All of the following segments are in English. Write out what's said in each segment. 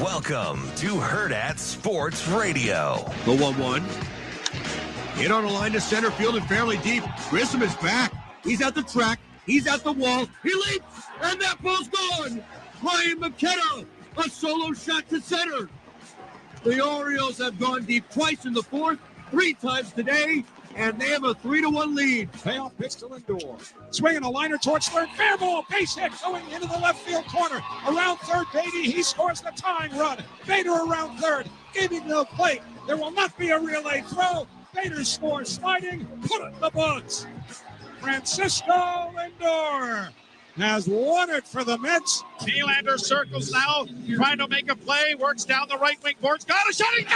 Welcome to Hurrdat Sports Radio. The 1-1. Hit on a line to center field and fairly deep. Grissom is back. He's at the track. He's at the wall. He leaps, and that ball's gone. Ryan McKenna, a solo shot to center. The Orioles have gone deep twice in the fourth, 3 times today, and they have a 3-1 lead. Payoff pitch to Lindor. Swinging a liner towards third. Fair ball. Base hit going into the left field corner. Around third, Beatty. He scores the tying run. Bader around third. Giving the plate. There will not be a relay throw. Bader scores sliding. Put it in the books. Francisco Lindor has won it for the Mets. Nylander circles now, trying to make a play, works down the right wing boards, got a shot, he goes!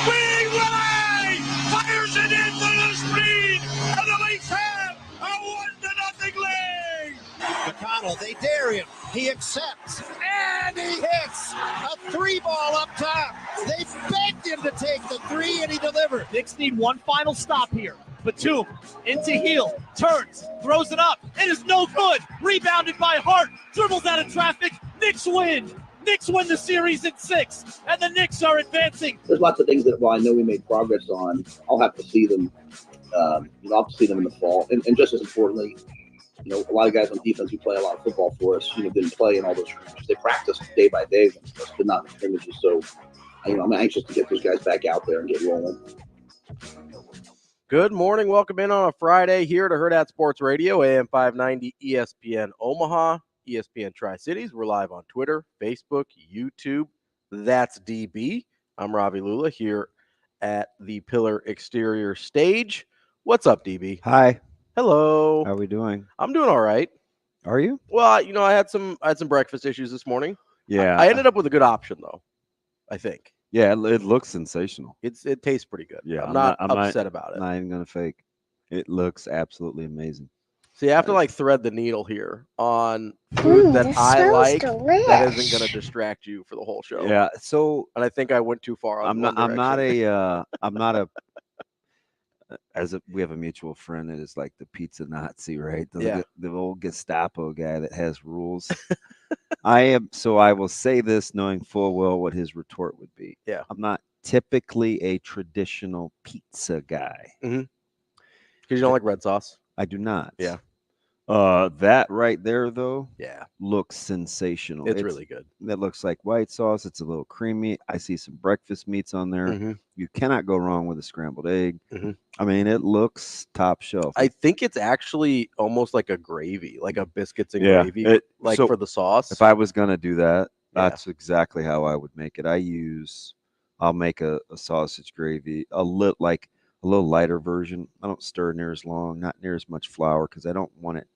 Wing Willie fires it into the screen, and the Leafs have a 1-0 lead. McConnell, they dare him. He accepts, and he hits a 3-ball up top. They begged him to take the 3, and he delivered. Knicks need one final stop here. Batum into heel, turns, throws it up. It is no good. Rebounded by Hart, dribbles out of traffic. Knicks win. Knicks win the series in 6, and the Knicks are advancing. There's lots of things that, while I know we made progress on, I'll have to see them. I'll have to see them in the fall, and just as importantly, a lot of guys on defense who play a lot of football for us, didn't play in all those scrimmages. They practice day by day, but not in scrimmages. So, I'm anxious to get those guys back out there and get rolling. Good morning. Welcome in on a Friday here to Hurrdat Sports Radio, AM 590 ESPN Omaha, ESPN Tri-Cities. We're live on Twitter, Facebook, YouTube. That's DB. I'm Ravi Lulla here at the Pillar Exterior Stage. What's up, DB? Hi. Hello. How are we doing? I'm doing all right. Are you? Well, I had some breakfast issues this morning. Yeah. I ended up with a good option though, I think. Yeah, it looks sensational. It tastes pretty good. Yeah, I'm not upset about it. I'm not even gonna fake. It looks absolutely amazing. So you have to thread the needle here on food that I like delish. that isn't going to distract you for the whole show. Yeah. So, and I think I went too far. I'm not a. We have a mutual friend that is like the pizza Nazi, right? The old Gestapo guy that has rules. I will say this knowing full well what his retort would be. Yeah. I'm not typically a traditional pizza guy. Mm-hmm. Because you don't like red sauce? I do not. Yeah. That right there, though, looks sensational. It's really good. That looks like white sauce. It's a little creamy. I see some breakfast meats on there. Mm-hmm. You cannot go wrong with a scrambled egg. Mm-hmm. I mean, it looks top shelf. I think it's actually almost like a gravy, like a biscuits and gravy, for the sauce. If I was going to do that, that's exactly how I would make it. I'll make a sausage gravy, a little lighter version. I don't stir near as long, not near as much flour because I don't want it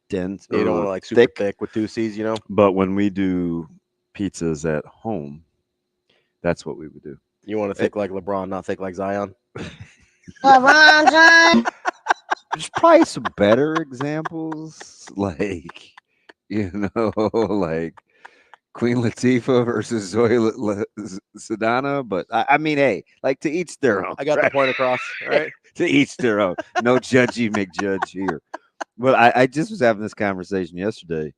dense. You don't want super thick with 2 C's, But when we do pizzas at home, that's what we would do. You want to thick like LeBron, not thick like Zion? LeBron James. There's probably some better examples, like Queen Latifah versus Zoe Saldana, but I mean, hey, to each their own. I got the point across, right? To each their own. No judgy McJudge here. But I just was having this conversation yesterday,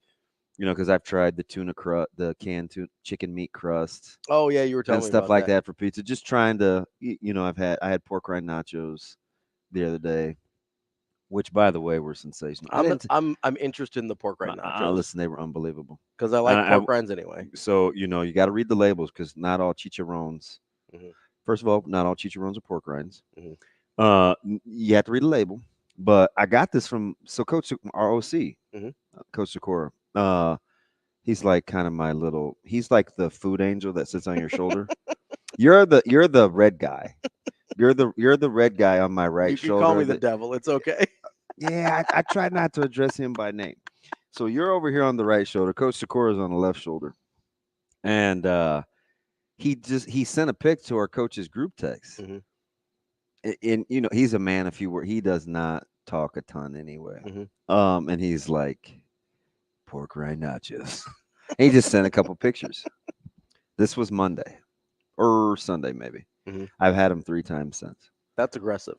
because I've tried the tuna crust, the canned chicken meat crust. Oh yeah, you were telling me stuff about like that for pizza. Just trying to, I had pork rind nachos the other day, which by the way were sensational. I'm interested in the pork rind nachos. Listen, they were unbelievable because I like pork rinds anyway. So you got to read the labels because not all chicharrones. Mm-hmm. First of all, not all chicharrones are pork rinds. Mm-hmm. You have to read the label. But I got this from Coach ROC, Coach Sikora. He's like kind of he's like the food angel that sits on your shoulder. You're the red guy. You're the red guy on my right shoulder. You call me the devil. It's okay. Yeah, I try not to address him by name. So you're over here on the right shoulder. Coach Sikora is on the left shoulder. And he sent a pic to our coach's group text. Mm-hmm. And he's a man of few words. He does not talk a ton anyway. Mm-hmm. And he's like, pork rind nachos. He just sent a couple pictures. This was Monday or Sunday, maybe. Mm-hmm. I've had them 3 times since. That's aggressive.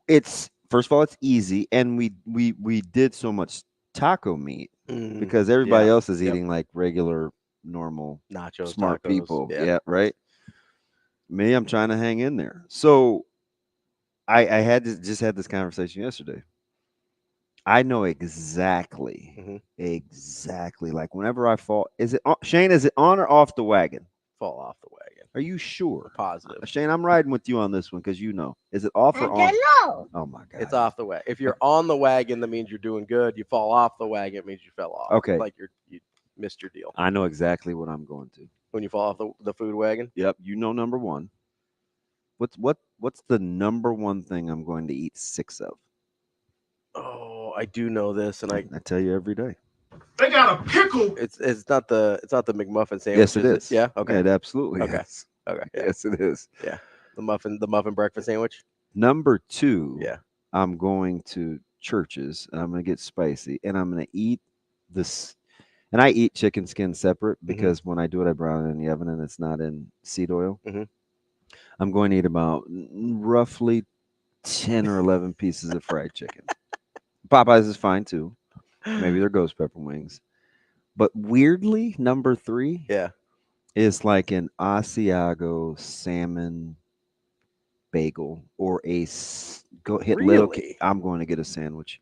It's first of all, it's easy, and we did so much taco meat because everybody else is eating like regular normal, Nachos, smart tacos, people. yeah. Yeah, right. Me, I'm trying to hang in there. So I had just had this conversation yesterday. I know exactly, exactly. Like whenever I fall, is it Shane? Is it on or off the wagon? Fall off the wagon. Are you sure? Positive. Shane, I'm riding with you on this one because you know. Is it off or on? I don't know. Oh my God. It's off the wagon. If you're on the wagon, that means you're doing good. You fall off the wagon, it means you fell off. Okay. Like you missed your deal. I know exactly what I'm going to. When you fall off the food wagon? Yep. You know number one. What's the number one thing I'm going to eat 6 of? Oh, I do know this, and I tell you every day. They got a pickle. It's not the McMuffin sandwich. Yes, it is. Yeah. Okay. It absolutely Okay. is. Okay. Yeah. Yes, it is. Yeah. The muffin breakfast sandwich. Number 2. Yeah. I'm going to Church's and I'm going to get spicy and I'm going to eat this. And I eat chicken skin separate because when I do it, I brown it in the oven and it's not in seed oil. I'm going to eat about roughly 10 or 11 pieces of fried chicken. Popeyes is fine too. Maybe they're ghost pepper wings. But weirdly, number 3 is like an Asiago salmon bagel or Really? I'm going to get a sandwich.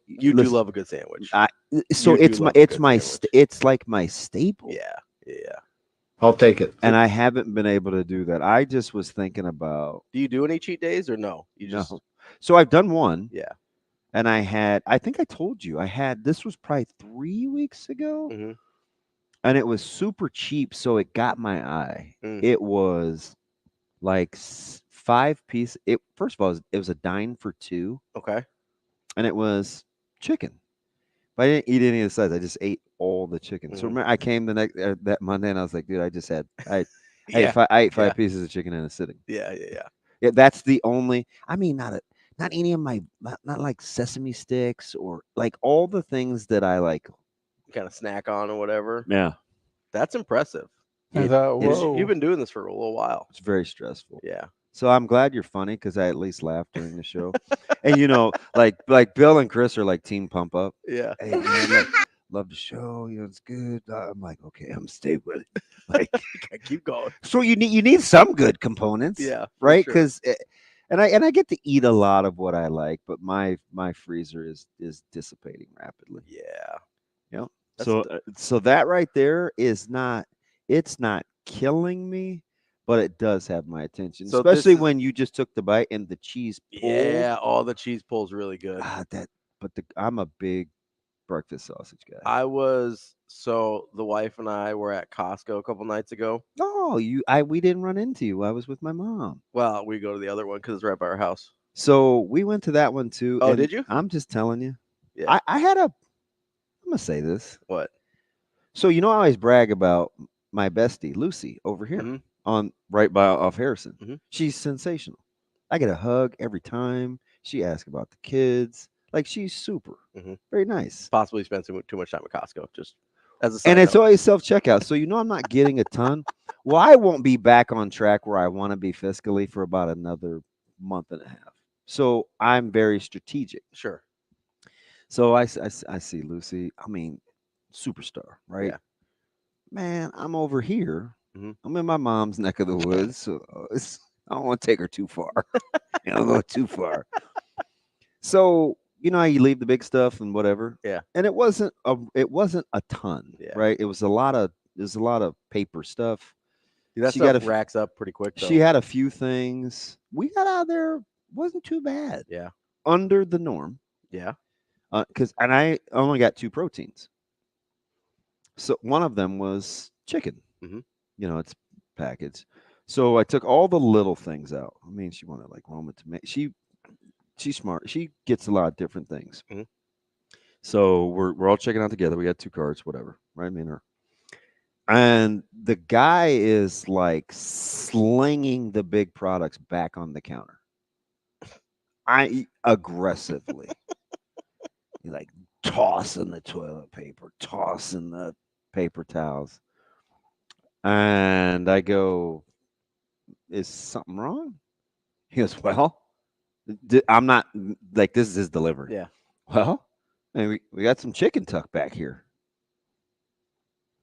You do love a good sandwich. It's like my staple. Yeah. I'll take it. And I haven't been able to do that. I just was thinking about. Do you do any cheat days or no? No. So I've done one. Yeah. And I think I told you, this was probably 3 weeks ago. And it was super cheap. So it got my eye. It was like 5 pieces. First of all, it was a dine for 2. Okay. And it was chicken. But I didn't eat any of the sides. I just ate all the chicken. So remember, I came that Monday and I was like, dude, I ate 5 pieces of chicken in a sitting. Yeah. Yeah, that's the only. I mean, not any of my, not like sesame sticks or like all the things that I like. Kind of snack on or whatever. Yeah, that's impressive. Whoa. You've been doing this for a little while. It's very stressful. Yeah. So I'm glad you're funny because I at least laughed during the show. And like Bill and Chris are like team pump up. Yeah. Hey, man, love the show. It's good. I'm like, okay, I'm stay with it. Like, keep going. So you need some good components. Yeah. Right. Because and I get to eat a lot of what I like, but my freezer is dissipating rapidly. Yeah. So that right there is not. It's not killing me. But it does have my attention, So especially when you just took the bite and the cheese pulled. Yeah, all the cheese pulls really good. I'm a big breakfast sausage guy. So the wife and I were at Costco a couple nights ago. No, we didn't run into you. I was with my mom. Well, we go to the other one because it's right by our house. So we went to that one too. Oh, did you? I'm just telling you. Yeah. I'm gonna say this. What? So I always brag about my bestie Lucy over here. On right by off Harrison. She's sensational. I get a hug every time. She asks about the kids. Like she's super. Very nice. Possibly spend too much time at Costco. Just as a side and it's note. always self-checkout. So I'm not getting a ton. Well, I won't be back on track where I want to be fiscally for about another month and a half. So I'm very strategic. Sure. So I see Lucy. I mean, superstar, right? Yeah. Man, I'm over here. I'm in my mom's neck of the woods, so I don't want to take her too far. I don't go too far. So you leave the big stuff and whatever. Yeah. And it wasn't a ton, right? It was a lot of paper stuff. Dude, that stuff racks up pretty quick. She had a few things. We got out there, wasn't too bad. Yeah. Under the norm. Yeah. And I only got 2 proteins. So one of them was chicken. It's packaged. So I took all the little things out. I mean, she wanted like Roma tomato. She's smart. She gets a lot of different things. So we're all checking out together. We got 2 cards, whatever. Right, me and her. And the guy is like slinging the big products back on the counter. Aggressively. He like tossing the toilet paper, tossing the paper towels. And I go, is something wrong? He goes, well, I'm not like, this is delivered. Yeah. Well, we got some chicken tucked back here.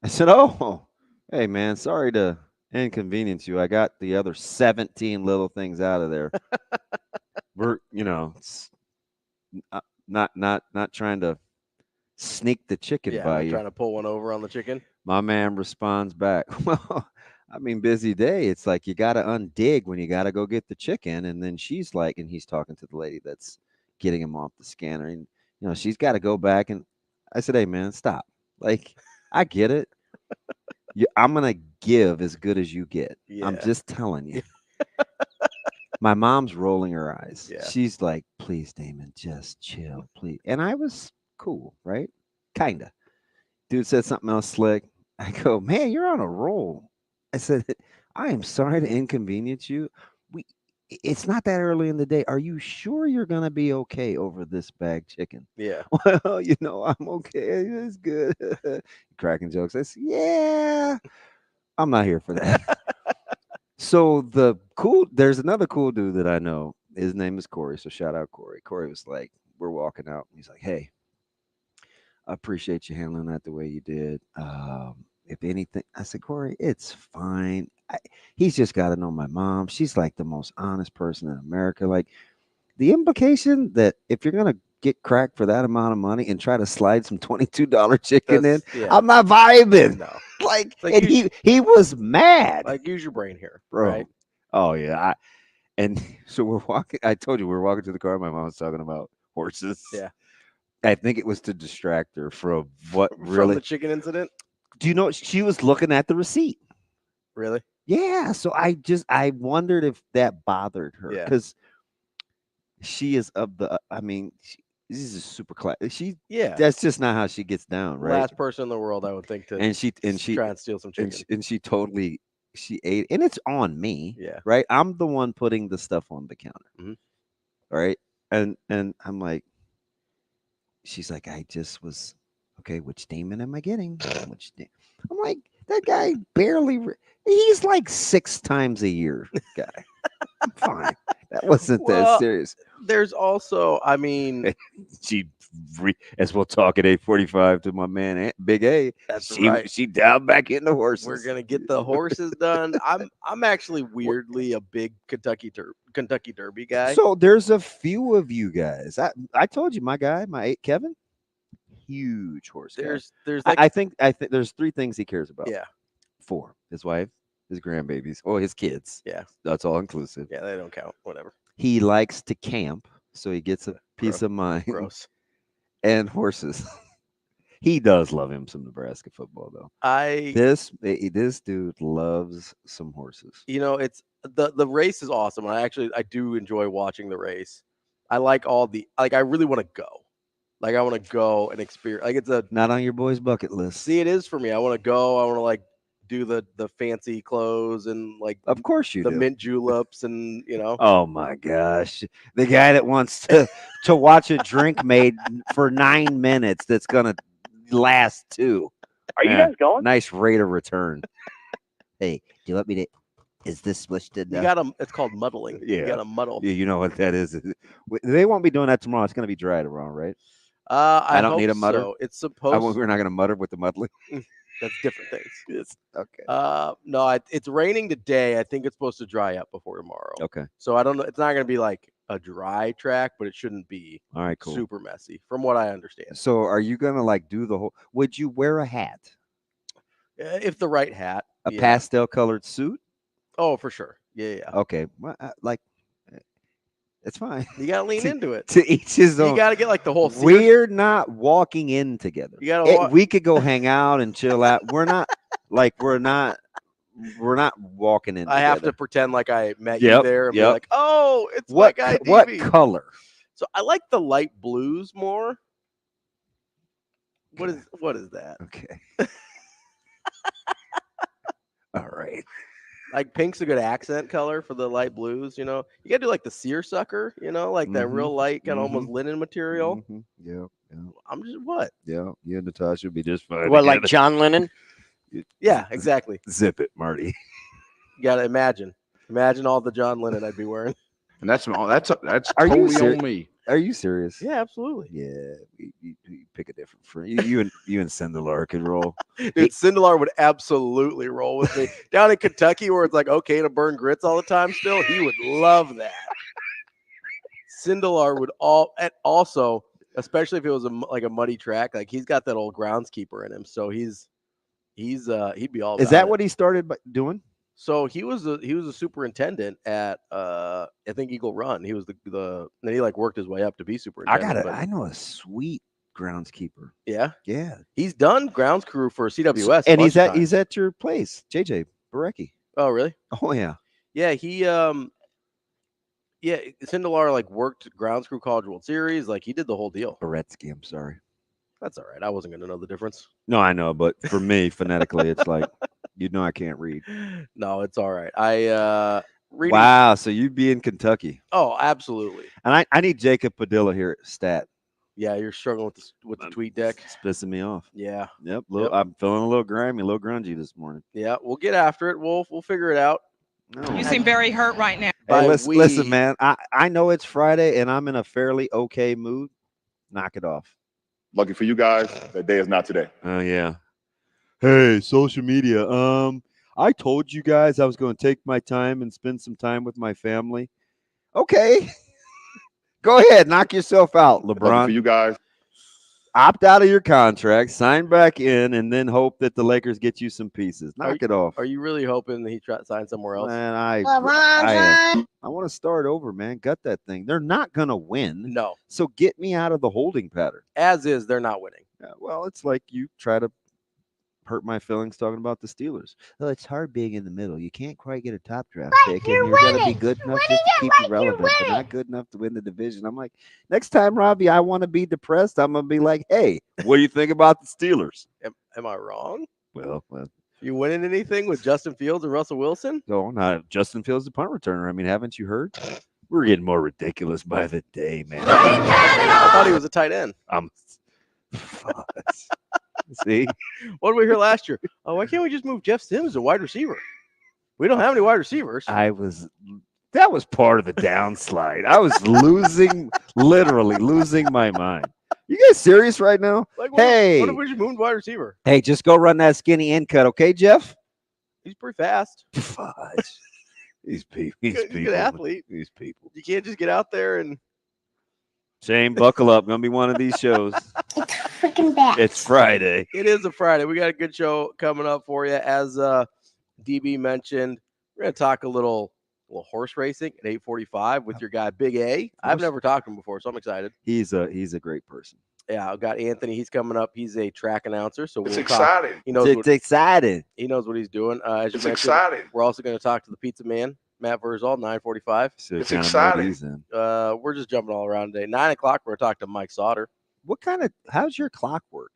I said, oh, Hey, man, sorry to inconvenience you. I got the other 17 little things out of there. We're, not trying to sneak the chicken by you. Trying to pull one over on the chicken. My man responds back, well, I mean, busy day. It's like you got to undig when you got to go get the chicken. And then she's like, and he's talking to the lady that's getting him off the scanner. And, she's got to go back. And I said, hey, man, stop. Like, I get it. I'm going to give as good as you get. Yeah. I'm just telling you. My mom's rolling her eyes. Yeah. She's like, please, Damon, just chill, please. And I was cool, right? Kind of. Dude said something else slick. I go, man, you're on a roll. I said, I am sorry to inconvenience you. It's not that early in the day. Are you sure you're going to be okay over this bagged chicken? Yeah. Well, I'm okay. It's good. Cracking jokes. I said, yeah, I'm not here for that. So there's another cool dude that I know. His name is Corey. So shout out Corey. Corey was like, we're walking out. And he's like, hey, I appreciate you handling that the way you did. If anything, I said, Corey, it's fine. He's just got to know my mom. She's like the most honest person in America. Like the implication that if you're going to get cracked for that amount of money and try to slide some $22 chicken in, I'm not vibing. No. Like and he was mad. Like, use your brain here, bro. Right? Oh yeah. And so we're walking. I told you we were walking to the car. My mom was talking about horses. Yeah. I think it was to distract her from from the chicken incident. Do you know she was looking at the receipt? Really? Yeah. So I wondered if that bothered her because she is of the. I mean. This is super class. That's just not how she gets down, right? Last person in the world, I would think, to try and steal some chicken. And she ate, and it's on me, yeah, right? I'm the one putting the stuff on the counter, right? And I'm like, she's like, I just was okay. Which Damon am I getting? I'm like, that guy barely. He's like 6 times a year guy. I'm fine. That wasn't that serious. There's also, I mean, as we'll talk at 8:45 to my man Big A. That's right. She dialed back into horses. We're gonna get the horses done. I'm actually weirdly a big Kentucky Derby guy. So there's a few of you guys. I told you my Kevin, huge horse. There's I think there's 3 things he cares about. Yeah. 4: his wife, his grandbabies, his kids. Yeah, that's all inclusive. Yeah, they don't count. Whatever. He likes to camp, so he gets a peace of mind. Gross. And horses. He does love him some Nebraska football, though. This dude loves some horses. It's the race is awesome. I do enjoy watching the race. I like I really want to go. Like I want to go and experience. Like it's not on your boy's bucket list. See, it is for me. I want to go. I want to like do the fancy clothes and like of course you the do. mint juleps and Oh my gosh, the guy that wants to watch a drink made for 9 minutes that's gonna last 2. Are you guys going? Nice rate of return. Hey, do you want me to? Is this switched to? You got to. It's called muddling. Yeah, you got to muddle. Yeah, you know what that is. They won't be doing that tomorrow. It's gonna be dry tomorrow, right? I don't need a mutter. So. It's supposed. We're not gonna mutter with the muddling. That's different things. It's okay. No, it's raining today. I think it's supposed to dry up before tomorrow. Okay. So I don't know. It's not going to be like a dry track, but it shouldn't be all right. Cool. Super messy, from what I understand. So are you gonna like do the whole? Would you wear a hat? If the right hat, a pastel colored suit. Oh, for sure. Yeah. Okay. Well, it's fine. You gotta lean into it. To each his own. You gotta get like the whole. We're not walking in together. You gotta. We could go hang out and chill out. We're not walking in. I have to pretend like I met you there and be like, oh, it's my guy. What color? So I like the light blues more. What is that? Okay. All right. Like pink's a good accent color for the light blues, You gotta do like the seersucker, like that real light kind of almost linen material. Yeah. I'm just what? Yeah, you and Natasha would be just fine. What, like John Lennon? Yeah, exactly. Zip it, Marty. You gotta imagine all the John Lennon I'd be wearing. And that's Are totally you on me. Are you serious? Yeah, absolutely. Yeah, you pick a different friend. You and Sindelar could roll. Dude, Sindelar would absolutely roll with me. Down in Kentucky, where it's like okay to burn grits all the time still, he would love that. Sindelar would also, especially if it was like a muddy track, like he's got that old groundskeeper in him. So he'd be all Is about that it. what he started doing? So he was a superintendent at I think Eagle Run. He was the then he like worked his way up to be superintendent. I know a sweet groundskeeper. Yeah. Yeah. He's done grounds crew for CWS. And he's at your place, JJ Barecki. Oh, really? Oh yeah. Yeah, he Sindelar like worked grounds crew College World Series. Like he did the whole deal. Baretsky, I'm sorry. That's all right. I wasn't gonna know the difference. No, I know, but for me, phonetically, it's like I can't read. No, it's all right. Reading. Wow, so you'd be in Kentucky. Oh, absolutely. And I need Jacob Padilla here at Stat. Yeah, you're struggling with the tweet deck. It's pissing me off. Yeah. Yep. I'm feeling a little grimy, a little grungy this morning. Yeah, we'll get after it. We'll figure it out. No. You seem very hurt right now. Hey, listen, man. I know it's Friday and I'm in a fairly okay mood. Knock it off. Lucky for you guys, that day is not today. Oh yeah. Hey, social media. I told you guys I was going to take my time and spend some time with my family. Okay. Go ahead, knock yourself out, LeBron. Lucky for you guys. Opt out of your contract, sign back in, and then hope that the Lakers get you some pieces. Knock it off. Are you really hoping that he signs somewhere else? Man, I want to start over, man. Gut that thing. They're not going to win. No. So get me out of the holding pattern. As is, they're not winning. Yeah, well, it's like you try to hurt my feelings talking about the Steelers. Well, it's hard being in the middle. You can't quite get a top draft pick, and you're going to be good enough just to keep you relevant, but not good enough to win the division. I'm like, next time, Ravi, I want to be depressed. I'm going to be like, hey, what do you think about the Steelers? Am I wrong? Well, you winning anything with Justin Fields and Russell Wilson? No, not Justin Fields, the punt returner. I mean, haven't you heard? We're getting more ridiculous by the day, man. I thought he was a tight end. See? What did we hear last year? Oh, why can't we just move Jeff Sims to wide receiver? We don't have any wide receivers. That was part of the downslide. I was literally losing my mind. You guys serious right now? Like, what if we just moved wide receiver? Hey, just go run that skinny end cut, okay, Jeff? He's pretty fast. Fudge. These people. He's a good athlete. These people. You can't just get out there and. Shane, buckle up. Gonna be one of these shows. It's freaking bad. It's Friday. It is a Friday. We got a good show coming up for you. As DB mentioned, we're gonna talk a little horse racing at 8:45 with your guy Big A. I've never talked to him before, so I'm excited. He's a great person. Yeah, I've got Anthony. He's coming up. He's a track announcer, so It's exciting. He knows it's exciting. He knows what he's doing. As you It's mentioned, exciting. we're also going to talk to the pizza man, Matt Vrzal, 9:45. So It's exciting. We're just jumping all around today. 9 o'clock, we're going to talk to Mike Sautter. How's your clock work?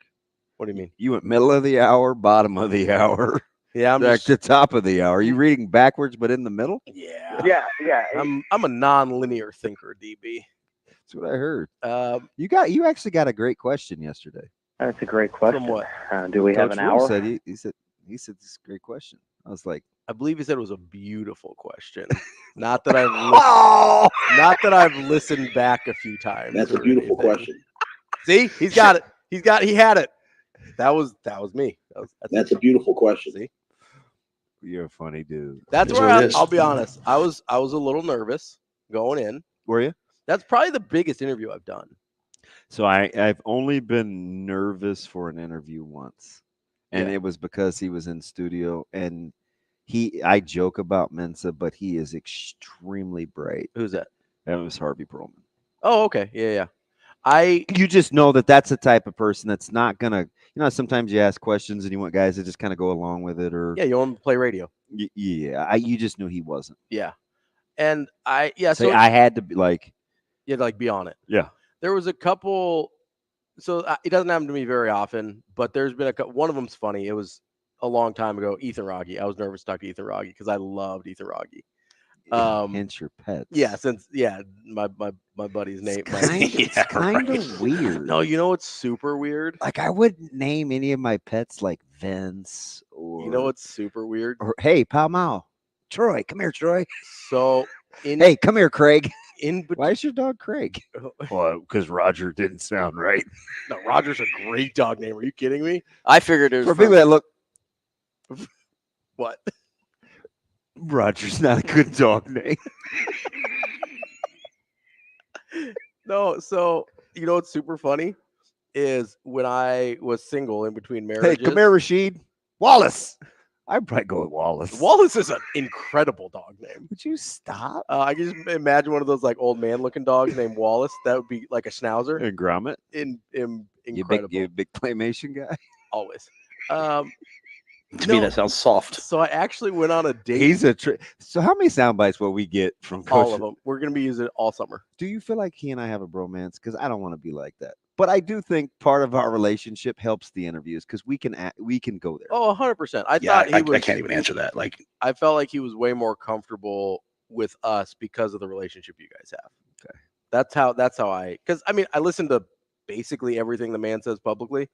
What do you mean? You went middle of the hour, bottom of the hour. Yeah, I'm back to top of the hour. Are you reading backwards but in the middle? Yeah. I'm a non-linear thinker, DB. That's what I heard. You actually got a great question yesterday. That's a great question. From what? Do we have Coach an Will hour? said he said this is a great question. I was like, I believe he said it was a beautiful question. Not that I've listened back a few times. That's a beautiful question. See, he's got it. He had it. That was me. That's a beautiful question. See? You're a funny dude. That's where I'll be honest. I was a little nervous going in. Were you? That's probably the biggest interview I've done. So I've only been nervous for an interview once. And it was because he was in studio, and I joke about Mensa, but he is extremely bright. Who's that? That was Harvey Perlman. Oh, okay. Yeah. You just know that's the type of person that's not gonna, sometimes you ask questions and you want guys to just kind of go along with it, or you want him to play radio. You just knew he wasn't. Yeah. And so I had to be like, you had to be on it. Yeah. There was a couple. So it doesn't happen to me very often, but there's been one of them's funny. It was a long time ago. Ethan Rogge. I was nervous to talk to Ethan Rogge because I loved Ethan Rogge. Hence your pets. Yeah, my buddy's name. It's kind of weird. No, you know what's super weird? Like I wouldn't name any of my pets like Vince or. You know what's super weird? Or hey, Pal Mao, Troy, come here, Troy. So hey, come here, Craig. Why is your dog Craig? Well, because Roger didn't sound right. No, Roger's a great dog name. Are you kidding me? I figured it was For people that look, What? Roger's not a good dog name. No, so you know what's super funny is when I was single in between marriages. hey, come here, Rashid. Wallace. I'd probably go with Wallace. Wallace is an incredible dog name. Would you stop? I can just imagine one of those like old man looking dogs named Wallace. That would be like a schnauzer. And Gromit. Incredible. You big claymation guy. Always. To me, that sounds soft. So I actually went on a date. He's a so how many sound bites will we get from Coach? All of them. We're going to be using it all summer. Do you feel like he and I have a bromance? Because I don't want to be like that. But I do think part of our relationship helps the interviews because we can go there. Oh, 100%. I can't even answer that. Like, I felt like he was way more comfortable with us because of the relationship you guys have. Okay. That's how because I mean, I listen to basically everything the man says publicly.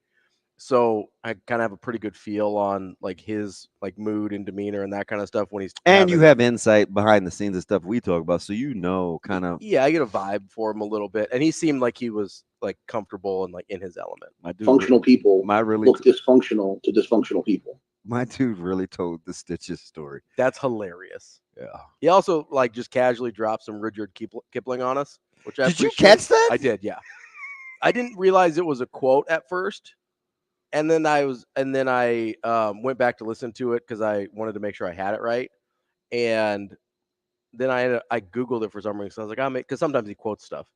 So I kind of have a pretty good feel on like his like mood and demeanor and that kind of stuff when he's you have insight behind the scenes and stuff we talk about, so you know kind of. Yeah, I get a vibe for him a little bit, and he seemed like he was like comfortable and like in his element. Functional people look dysfunctional to dysfunctional people. My dude really told the Stitches story. That's hilarious. Yeah. He also like just casually dropped some Rudyard Kipling on us, which I Did you appreciate. catch that? I did, yeah. I didn't realize it was a quote at first. And then I went back to listen to it because I wanted to make sure I had it right. And then I Googled it for some reason. So I was like, because sometimes he quotes stuff.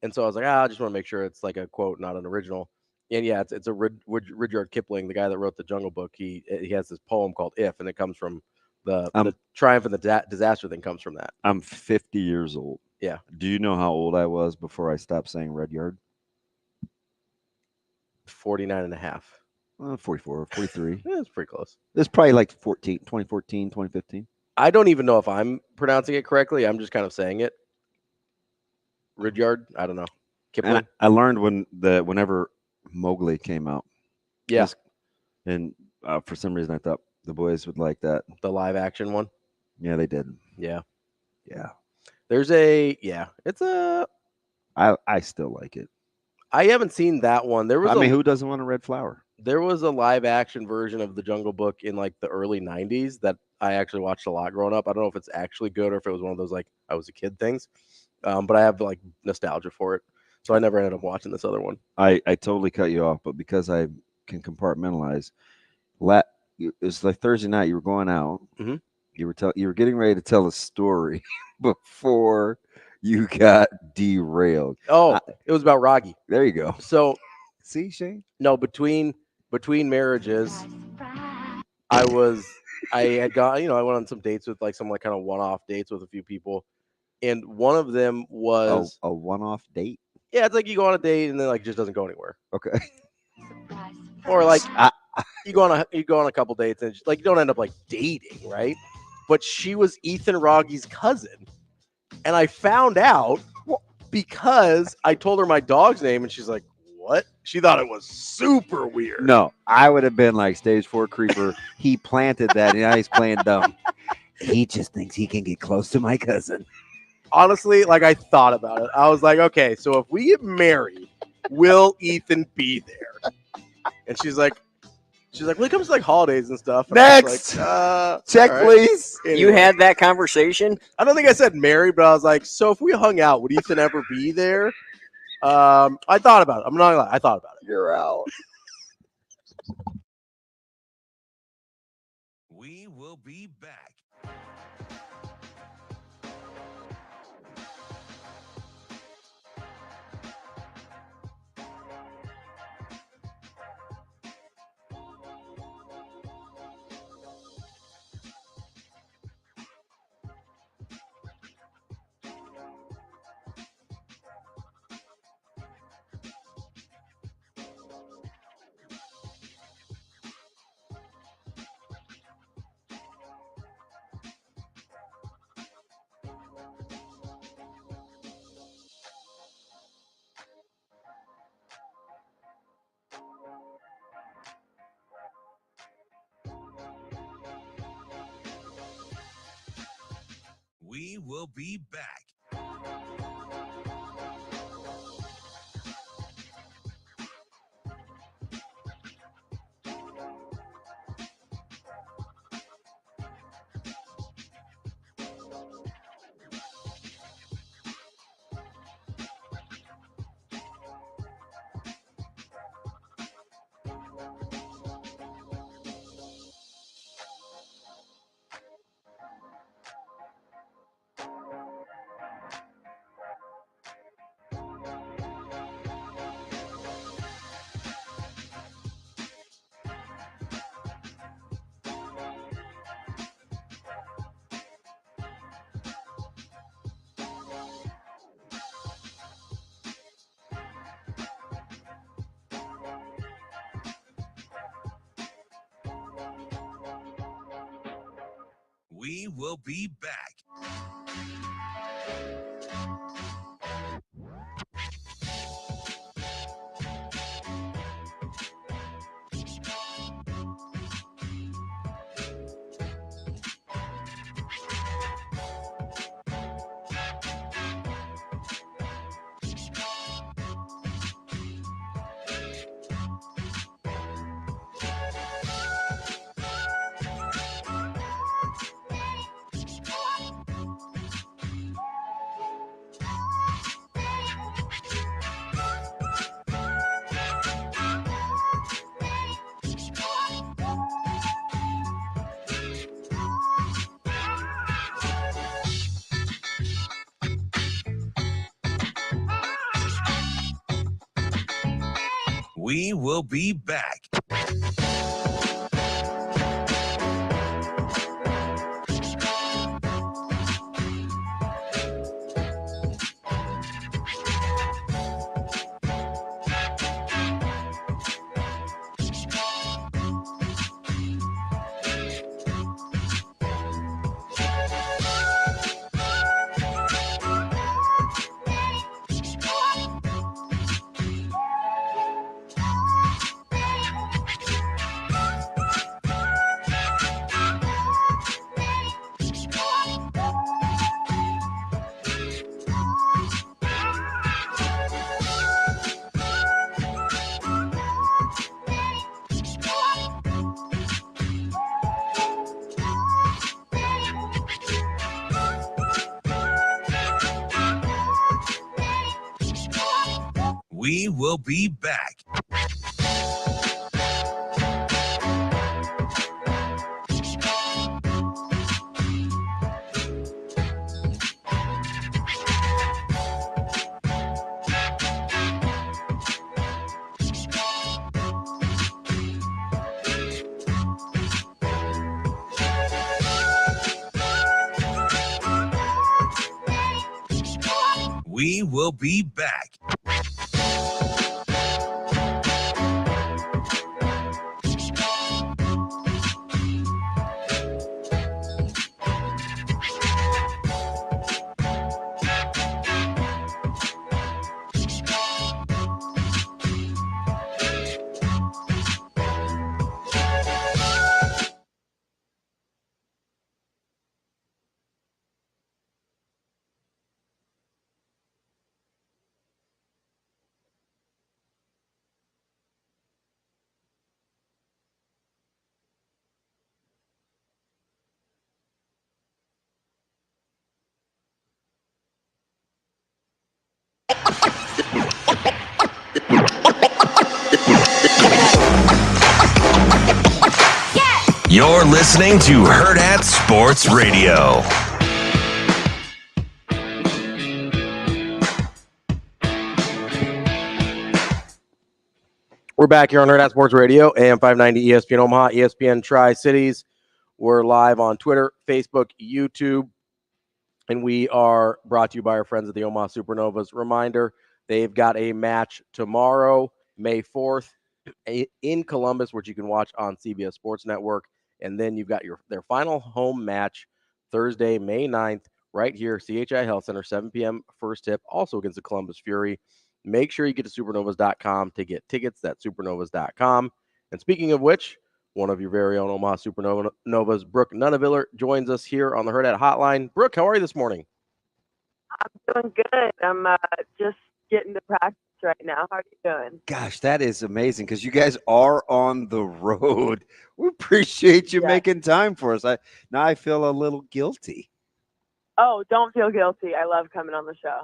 And so I was like, I just want to make sure it's like a quote, not an original. And yeah, it's a Rudyard Kipling, the guy that wrote the Jungle Book. He has this poem called "If," and it comes from the triumph and the disaster thing comes from that. I'm 50 years old. Yeah. Do you know how old I was before I stopped saying Rudyard? 49 and a half. 44, 43. Yeah, it's pretty close. It's probably like 2014, 2015. I don't even know if I'm pronouncing it correctly. I'm just kind of saying it. Rudyard? I don't know. Kipling? I learned whenever Mowgli came out. Yeah. And for some reason I thought the boys would like that. The live action one? Yeah, they did. Yeah. Yeah. I still like it. I haven't seen that one. Who doesn't want a red flower? There was a live action version of the Jungle Book in like the early 90s that I actually watched a lot growing up. I don't know if it's actually good or if it was one of those like I was a kid things. But I have like nostalgia for it. So I never ended up watching this other one. I totally cut you off, but because I can compartmentalize, it's like Thursday night. You were going out. Mm-hmm. You were getting ready to tell a story before you got derailed. Oh, it was about Rocky. There you go. So, see, Shane? No, between marriages, I had gone. I went on some dates with like some like kind of one-off dates with a few people, and one of them was a one-off date. Yeah, it's like you go on a date and then like it just doesn't go anywhere. Okay. Or like you go on a couple dates and like you don't end up like dating, right? But she was Ethan Rogge's cousin. And I found out because I told her my dog's name and she's like, what? She thought it was super weird. No, I would have been like stage 4 creeper. He planted that and now he's playing dumb. He just thinks he can get close to my cousin. Honestly, like I thought about it. I was like, okay, so if we get married, will Ethan be there? And she's like, well, it comes to like holidays and stuff. And next, like, check, right. Please. Anyway. You had that conversation? I don't think I said married, but I was like, so if we hung out, would Ethan ever be there? I thought about it. I'm not gonna lie. I thought about it. You're out. We will be back. We will be back. We will be back. We will be back. We will be back. We will be back. You're listening to Hurrdat Sports Radio. We're back here on Hurrdat Sports Radio, AM 590 ESPN Omaha, ESPN Tri-Cities. We're live on Twitter, Facebook, YouTube, and we are brought to you by our friends at the Omaha Supernovas. Reminder, they've got a match tomorrow, May 4th, in Columbus, which you can watch on CBS Sports Network. And then you've got their final home match Thursday, May 9th, right here, CHI Health Center, 7 p.m. first tip, also against the Columbus Fury. Make sure you get to supernovas.com to get tickets. That's supernovas.com. And speaking of which, one of your very own Omaha Supernovas, Brook Nuneviller, joins us here on the Hurrdat Hotline. Brooke, how are you this morning? I'm doing good. I'm just getting to practice right now. How are you doing? Gosh, that is amazing because you guys are on the road. We appreciate you making time for us. Now I feel a little guilty. Oh, don't feel guilty. I love coming on the show.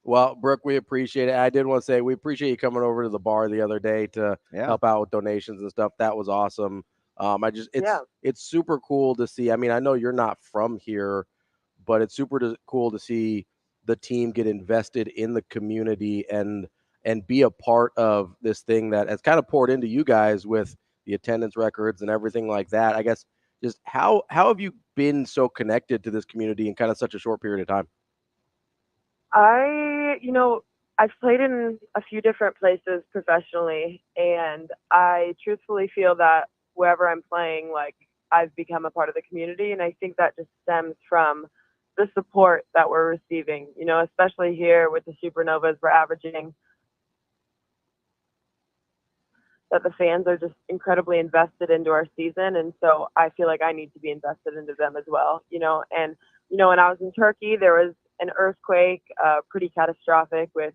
Well, Brooke, we appreciate it. I did want to say we appreciate you coming over to the bar the other day to help out with donations and stuff. That was awesome. It's super cool to see. I mean, I know you're not from here, but it's super cool to see the team get invested in the community and be a part of this thing that has kind of poured into you guys with the attendance records and everything like that. I guess just how have you been so connected to this community in kind of such a short period of time? I've played in a few different places professionally, and I truthfully feel that wherever I'm playing, like, I've become a part of the community. And I think that just stems from the support that we're receiving, you know, especially here with the Supernovas. We're averaging that the fans are just incredibly invested into our season. And so I feel like I need to be invested into them as well, you know. And, you know, when I was in Turkey, there was an earthquake, pretty catastrophic, with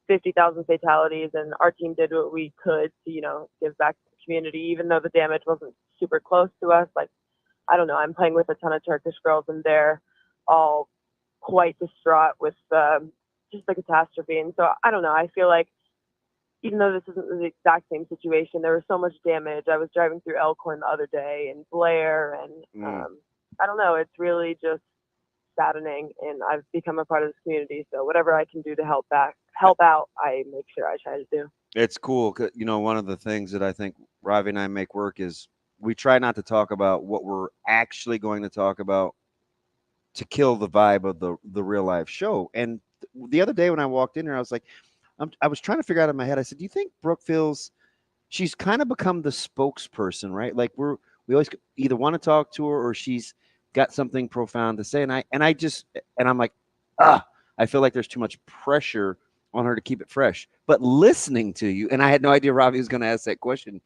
50,000 fatalities. And our team did what we could to, you know, give back to the community, even though the damage wasn't super close to us. Like, I don't know, I'm playing with a ton of Turkish girls, and they're all quite distraught with just the catastrophe. And so I don't know, I feel like even though this isn't the exact same situation, there was so much damage. I was driving through Elkhorn the other day, and Blair, and I don't know, it's really just saddening, and I've become a part of this community. So whatever I can do to help out, I make sure I try to do. It's cool. 'Cause, you know, one of the things that I think Ravi and I make work is we try not to talk about what we're actually going to talk about to kill the vibe of the real life show. And the other day when I walked in here, I was like, I was trying to figure out in my head. I said, do you think Brooke feels she's kind of become the spokesperson, right? Like we always either want to talk to her or she's got something profound to say. And I'm like, I feel like there's too much pressure on her to keep it fresh. But listening to you, and I had no idea Ravi was going to ask that question.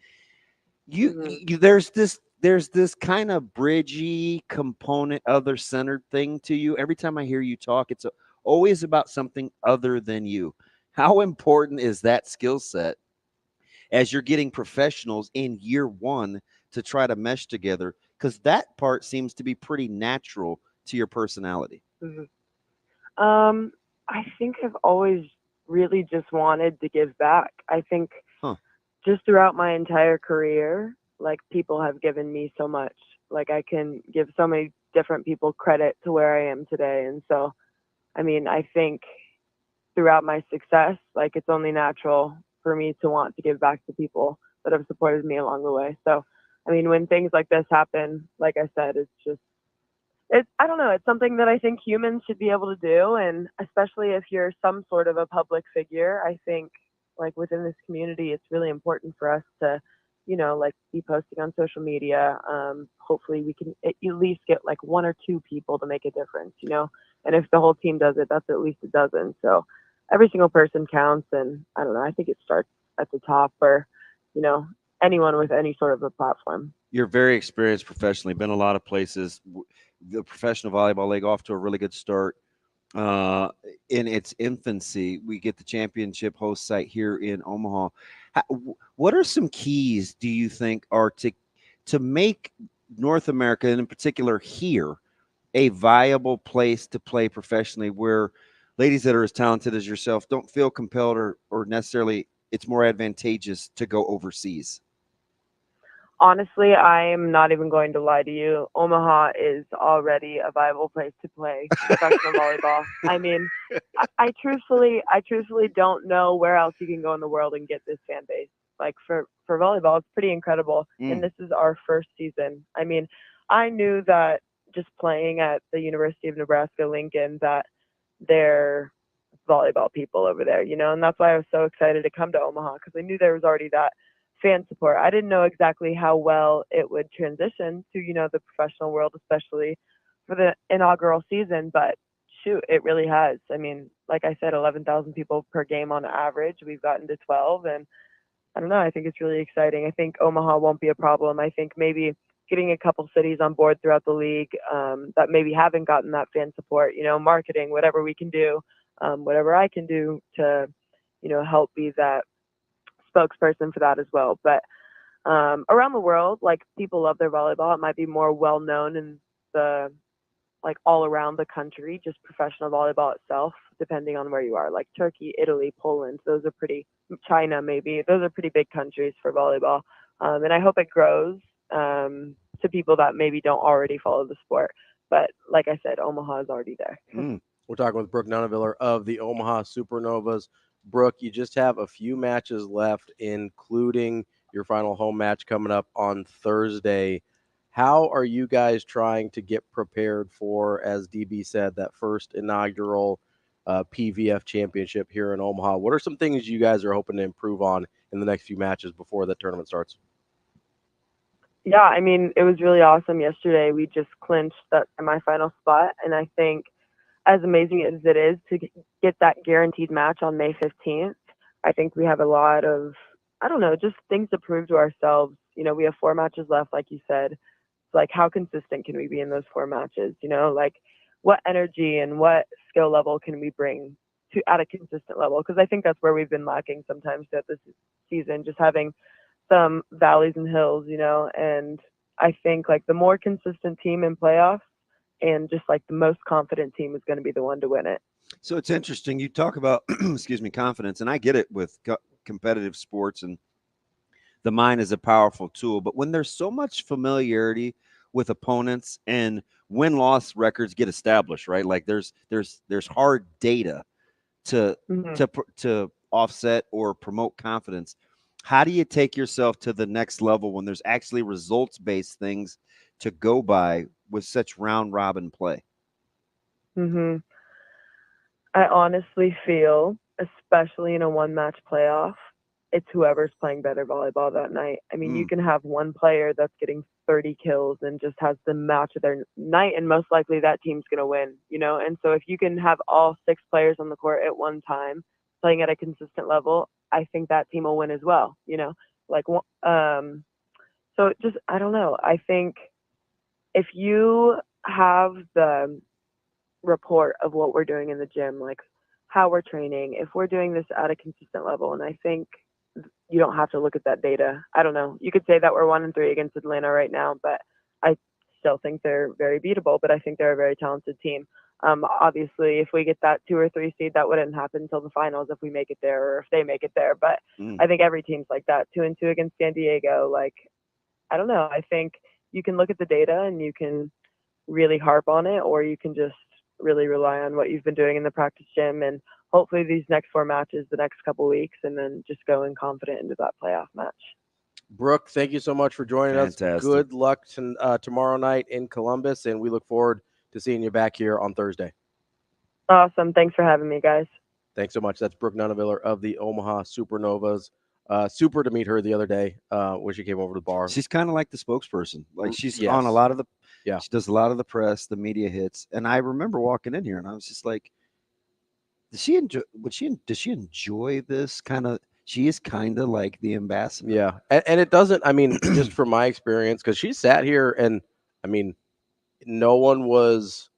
There's this kind of bridgy component, other-centered thing to you. Every time I hear you talk, it's always about something other than you. How important is that skill set as you're getting professionals in year one to try to mesh together? Because that part seems to be pretty natural to your personality. I think I've always really just wanted to give back. I think just throughout my entire career, like, people have given me so much. Like, I can give so many different people credit to where I am today. And so, I mean, I think throughout my success, like, it's only natural for me to want to give back to people that have supported me along the way. So, I mean, when things like this happen, like I said, I don't know, it's something that I think humans should be able to do. And especially if you're some sort of a public figure, I think, like, within this community, it's really important for us to, you know, like, be posting on social media. Hopefully we can at least get like one or two people to make a difference, you know, and if the whole team does it, that's at least a dozen. So every single person counts. And I don't know, I think it starts at the top for, you know, anyone with any sort of a platform. You're very experienced professionally, been a lot of places. The Professional Volleyball League off to a really good start. In its infancy, we get the championship host site here in Omaha. What are some keys, do you think, are to make North America, and in particular here, a viable place to play professionally, where ladies that are as talented as yourself don't feel compelled or necessarily it's more advantageous to go overseas? Honestly, I am not even going to lie to you. Omaha is already a viable place to play professional volleyball. I mean, I truthfully don't know where else you can go in the world and get this fan base. Like, for volleyball, it's pretty incredible. And this is our first season. I mean, I knew that just playing at the University of Nebraska-Lincoln that they're volleyball people over there, you know, and that's why I was so excited to come to Omaha, because I knew there was already that fan support. I didn't know exactly how well it would transition to, you know, the professional world, especially for the inaugural season, but shoot, it really has. I mean, like I said, 11,000 people per game on average. We've gotten to 12, and I don't know, I think it's really exciting. I think Omaha won't be a problem. I think maybe getting a couple cities on board throughout the league that maybe haven't gotten that fan support, you know, marketing, whatever we can do, whatever I can do to, you know, help be that spokesperson for that as well. But around the world, like, people love their volleyball. It might be more well known in the, like, all around the country, just professional volleyball itself, depending on where you are, like Turkey, Italy, Poland. Those are China, maybe. Those are pretty big countries for volleyball. And I hope it grows to people that maybe don't already follow the sport. But like I said, Omaha is already there. We're talking with Brooke Nuneviller of the Omaha Supernovas. Brooke, you just have a few matches left, including your final home match coming up on Thursday. How are you guys trying to get prepared for, as DB said, that first inaugural PVF championship here in Omaha? What are some things you guys are hoping to improve on in the next few matches before the tournament starts? Yeah, I mean, it was really awesome yesterday. We just clinched that semifinal spot, and I think as amazing as it is to get that guaranteed match on May 15th, I think we have a lot of, I don't know, just things to prove to ourselves. You know, we have 4 matches left, like you said. Like, how consistent can we be in those 4 matches? You know, like, what energy and what skill level can we bring to at a consistent level? Because I think that's where we've been lacking sometimes throughout this season, just having some valleys and hills, you know. And I think like the more consistent team in playoffs and just like the most confident team is going to be the one to win it. So it's interesting. You talk about, excuse me, confidence, and I get it with competitive sports, and the mind is a powerful tool. But when there's so much familiarity with opponents and win-loss records get established, right? Like there's hard data to offset or promote confidence. How do you take yourself to the next level when there's actually results-based things to go by with such round-robin play? I honestly feel, especially in a one-match playoff, it's whoever's playing better volleyball that night. I mean, you can have one player that's getting 30 kills and just has the match of their night, and most likely that team's going to win, you know? And so if you can have all 6 players on the court at one time playing at a consistent level, I think that team will win as well, you know? Like, so just, I don't know. I think if you have the report of what we're doing in the gym, like how we're training, if we're doing this at a consistent level, and I think you don't have to look at that data. I don't know. You could say that we're 1-3 against Atlanta right now, but I still think they're very beatable, but I think they're a very talented team. Obviously, if we get that 2 or 3 seed, that wouldn't happen until the finals if we make it there or if they make it there. But I think every team's like that. 2-2 against San Diego. Like, I don't know. I think you can look at the data and you can really harp on it, or you can just really rely on what you've been doing in the practice gym and hopefully these next 4 matches the next couple weeks, and then just go in confident into that playoff match. Brooke, thank you so much for joining us. Good luck tomorrow night in Columbus, and we look forward to seeing you back here on Thursday. Awesome. Thanks for having me, guys. Thanks so much. That's Brook Nuneviller of the Omaha Supernovas. Super to meet her the other day when she came over to the bar. She's kind of like the spokesperson. Like she's on a lot of the she does a lot of the press, the media hits. And I remember walking in here and I was just like, does she enjoy this kind of? She is kind of like the ambassador. Yeah. And it doesn't, I mean, just from my experience, because she sat here and I mean, no one was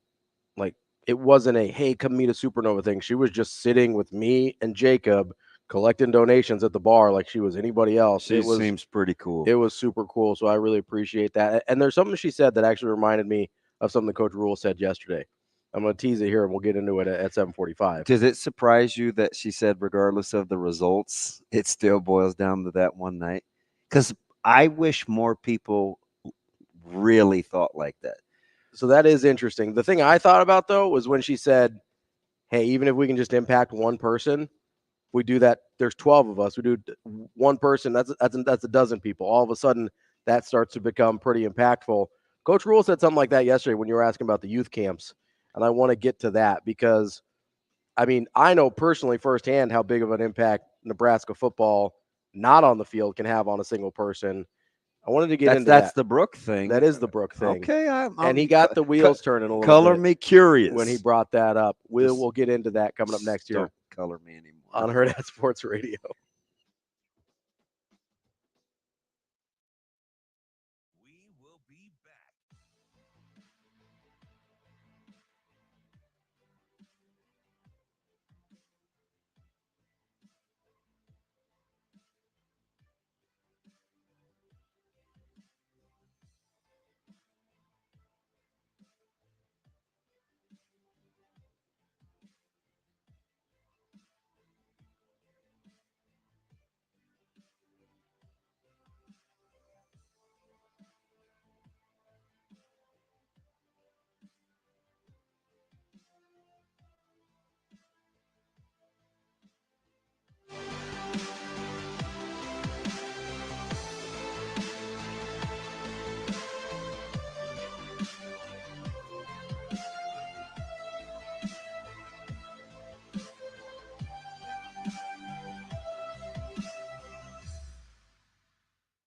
like, it wasn't a hey, come meet a Supernova thing. She was just sitting with me and Jacob collecting donations at the bar like she was anybody else. She seems pretty cool. It was super cool. So I really appreciate that. And there's something she said that actually reminded me of something Coach Rule said yesterday. I'm going to tease it here and we'll get into it at 7:45. Does it surprise you that she said, regardless of the results, it still boils down to that one night? Because I wish more people really thought like that. So that is interesting. The thing I thought about, though, was when she said, hey, even if we can just impact one person, we do that. There's 12 of us. We do one person. That's a dozen people. All of a sudden, that starts to become pretty impactful. Coach Rule said something like that yesterday when you were asking about the youth camps. And I want to get to that because, I mean, I know personally firsthand how big of an impact Nebraska football not on the field can have on a single person. I wanted to get into that. That's the Brooke thing. That is the Brooke thing. Okay. And he got the wheels turning a little bit. Color me curious. When he brought that up. We'll get into that coming up next year. Don't color me anymore. On Hurrdat Sports Radio.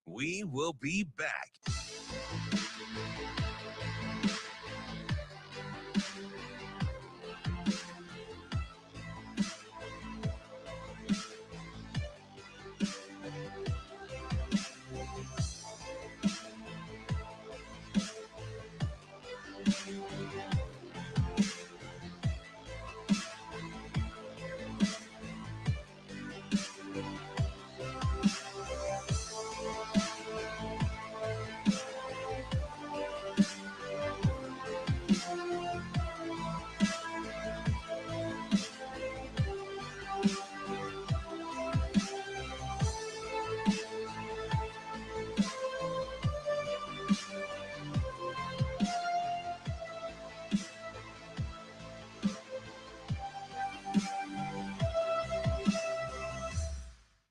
We will be back.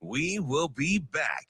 We will be back.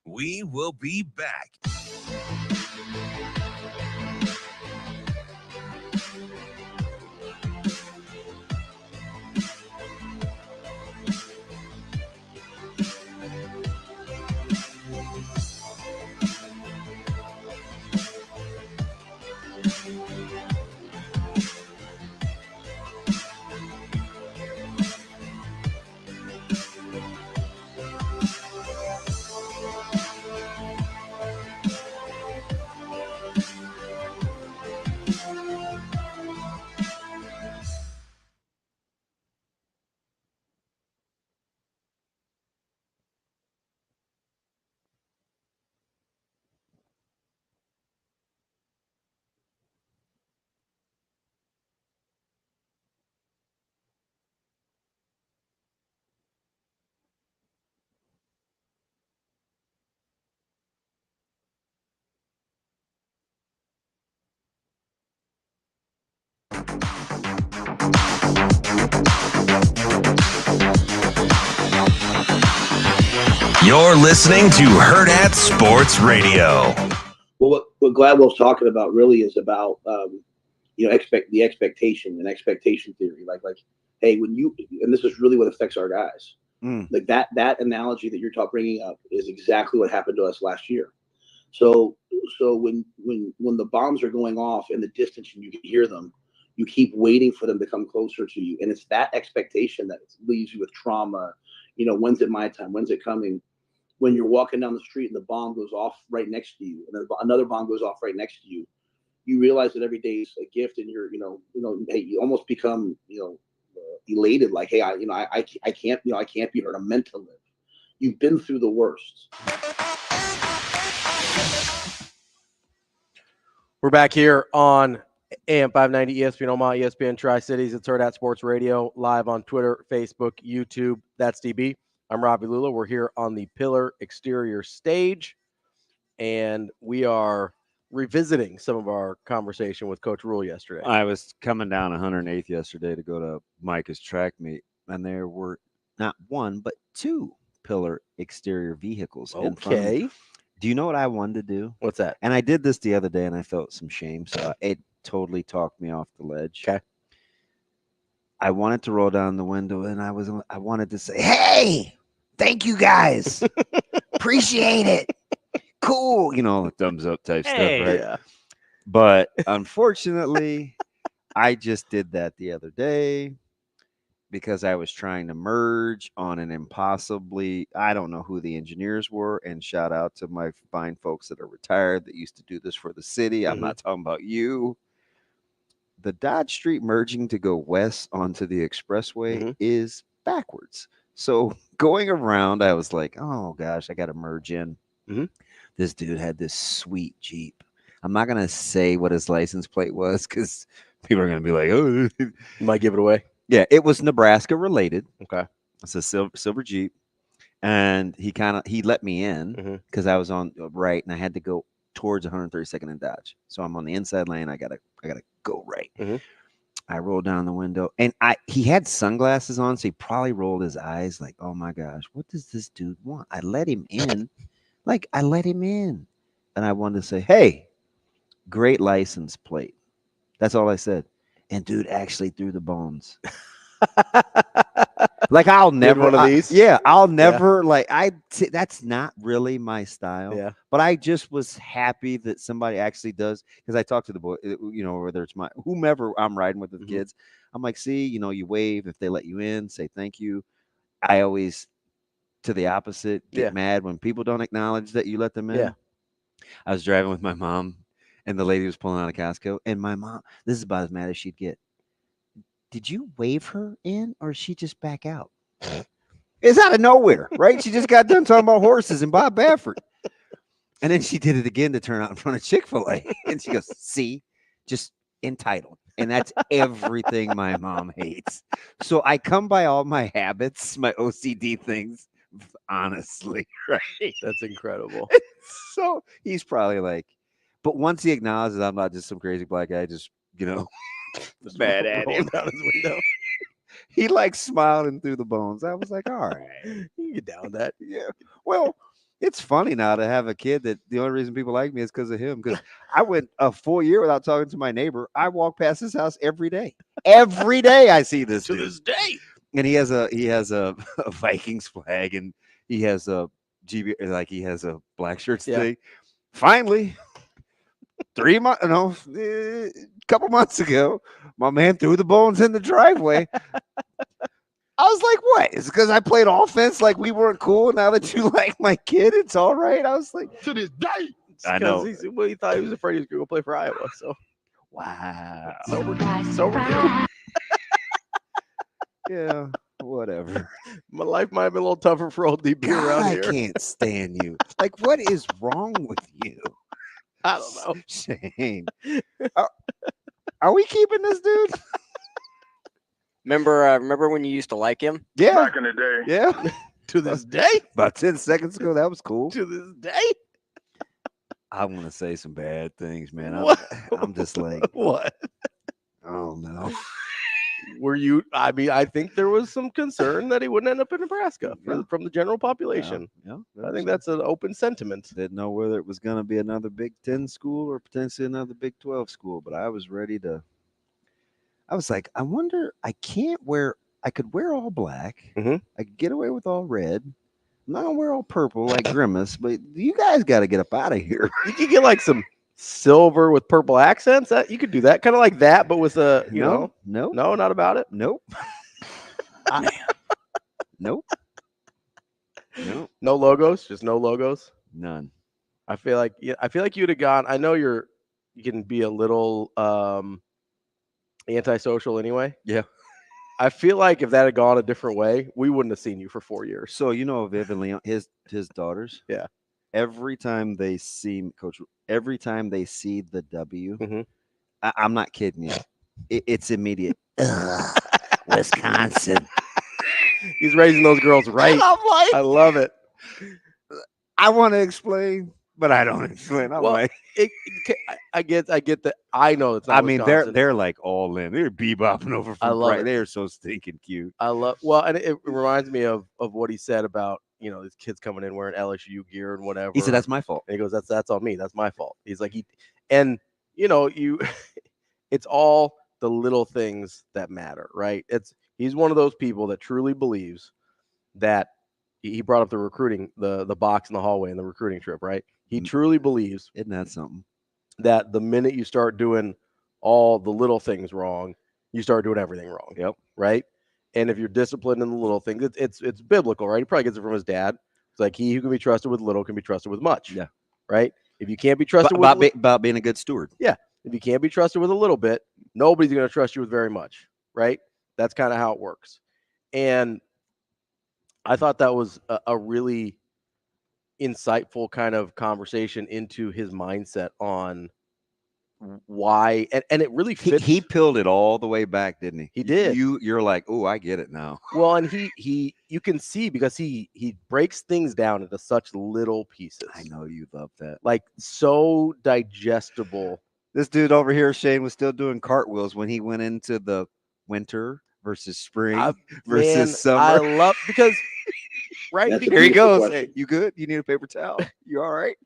We will be back. You're listening to Hurrdat Sports Radio. Well, what Gladwell's talking about really is about the expectation and expectation theory. Like, hey, when you, and this is really what affects our guys. Like that analogy that you're bringing up is exactly what happened to us last year. So when the bombs are going off in the distance and you can hear them, you keep waiting for them to come closer to you, and it's that expectation that leaves you with trauma. When's it my time? When's it coming? When you're walking down the street and the bomb goes off right next to you, and then another bomb goes off right next to you, you realize that every day is a gift, and you're, hey, you almost become, elated. Like, hey, I can't be hurt. I'm meant to live. You've been through the worst. We're back here on AM 590 ESPN Omaha, ESPN Tri-Cities. It's Hurrdat Sports Radio, live on Twitter, Facebook, YouTube. That's DB. I'm Ravi Lulla. We're here on the Pillar Exterior stage, and we are revisiting some of our conversation with Coach Rule yesterday. I was coming down 108th yesterday to go to Micah's track meet, and there were not one, but two Pillar Exterior vehicles in front of me. Do you know what I wanted to do? What's that? And I did this the other day, and I felt some shame, so it totally talked me off the ledge. Okay. I wanted to roll down the window, and I wanted to say, "Hey, thank you guys, appreciate it, cool," thumbs up type stuff, right? Yeah. But unfortunately, I just did that the other day because I was trying to merge on an I don't know who the engineers were, and shout out to my fine folks that are retired that used to do this for the city. I'm not talking about you. the Dodge Street merging to go west onto the expressway is backwards. So going around, I was like, oh gosh, I got to merge in. This dude had this sweet Jeep. I'm not going to say what his license plate was because people are going to be like, oh, you might give it away. Yeah, it was Nebraska related. Okay. It's a silver Jeep. And he let me in because I was on right and I had to go towards 132nd and Dodge. So I'm on the inside lane. I gotta go right. I rolled down the window and he had sunglasses on, so he probably rolled his eyes like, oh my gosh, what does this dude want? I let him in. I let him in. And I wanted to say, hey, great license plate. That's all I said. And dude actually threw the bones. I'll never one of these. I'll never that's not really my style. Yeah. But I just was happy that somebody actually does, because I talked to the boy, whether it's whomever I'm riding with the kids. I'm like, see, you wave if they let you in, say thank you. I always, to the opposite, get mad when people don't acknowledge that you let them in. Yeah. I was driving with my mom and the lady was pulling out of Costco, and my mom, this is about as mad as she'd get. Did you wave her in or she just back out? It's out of nowhere, right? She just got done talking about horses and Bob Baffert. And then she did it again to turn out in front of Chick-fil-A. And she goes, see, just entitled. And that's everything my mom hates. So I come by all my habits, my OCD things, honestly, right? That's incredible. So he's probably like, but once he acknowledges I'm not just some crazy black guy, just mad at him down his window. He smiled and threw the bones. I was like, all right. You can get down with that. Yeah. Well, it's funny now to have a kid that the only reason people like me is because of him. Because I went a full year without talking to my neighbor. I walk past his house every day. Every day I see this dude. This day. And he has a Vikings flag, and he has a GB, he has a black shirts thing. Finally, a couple months ago, my man threw the bones in the driveway. I was like, what? Is it because I played offense like we weren't cool? Now that you like my kid, it's all right? I was like, To this day. I know. He thought he was afraid he was going to go play for Iowa. So, wow. Sober dude. Yeah, whatever. My life might have been a little tougher for old DB around here. I can't stand you. What is wrong with you? I don't know. Shane. Are we keeping this dude? Remember when you used to like him? Yeah. Back in the day. Yeah. To this day? About 10 seconds ago, that was cool. To this day? I want to say some bad things, man. I'm just like, what? I don't know. Were you? I mean, I think there was some concern that he wouldn't end up in Nebraska from the general population. Yeah. I think that's an open sentiment. Didn't know whether it was going to be another Big 10 school or potentially another Big 12 school, but I was ready to. I was like, I wonder, I could wear all black. I could get away with all red. I'm not going to wear all purple like Grimace, but you guys got to get up out of here. You could get some silver with purple accents. You could do that, kind of like that, but with a, No, not about it. Nope. Nope. No logos, just no logos. None. I feel like you'd have gone. I know you can be a little antisocial anyway. Yeah. I feel like if that had gone a different way, we wouldn't have seen you for 4 years. So Viv and Leon, his daughters. Yeah. Every time they see Coach, every time they see the W, I'm not kidding you. It's immediate. Wisconsin. He's raising those girls right. I love it. I want to explain, but I don't explain. I'm like, I get that. I know it's not. I mean, Wisconsin. they're like all in. They're bebopping over. I love it. They're so stinking cute. I love. Well, and it reminds me of what he said about these kids coming in wearing LSU gear and whatever. He said that's my fault. And he goes, that's on me. That's my fault. He's like it's all the little things that matter, right? He's one of those people that truly believes that. He brought up the recruiting, the box in the hallway and the recruiting trip, right? He truly believes, isn't that something, that the minute you start doing all the little things wrong, you start doing everything wrong. Yep. Right. And if you're disciplined in the little things, it's biblical, right? He probably gets it from his dad. It's like he who can be trusted with little can be trusted with much. Yeah. Right. If you can't be trusted about being a good steward. Yeah. If you can't be trusted with a little bit, nobody's going to trust you with very much, right? That's kind of how it works. And I thought that was a really insightful kind of conversation into his mindset on why, and it really fits. He peeled it all the way back, didn't he? He did. You're like, oh, I get it now. Well, and he you can see because he breaks things down into such little pieces. I know you love that. Like so digestible. This dude over here, Shane, was still doing cartwheels when he went into the winter versus spring versus summer. I love because right here he goes. Hey, you good? You need a paper towel? You all right?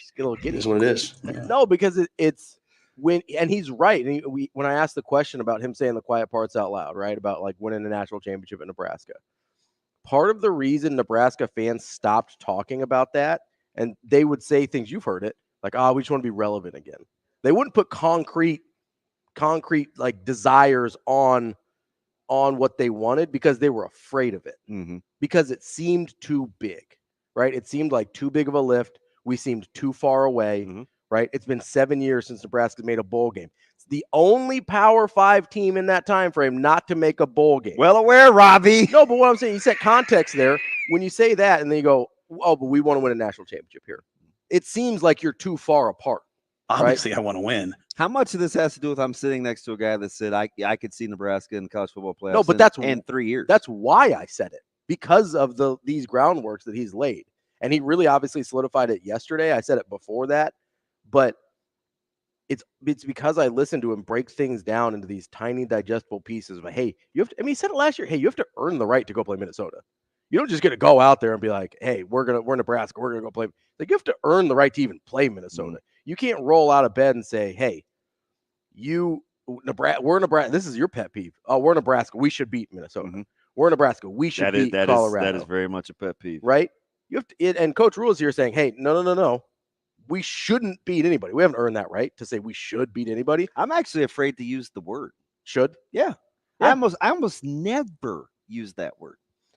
Just get a little giddy. It is what it is. Yeah. No, because it's when, and he's right. And when I asked the question about him saying the quiet parts out loud, right, about like winning a national championship in Nebraska, part of the reason Nebraska fans stopped talking about that, and they would say things, you've heard it, like, we just want to be relevant again. They wouldn't put concrete like desires on what they wanted because they were afraid of it, because it seemed too big, right? It seemed like too big of a lift. We seemed too far away, right? It's been 7 years since Nebraska made a bowl game. It's the only Power 5 team in that time frame not to make a bowl game. Well aware, Ravi. No, but what I'm saying, you set context there. When you say that and then you go, oh, but we want to win a national championship here. It seems like you're too far apart. Obviously, right? I want to win. How much of this has to do with I'm sitting next to a guy that said I could see Nebraska in the college football playoffs? No, but that's in 3 years. That's why I said it, because of these groundworks that he's laid, and he really obviously solidified it yesterday. I said it before that, but it's because I listened to him break things down into these tiny digestible pieces. But hey, you have to. I mean, he said it last year. Hey, you have to earn the right to go play Minnesota. You don't just get to go out there and be like, hey, we're Nebraska, we're gonna go play. Like, you have to earn the right to even play Minnesota. You can't roll out of bed and say, hey, we're Nebraska. This is your pet peeve. Oh, we're Nebraska. We should beat Minnesota. We're Nebraska. We should beat Colorado. That is very much a pet peeve. Right? You have to, and Coach Rule is here saying, hey, no. We shouldn't beat anybody. We haven't earned that right to say we should beat anybody. I'm actually afraid to use the word should. Yeah. I almost never use that word.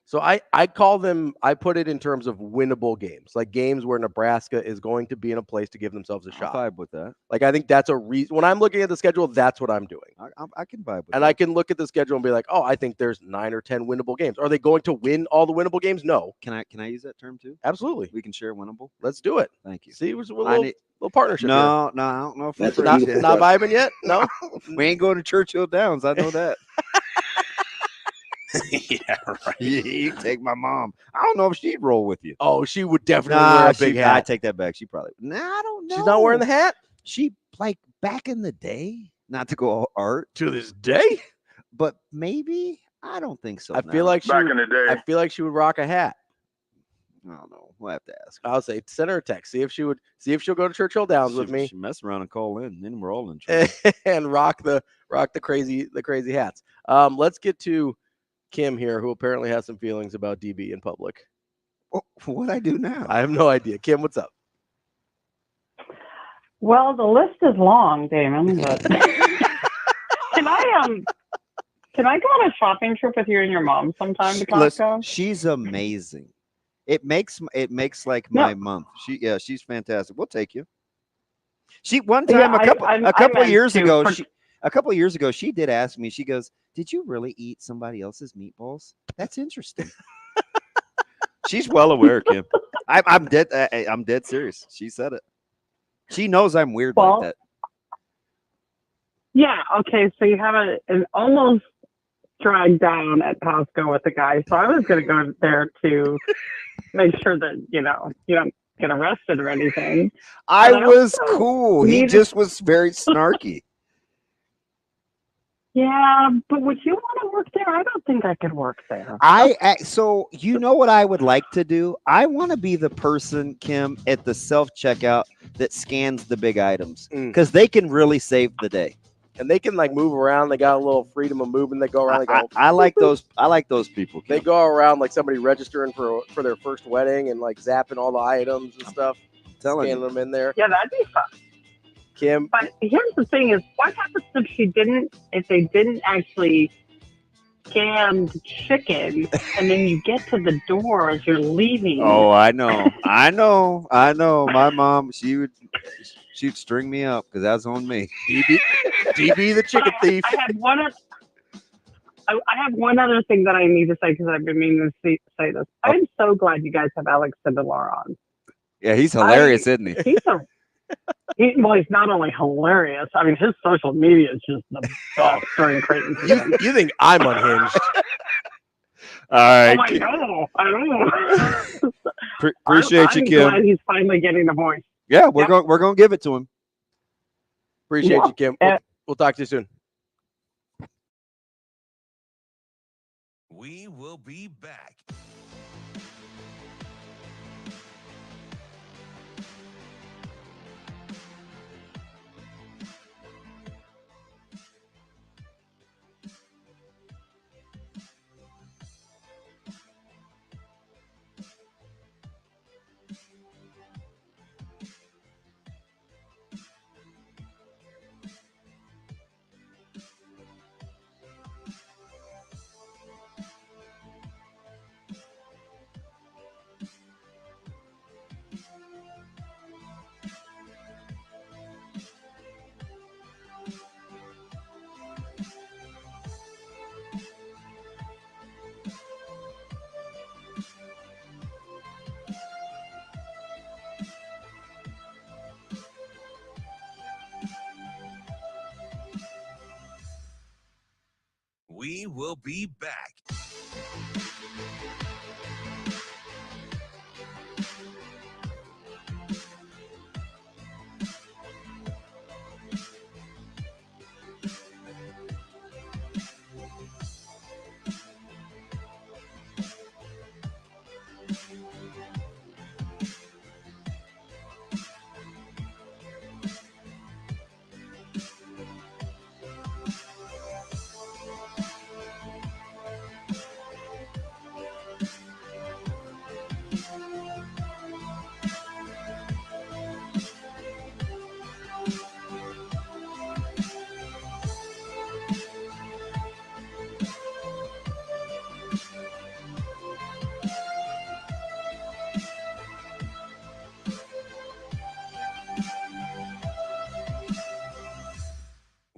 So I call them, I put it in terms of winnable games, like games where Nebraska is going to be in a place to give themselves a shot. I vibe with that. Like, I think that's a reason. When I'm looking at the schedule, that's what I'm doing. I can vibe with that. And I can look at the schedule and be like, oh, I think there's 9 or 10 winnable games. Are they going to win all the winnable games? No. Can I use that term too? Absolutely. We can share winnable. Let's do it. Thank you. See, it was a little partnership. No, I don't know if that's not vibing yet. No, we ain't going to Churchill Downs. I know that. Yeah, right. You take my mom. I don't know if she'd roll with you. Oh, she would definitely wear a big hat. I take that back. She probably. Nah, I don't know. She's not wearing the hat. She, like, back in the day, not to go art to this day, but maybe. I don't think so. I feel like back in the day. I feel like she would rock a hat. I don't know. We'll have to ask. I'll say send her a text. See if she'll go to Churchill Downs with me. She mess around and call in. Then we're all in trouble. And rock the crazy hats. Let's get to Kim here, who apparently has some feelings about DB in public. What I do now? I have no idea. Kim, what's up? Well, the list is long, Damon, but can I go on a shopping trip with you and your mom sometime to Costco? She's amazing. It makes like my month. She's fantastic. We'll take you. She one time a couple of years ago she did ask me. She goes, "Did you really eat somebody else's meatballs? That's interesting." She's well aware, Kim. I'm dead serious. She said it. She knows I'm weird like that. Yeah. Okay. So you have an almost dragged down at Costco with the guy. So I was going to go there to make sure that you don't get arrested or anything. I was cool. He just was very snarky. Yeah, but would you want to work there? I don't think I could work there. So you know what I would like to do? I want to be the person, Kim, at the self-checkout that scans the big items because they can really save the day. And they can like move around. They got a little freedom of movement. They go around. I like those people. Kim. They go around like somebody registering for their first wedding and like zapping all the items and stuff. Scanning them in there. Yeah, that'd be fun. Kim. But here's the thing: is what happens if they didn't actually scan the chicken, and then you get to the door as you're leaving? Oh, I know. My mom, she'd string me up because that's on me. DB the chicken thief. I have one other thing that I need to say because I've been meaning to say this. I'm so glad you guys have Alex Sindelar on. Yeah, he's hilarious, isn't he? He's not only hilarious. I mean, his social media is just the best during Creighton's event. You think I'm unhinged? All right. Oh, I know. Appreciate you, Kim. I'm glad he's finally getting a voice. Yeah, we're going to give it to him. Appreciate you, Kim. We'll talk to you soon. We will be back. We will be back.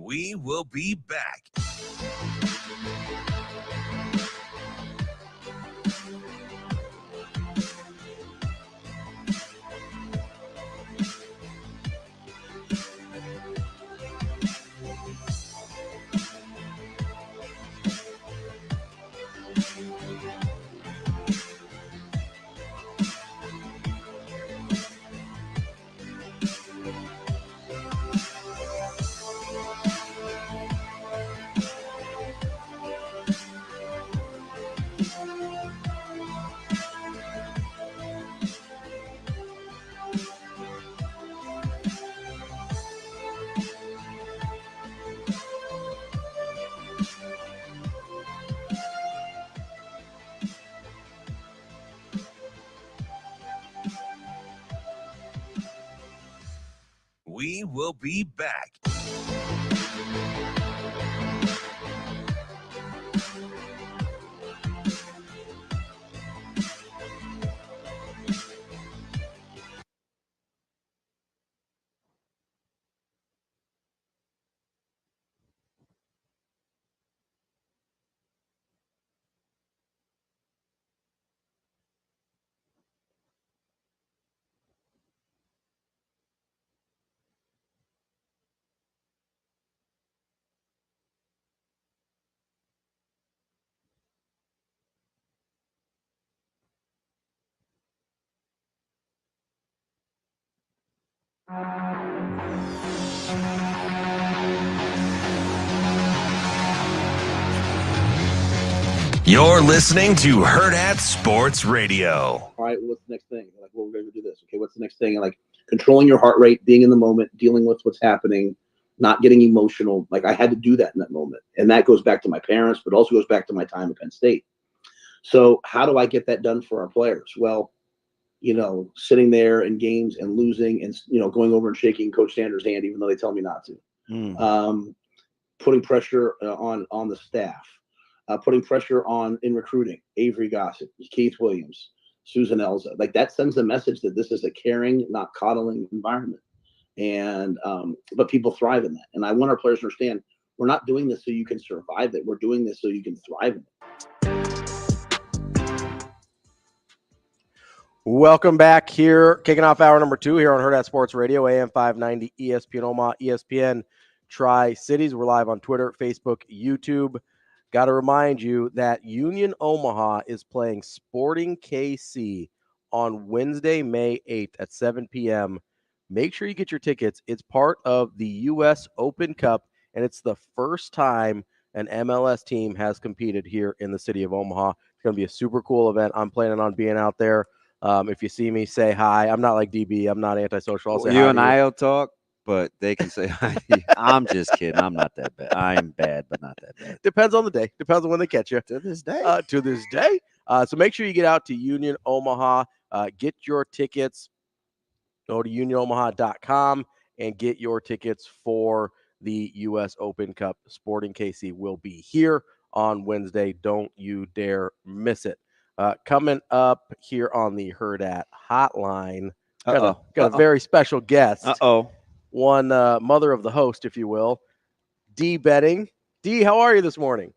We will be back. We will be back. You're listening to Hurrdat Sports Radio. All right, what's the next thing? Like, well, we're going to do this. Okay, what's the next thing? And like controlling your heart rate, being in the moment, dealing with what's happening, not getting emotional. Like I had to do that in that moment. And that goes back to my parents, but also goes back to my time at Penn State. So how do I get that done for our players? Well, you know, sitting there in games and losing and, you know, going over and shaking Coach Sanders' hand, even though they tell me not to. Putting pressure on the staff. Putting pressure on in recruiting, Avery Gossett, Keith Williams, Susan Elza. Like that sends a message that this is a caring, not coddling environment. And but people thrive in that. And I want our players to understand we're not doing this so you can survive it. We're doing this so you can thrive in it. Welcome back here, kicking off hour number 2 here on Hurrdat Sports Radio, AM 590, ESPN Omaha, ESPN Tri-Cities. We're live on Twitter, Facebook, YouTube. Got to remind you that Union Omaha is playing Sporting KC on Wednesday, May 8th at 7 p.m. Make sure you get your tickets. It's part of the U.S. Open Cup, and it's the first time an MLS team has competed here in the city of Omaha. It's going to be a super cool event. I'm planning on being out there. If you see me, say hi. I'm not like DB. I'm not antisocial. I'll say you hi and to you. I will talk, but they can say hi. I'm just kidding. I'm not that bad. I'm bad, but not that bad. Depends on the day. Depends on when they catch you. To this day. So make sure you get out to Union Omaha. Get your tickets. Go to unionomaha.com and get your tickets for the U.S. Open Cup. Sporting KC will be here on Wednesday. Don't you dare miss it. Coming up here on the Hurrdat Hotline, got a very special guest. One mother of the host, if you will, D. Betting. D, how are you this morning?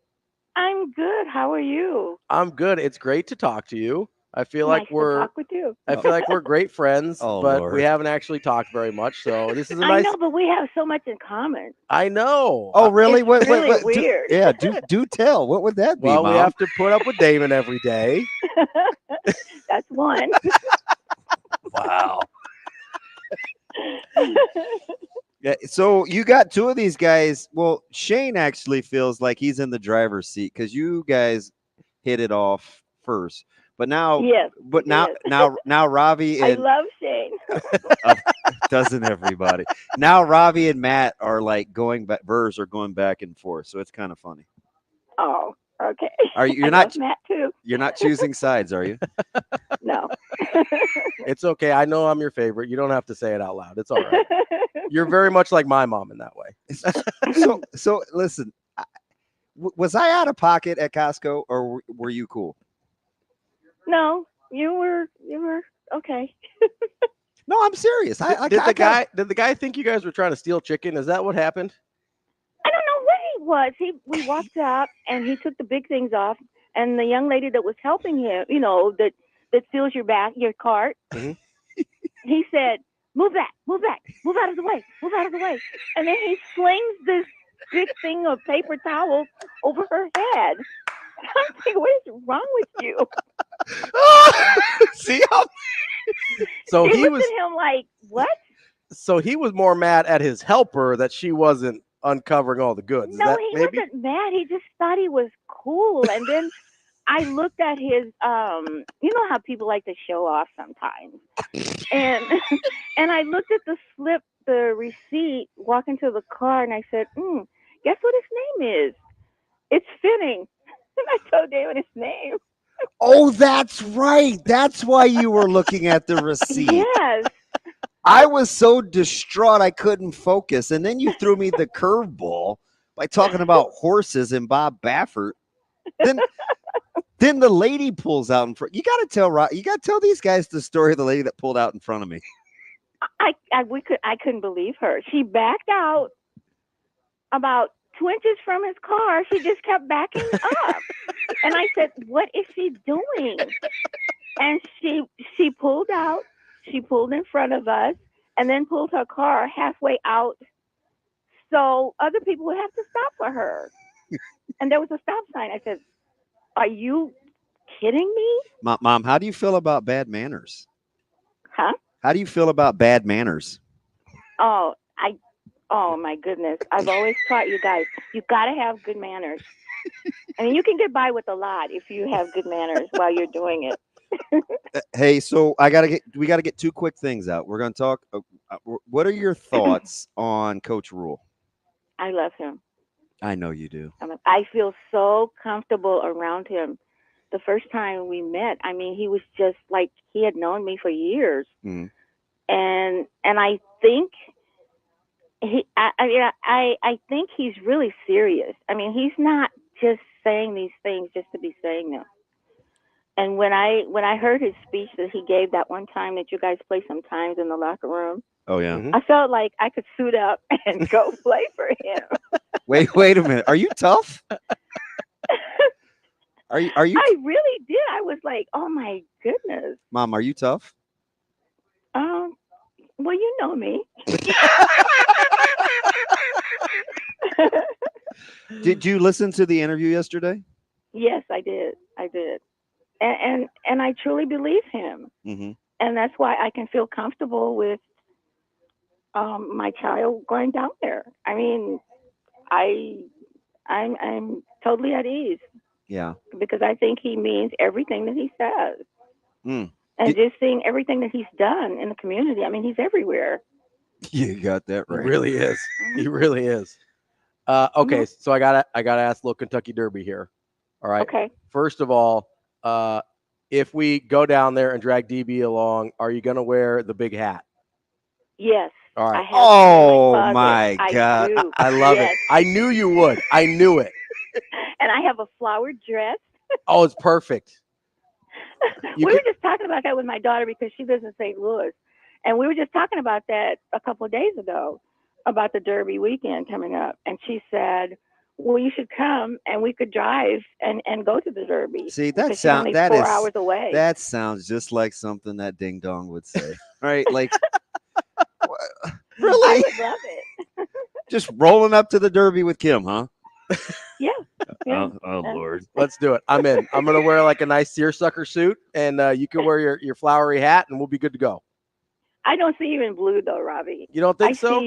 I'm good. How are you? I'm good. It's great to talk to you. I feel Nice like to we're talk with you. I feel like we're great friends, but Lord. we haven't actually talked very much. So this is a I nice. know, but we have so much in common. I know. Oh, really? It's really weird. Do tell. What would that be, Well, Mom? we have to put up with Damon every day. That's one. Wow. Yeah, so you got two of these guys. Well, Shane actually feels like he's in the driver's seat because you guys hit it off first. But now, Yes, now Ravi I and love Shane. doesn't everybody? Now Ravi and Matt are like going back. Vrzal are going back and forth, so it's kind of funny. Oh, okay. Are you? You're I not love Matt too. You're not choosing sides, are you? No. It's okay. I know I'm your favorite. You don't have to say it out loud. It's all right. You're very much like my mom in that way. So listen, was I out of pocket at Costco, or were you cool? No, you were okay. No, I'm serious. Did the guy think you guys were trying to steal chicken? Is that what happened? I don't know what he was. We walked up and he took the big things off, and the young lady that was helping him, that fills your cart, he said, move back, move out of the way, and then he slings this big thing of paper towels over her head. I'm thinking, what is wrong with you? See how? So he looked was at him like, what? So he was more mad at his helper that she wasn't uncovering all the goods. No, he wasn't mad. He just thought he was cool. And then I looked at his, you know how people like to show off sometimes. And I looked at the receipt, walking to the car, and I said, guess what his name is? It's fitting. And I told Damon his name. Oh, that's right. That's why you were looking at the receipt. Yes. I was so distraught I couldn't focus. And then you threw me the curveball by talking about horses and Bob Baffert. Then the lady pulls out in front. You got to tell these guys the story of the lady that pulled out in front of me. I couldn't believe her. She backed out about 2 inches from his car. She just kept backing up. And I said, what is she doing? And she pulled out. She pulled in front of us and then pulled her car halfway out. So other people would have to stop for her. And there was a stop sign. I said, are you kidding me? Mom, how do you feel about bad manners? Huh? How do you feel about bad manners? Oh my goodness. I've always taught you guys, you got to have good manners. I mean, you can get by with a lot if you have good manners while you're doing it. Hey, so we got to get two quick things out. We're going to talk. What are your thoughts on Coach Rule? I love him. I know you do. I feel so comfortable around him. The first time we met, I mean, he was just like he had known me for years. Mm-hmm. And I think I think he's really serious. I mean, he's not just saying these things just to be saying them. And when I heard his speech that he gave that one time that you guys play sometimes in the locker room, Oh yeah. I felt like I could suit up and go play for him. Wait a minute. Are you tough? Are you? I really did. I was like, oh my goodness. Mom, are you tough? Well, you know me. Did you listen to the interview yesterday? Yes, I did. And I truly believe him. Mm-hmm. And that's why I can feel comfortable with my child going down there. I mean, I'm totally at ease. Yeah. Because I think he means everything that he says. Mm. And just seeing everything that he's done in the community. I mean, he's everywhere. You got that right. He really is. He really is. Okay, so I gotta ask a little Kentucky Derby here. All right. Okay. First of all, if we go down there and drag DB along, are you gonna wear the big hat? Yes. All right. Oh my God. I love it. I knew you would. I knew it. And I have a flowered dress. Oh, it's perfect. We were just talking about that with my daughter because she lives in St. Louis. And we were just talking about that a couple of days ago, about the Derby weekend coming up. And she said, well, you should come and we could drive and go to the Derby. See, that sounds 4 hours away. That sounds just like something that Ding Dong would say. Right? Like, really? I would love it. Just rolling up to the Derby with Kim, huh? Yeah. Oh Lord. Let's do it. I'm in. I'm gonna wear like a nice seersucker suit, and you can wear your flowery hat, and we'll be good to go. I don't see you in blue though, Ravi. You don't think so? I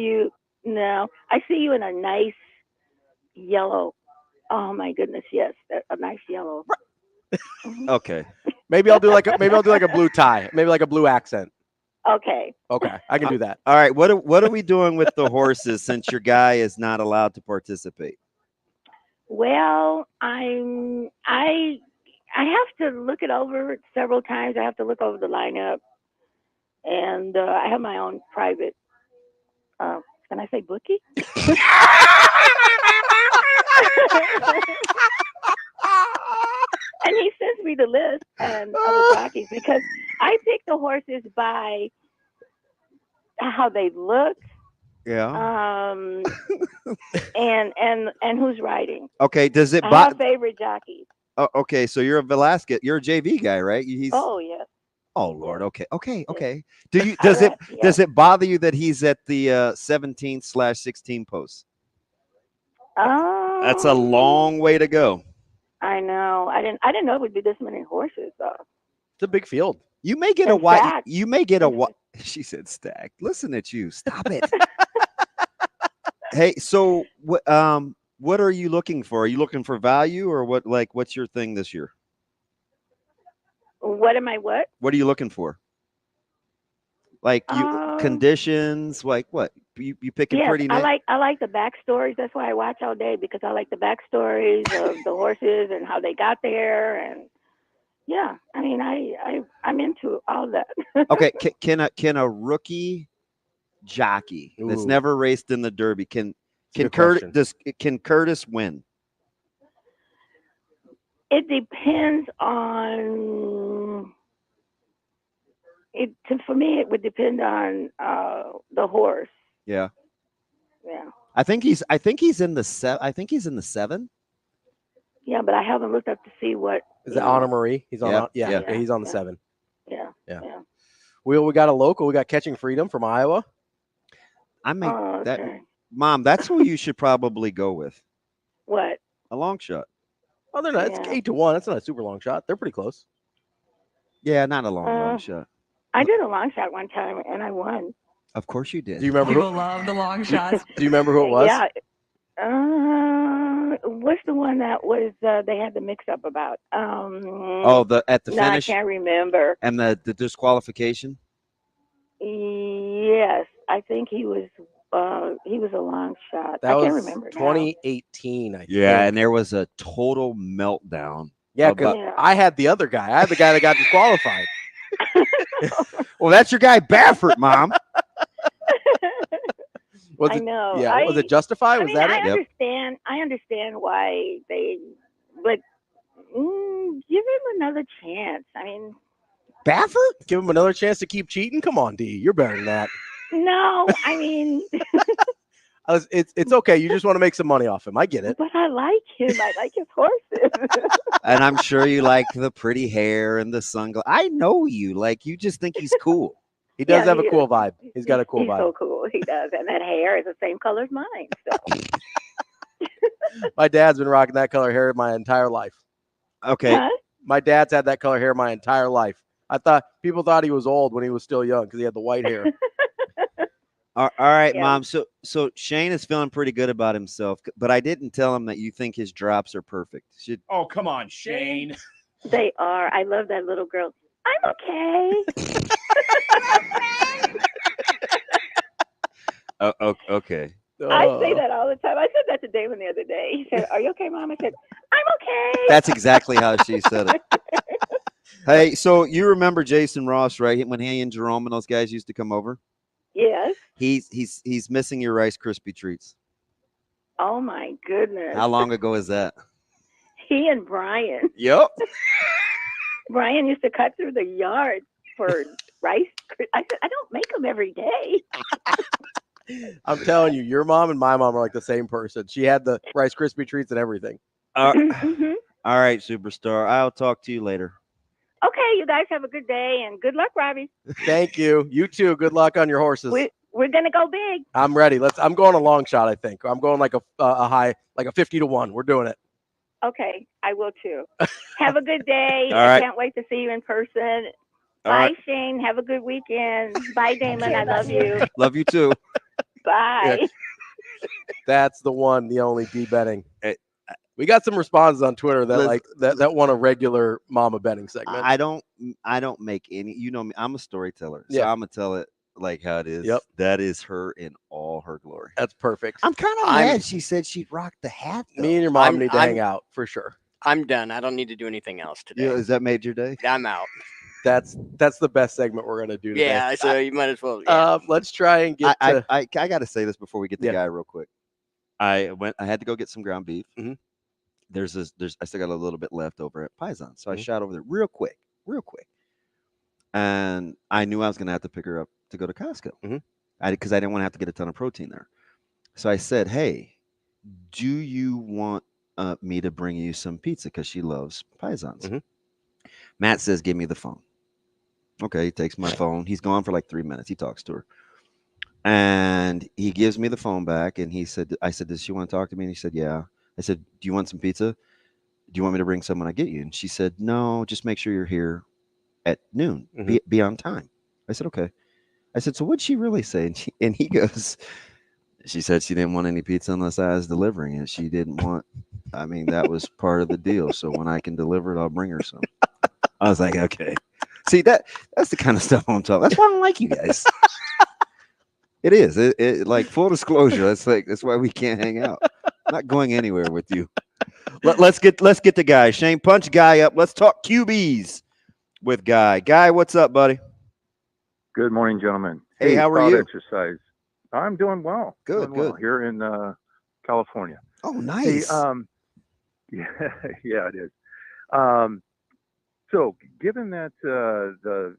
see you in a nice yellow. Oh my goodness, yes, a nice yellow. Okay. Maybe I'll do like a blue tie, maybe like a blue accent. Okay. Okay, I can do that. All right. What are we doing with the horses since your guy is not allowed to participate? Well, I have to look it over several times. I have to look over the lineup, and I have my own private. Can I say bookie? And he sends me the list and other jockeys because I pick the horses by how they look. Yeah. And who's riding. Okay. Does it I have favorite jockeys. Oh, okay. So you're a Velasquez. You're a JV guy, right? Oh yes. Oh Lord. Okay. Okay. Does it bother you that he's at the 17/16 post? That's a long way to go. I know. I didn't know it would be this many horses though. It's a big field. You may get a white. You may get a white. She said stacked. Listen at you. Stop it. Hey, so what are you looking for? Are you looking for value or what? Like, what's your thing this year? What am I? What? What are you looking for? Like conditions, like what? You picking pretty nice? I like the backstories. That's why I watch all day because I like the backstories of the horses and how they got there. And yeah, I mean, I'm into all that. Okay, can a rookie jockey that's never raced in the Derby can Curtis win? It depends on it. For me, it would depend on the horse. Yeah. Yeah. I think he's in the 7. Yeah, but I haven't looked up to see what. Is it Anna Marie? He's on. Yeah. He's on the 7. Yeah. We got a local. We got Catching Freedom from Iowa. I mean that, Mom. That's who you should probably go with. What? A long shot. Oh, they're not. It's 8-1. That's not a super long shot. They're pretty close. Yeah, not a long shot. I did a long shot one time and I won. Of course you did. Do you remember? People love the long shots. Do you remember who it was? Yeah. What's the one that was they had the mix up about? At the finish. I can't remember. And the disqualification. Yes, I think he was a long shot. I can't remember. 2018. I think. Yeah, and there was a total meltdown. Yeah, because I had the other guy. I had the guy that got disqualified. Well, that's your guy Baffert, Mom. I know. Yeah, was it Justify? Was that it? I understand why they, but give him another chance. I mean, Baffert? Give him another chance to keep cheating? Come on, D. You're better than that. No, I mean, It's okay. You just want to make some money off him. I get it. but I like him. I like his horses. And I'm sure you like the pretty hair and the sunglasses. I know you. Like, you just think he's cool. He does Yeah, have a he cool is. vibe. He's got a cool He's vibe. so cool. He does, and that hair is the same color as mine. So My dad's been rocking that color hair my entire life. Okay. Huh? My dad's had that color hair my entire life. People thought he was old when he was still young because he had the white hair. All right, Yeah. Mom. So Shane is feeling pretty good about himself, but I didn't tell him that you think his drops are perfect. Oh, come on, Shane. they are. I love that little girl. I'm okay. Okay. I say that all the time. I said that to Damon the other day. He said, "Are you okay, Mom?" I said, "I'm okay." That's exactly how she said it. Hey, so you remember Jason Ross, right? When he and Jerome and those guys used to come over? Yes. He's missing your Rice Krispie treats. Oh my goodness. How long ago is that? He and Brian. Yep. Brian used to cut through the yard for rice. I said, I don't make them every day. I'm telling you, your mom and my mom are like the same person. She had the Rice Krispie treats and everything. All right, superstar. I'll talk to you later. Okay, you guys have a good day and good luck, Ravi. Thank you. You too. Good luck on your horses. We're gonna go big. I'm ready. I'm going a long shot. I think I'm going like a high, like a 50-1. We're doing it. Okay, I will too. Have a good day. All right. I can't wait to see you in person. All Bye, right. Shane. Have a good weekend. Bye, Damon. I love you. Love you too. Bye. Yeah. That's the one, the only D betting. We got some responses on Twitter that that want a regular mama betting segment. I don't make any. You know me. I'm a storyteller, so Yeah. I'm gonna tell it like how it is. Yep. That is her in all her glory. That's perfect. I'm kind of mad. She said she'd rock the hat. Though. Me and your mom need to hang out for sure. I'm done. I don't need to do anything else today. Yeah, has that made your day? I'm out. That's the best segment we're gonna do today. Yeah, so you might as well. Yeah. Let's try and get. I got to say this before we get the guy real quick. I had to go get some ground beef. Mm-hmm. I still got a little bit left over at Paisan, so I shot over there real quick, and I knew I was gonna have to pick her up to go to Costco, because I didn't want to have to get a ton of protein there. So I said, "Hey, do you want me to bring you some pizza? Because she loves Paisans." Matt says, "Give me the phone." Okay, he takes my phone. He's gone for like 3 minutes. He talks to her. And he gives me the phone back. And I said, does she want to talk to me? And he said, yeah. I said, do you want some pizza? Do you want me to bring someone I get you? And she said, no, just make sure you're here at noon. Be on time. I said, okay. I said, so what'd she really say? And he goes, she said she didn't want any pizza unless I was delivering it. She didn't want, that was part of the deal. So when I can deliver it, I'll bring her some. I was like, okay. See, that's the kind of stuff I'm talking. That's why I don't like you guys. It is. It like full disclosure. That's why we can't hang out. I'm not going anywhere with you. Let's get the guy. Shane, punch Guy up. Let's talk QBs with Guy. Guy, what's up, buddy? Good morning, gentlemen. Hey, how are thought you? Exercise. I'm doing well. Good. Here in California. Oh, nice. Hey, yeah, it is. So, given that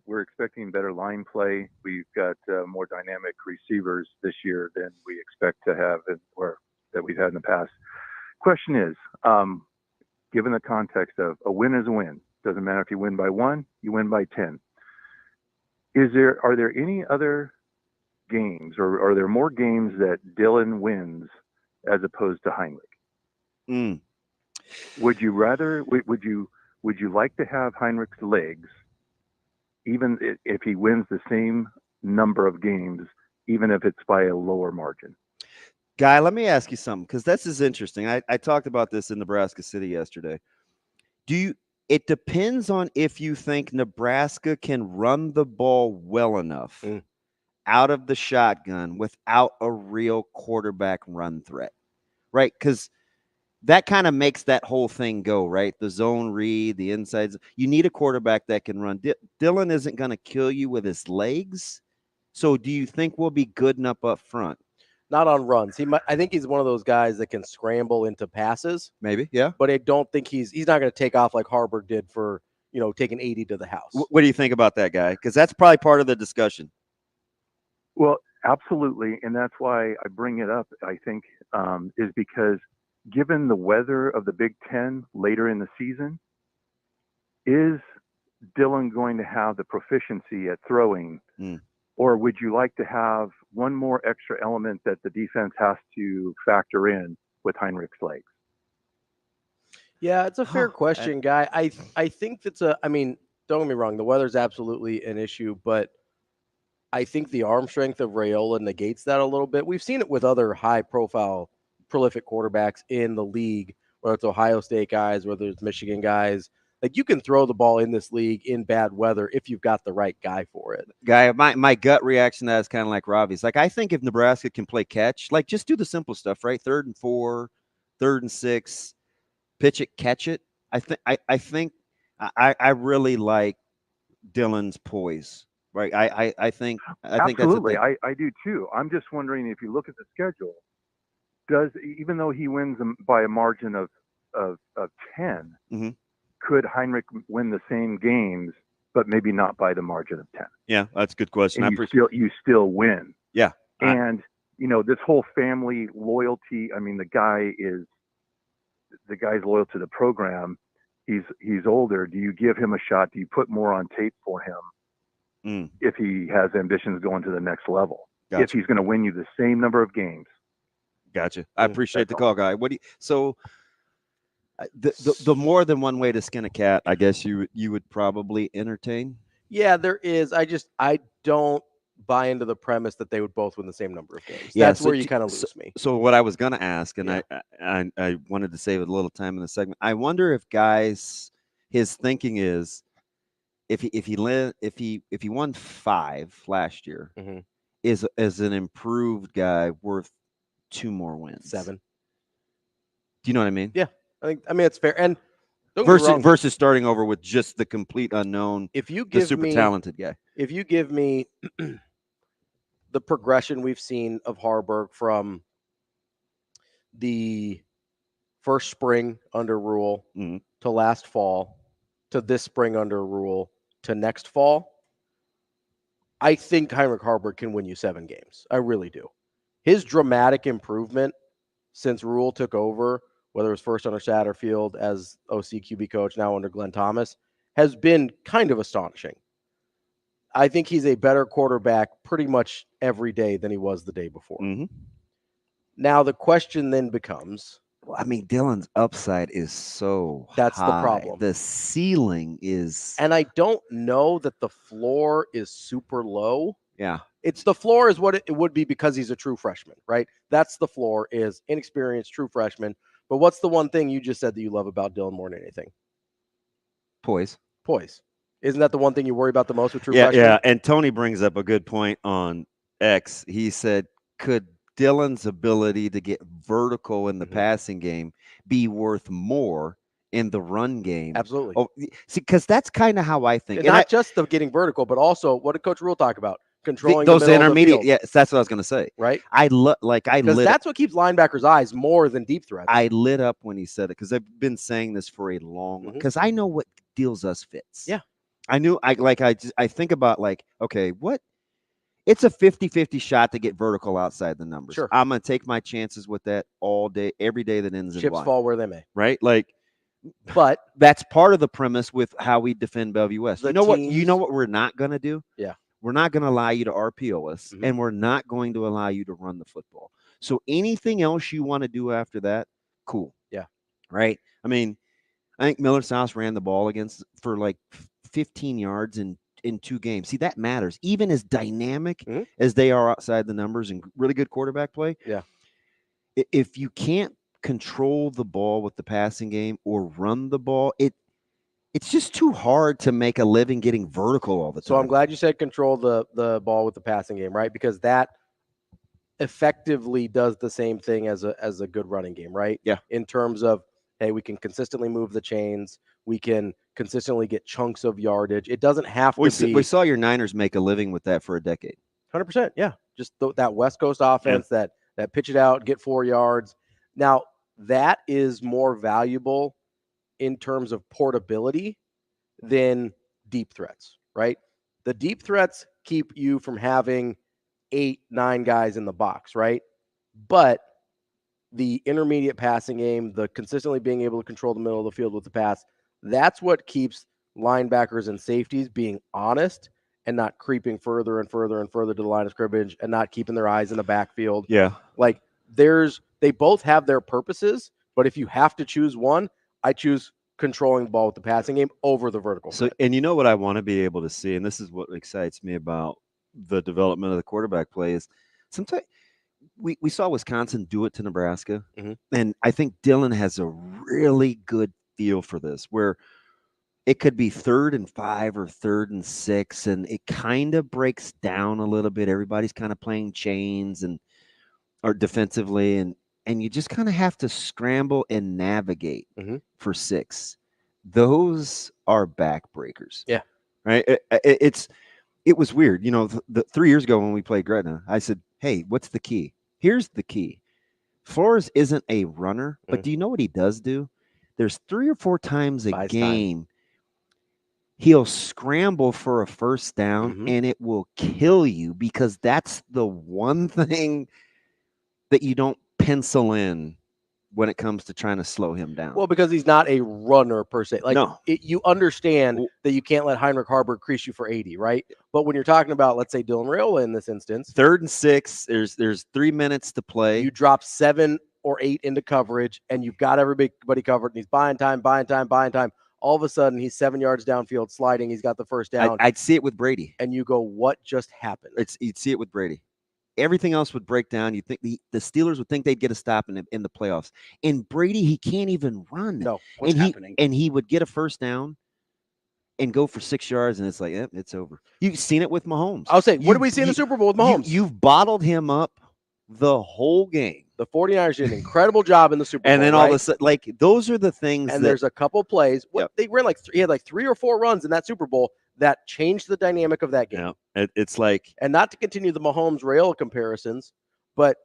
we're expecting better line play, we've got more dynamic receivers this year than we expect to have, or that we've had in the past. Question is, given the context of a win is a win, doesn't matter if you win by 1, you win by 10. Are there any other games, or are there more games that Dylan wins as opposed to Heinrich? Would you rather? Would you like to have Heinrich's legs, even if he wins the same number of games, even if it's by a lower margin? Guy, let me ask you something, because this is interesting. I talked about this in Nebraska City yesterday. It depends on if you think Nebraska can run the ball well enough out of the shotgun without a real quarterback run threat, right? Because that kind of makes that whole thing go, right? The zone read, the insides. You need a quarterback that can run. Dylan isn't going to kill you with his legs. So do you think we'll be good enough up front? Not on runs. I think he's one of those guys that can scramble into passes. Maybe, yeah. But I don't think he's not going to take off like Harburg did for, taking 80 to the house. What do you think about that, Guy? Because that's probably part of the discussion. Well, Absolutely, and that's why I bring it up, I think, is because given the weather of the Big Ten later in the season, is Dylan going to have the proficiency at throwing, or would you like to have one more extra element that the defense has to factor in with Heinrich's legs? Yeah, it's a fair question, Guy. I think that's I mean, don't get me wrong, the weather's absolutely an issue, but I think the arm strength of Raiola negates that a little bit. We've seen it with other high-profile, prolific quarterbacks in the league, whether it's Ohio State guys, whether it's Michigan guys. Like, you can throw the ball in this league in bad weather if you've got the right guy for it. Guy, my gut reaction to that is kind of like Ravi's. Like, I think if Nebraska can play catch, like, just do the simple stuff, right? 3rd and 4, 3rd and 6, pitch it, catch it. I think I really like Dylan's poise, right? I think Absolutely, that's a thing. I do too. I'm just wondering if you look at the schedule, even though he wins by a margin of 10, could Heinrich win the same games, but maybe not by the margin of 10? Yeah, that's a good question. And you still win. Yeah, and this whole family loyalty. I mean, the guy's loyal to the program. He's older. Do you give him a shot? Do you put more on tape for him if he has ambitions going to the next level? Gotcha. If he's going to win you the same number of games? Gotcha. I appreciate the call, Guy. The more than one way to skin a cat, I guess you would probably entertain. Yeah, there is. I don't buy into the premise that they would both win the same number of games. Yeah, That's where you kind of lose me. So what I was going to ask, and I wanted to save a little time in the segment. I wonder if his thinking is if he won 5 last year, is an improved guy worth 2 more wins? 7. Do you know what I mean? Yeah, I mean it's fair. And versus starting over with just the complete unknown, the super talented guy. If you give me the progression we've seen of Harburg from the first spring under Rule to last fall to this spring under Rule to next fall, I think Heinrich Harburg can win you 7 games. I really do. His dramatic improvement since Rule took over, whether it was first under Satterfield as OC QB coach, now under Glenn Thomas, has been kind of astonishing. I think he's a better quarterback pretty much every day than he was the day before. Now, the question then becomes... Well, I mean, Dylan's upside is so That's high. the problem. The ceiling is... And I don't know that the floor is super low. Yeah. It's the floor is what it would be because he's a true freshman, right? That's the floor, is inexperienced true freshman. But what's the one thing you just said that you love about Dylan more than anything? Poise. Isn't that the one thing you worry about the most with true freshmen? Yeah. And Tony brings up a good point on X. He said, could Dylan's ability to get vertical in the passing game be worth more in the run game? Absolutely. Oh, see, because that's kind of how I think. And not just the getting vertical, but also what did Coach Rule talk about? Controlling those the middle intermediate. of the field. Yes, that's what I was going to say. Right. Because that's what keeps linebackers' eyes more than deep threats. I lit up when he said it because I've been saying this for a long. Because I know what deals us fits. Yeah. I knew. I think about okay, what? It's a 50-50 shot to get vertical outside the numbers. Sure. I'm going to take my chances with that all day, every day that ends in Chips Y. fall where they may. Right? But that's part of the premise with how we defend Bellevue West. You know what we're not going to do? Yeah. We're not going to allow you to RPO us, and we're not going to allow you to run the football. So anything else you want to do after that, cool. Yeah. Right? I mean, I think Miller South ran the ball for 15 yards in 2 games. See, that matters. Even as dynamic as they are outside the numbers and really good quarterback play. Yeah. If you can't control the ball with the passing game or run the ball, it's just too hard to make a living getting vertical all the time. So I'm glad you said control the ball with the passing game, right? Because that effectively does the same thing as a good running game, right? Yeah. In terms of, hey, we can consistently move the chains. We can consistently get chunks of yardage. It doesn't have to be. We saw your Niners make a living with that for a decade. 100%. Yeah. Just that West Coast offense, that pitch it out, get 4 yards. Now, that is more valuable in terms of portability than deep threats, right? The deep threats keep you from having 8, 9 guys in the box, right? But the intermediate passing game, the consistently being able to control the middle of the field with the pass, that's what keeps linebackers and safeties being honest and not creeping further and further and further to the line of scrimmage and not keeping their eyes in the backfield. Yeah. Like they both have their purposes, but if you have to choose one, I choose controlling the ball with the passing game over the vertical. So, and you know what I want to be able to see, and this is what excites me about the development of the quarterback play is sometimes we saw Wisconsin do it to Nebraska, and I think Dylan has a really good feel for this, where it could be 3rd and 5 or 3rd and 6, and it kind of breaks down a little bit. Everybody's kind of playing chains or defensively, and you just kind of have to scramble and navigate for 6. Those are backbreakers. Yeah. Right. It was weird. You know, the 3 years ago when we played Gretna, I said, hey, what's the key? Here's the key. Flores isn't a runner, but do you know what he does do? There's 3 or 4 times a game he'll scramble for a first down, and it will kill you because that's the one thing that you don't pencil in when it comes to trying to slow him down. Well, because he's not a runner per se. Like, no. You understand that you can't let Heinrich Haarberg crease you for 80, right? But when you're talking about, let's say, Dylan Raiola in this instance. 3rd and 6, there's 3 minutes to play. You drop 7 or 8 into coverage, and you've got everybody covered, and he's buying time. All of a sudden, he's 7 yards downfield sliding. He's got the first down. I'd see it with Brady. And you go, what just happened? You'd see it with Brady. Everything else would break down. You think the Steelers would think they'd get a stop in the playoffs. And Brady, he can't even run. No, what's happening? And he would get a first down and go for 6 yards, and it's like, it's over. You've seen it with Mahomes. I'll say, what did we see in the Super Bowl with Mahomes? You've bottled him up the whole game. The 49ers did an incredible job in the Super Bowl. And then all of a sudden, like, those are the things. And there's a couple plays. They ran he had 3 or 4 runs in that Super Bowl that changed the dynamic of that game. Yeah, it's like, and not to continue the Mahomes Raiola comparisons, but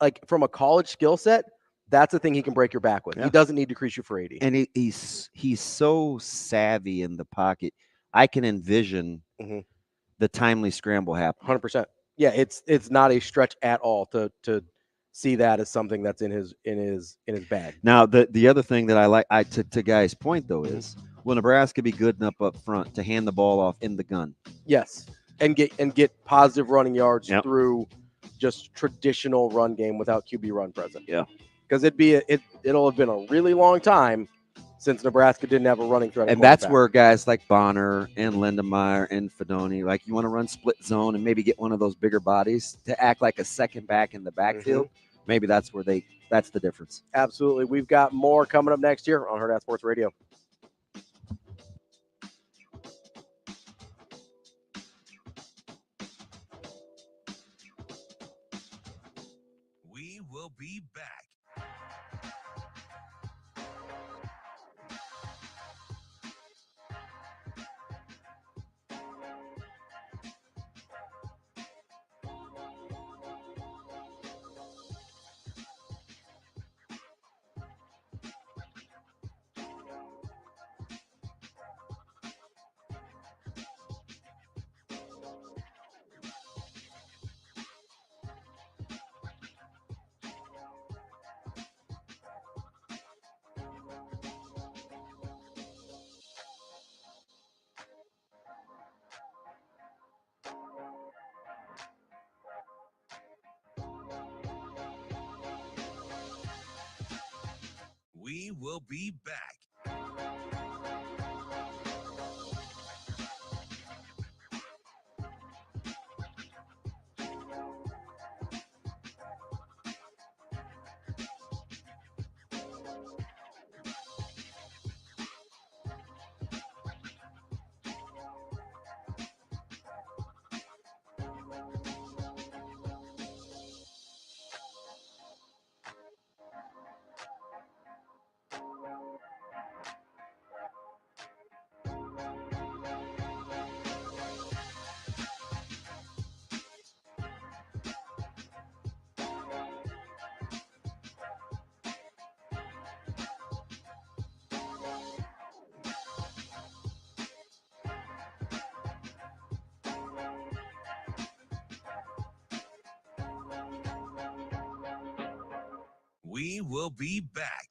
like from a college skill set, that's the thing he can break your back with. Yeah. He doesn't need to crease you for 80. And he's so savvy in the pocket. I can envision the timely scramble happen. 100%. Yeah, it's not a stretch at all to see that as something that's in his bag. Now, the other thing that I like, to Guy's point though, is will Nebraska be good enough up front to hand the ball off in the gun? Yes, and get positive running yards through just traditional run game without QB run present. Yeah, because it'll have been a really long time since Nebraska didn't have a running threat. And that's where guys like Bonner and Lindemeyer and Fedoni, like, you want to run split zone and maybe get one of those bigger bodies to act like a second back in the backfield. Maybe that's the difference. Absolutely. We've got more coming up next year on Hurrdat Sports Radio. We will be back. We will be back. We will be back.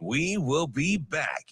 We will be back.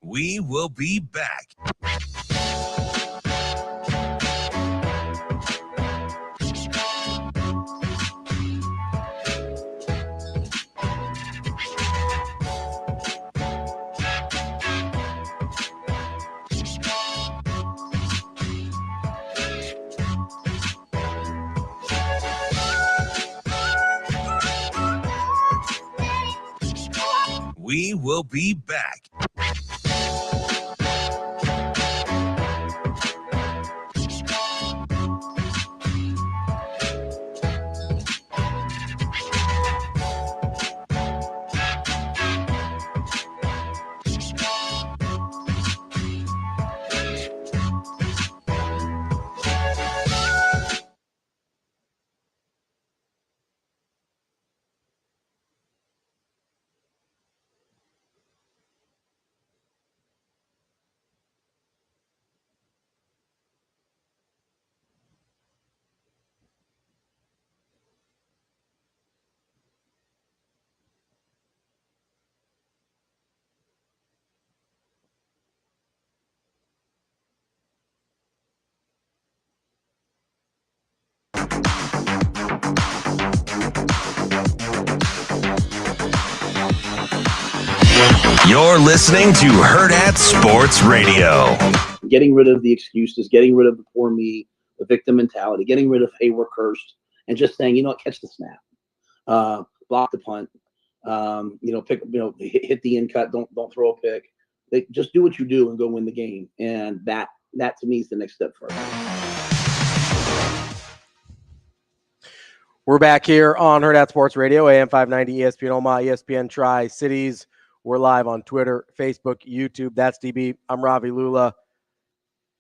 We will be back. We will be back. You're listening to Hurrdat Sports Radio. Getting rid of the excuses, getting rid of the poor me, the victim mentality, getting rid of, hey, we're cursed, and just saying, you know what, catch the snap, block the punt, pick, hit the in cut, don't throw a pick. Just do what you do and go win the game. And that to me is the next step for us. We're back here on Hurrdat Sports Radio, AM 590, ESPN Omaha, ESPN Tri-Cities. We're live on Twitter, Facebook, YouTube. That's DB. I'm Ravi, Lulla.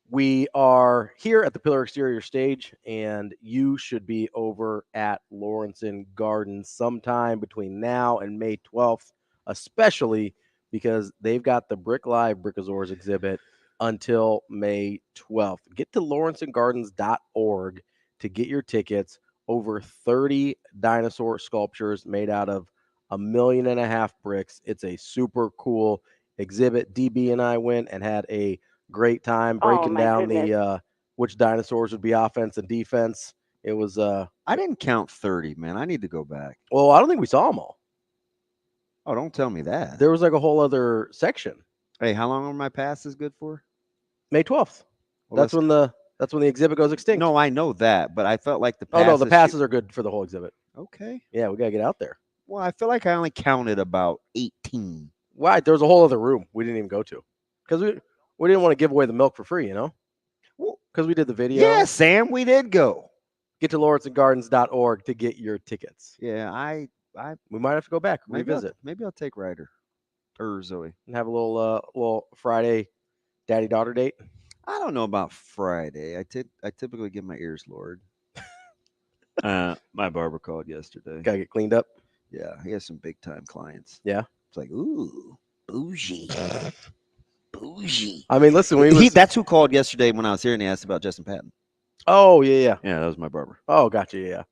We are here at the Pillar Exterior stage, and you should be over at Lawrenson Gardens sometime between now and May 12th, especially because they've got the Brick Live Brickazors exhibit until May 12th. Get to lawrencegardens.org to get your tickets. Over 30 dinosaur sculptures made out of 1.5 million bricks. It's a super cool exhibit. DB and I went and had a great time breaking down the which dinosaurs would be offense and defense. It was I didn't count 30, man. I need to go back. Well, I don't think we saw them all. Oh, don't tell me that. There was like a whole other section. Hey, how long are my passes good for? May 12th. Well, that's when the exhibit goes extinct. No, I know that, but I felt like the passes. Oh no, the passes are good for the whole exhibit. Okay. Yeah, we gotta get out there. Well, I feel like I only counted about 18. Why? There was a whole other room we didn't even go to because we didn't want to give away the milk for free, you know? Because we did the video. Yeah, Sam, we did go. Get to lawrenceandgardens.org to get your tickets. Yeah, we might have to go back, revisit. Maybe I'll take Ryder or Zoe and have a little Friday daddy-daughter date. I don't know about Friday. I typically get my ears lowered. My barber called yesterday. Gotta get cleaned up. Yeah, he has some big time clients. Yeah, it's like ooh, bougie, bougie. I mean, listen, that's who called yesterday when I was here, and he asked about Justin Patton. Oh yeah. That was my barber. Oh, gotcha. Yeah.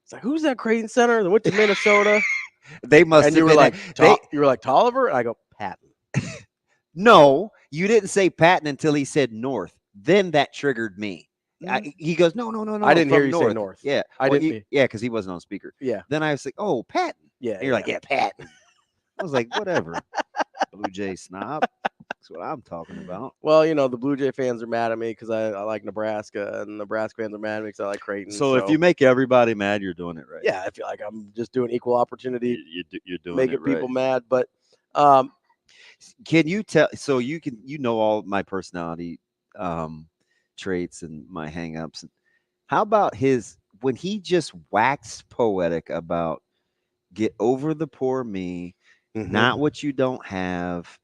It's like, who's that Creighton center that went to Minnesota? They must. And have you were been like, you were like Tolliver, and I go Patton. No, you didn't say Patton until he said North. Then that triggered me. He goes, no. I didn't hear you say North. Yeah, I didn't. Yeah, because he wasn't on speaker. Yeah. Then I was like, oh, Patton. Yeah. And you're like, yeah, Patton. I was like, whatever. Blue Jay snob. That's what I'm talking about. Well, the Blue Jay fans are mad at me because I like Nebraska, and Nebraska fans are mad at me because I like Creighton. So if you make everybody mad, you're doing it right. Yeah, I feel like I'm just doing equal opportunity. You're doing making it right. people mad, but can you tell? So you know all my personality traits and my hangups. How about when he just waxed poetic about get over the poor me, not what you don't have.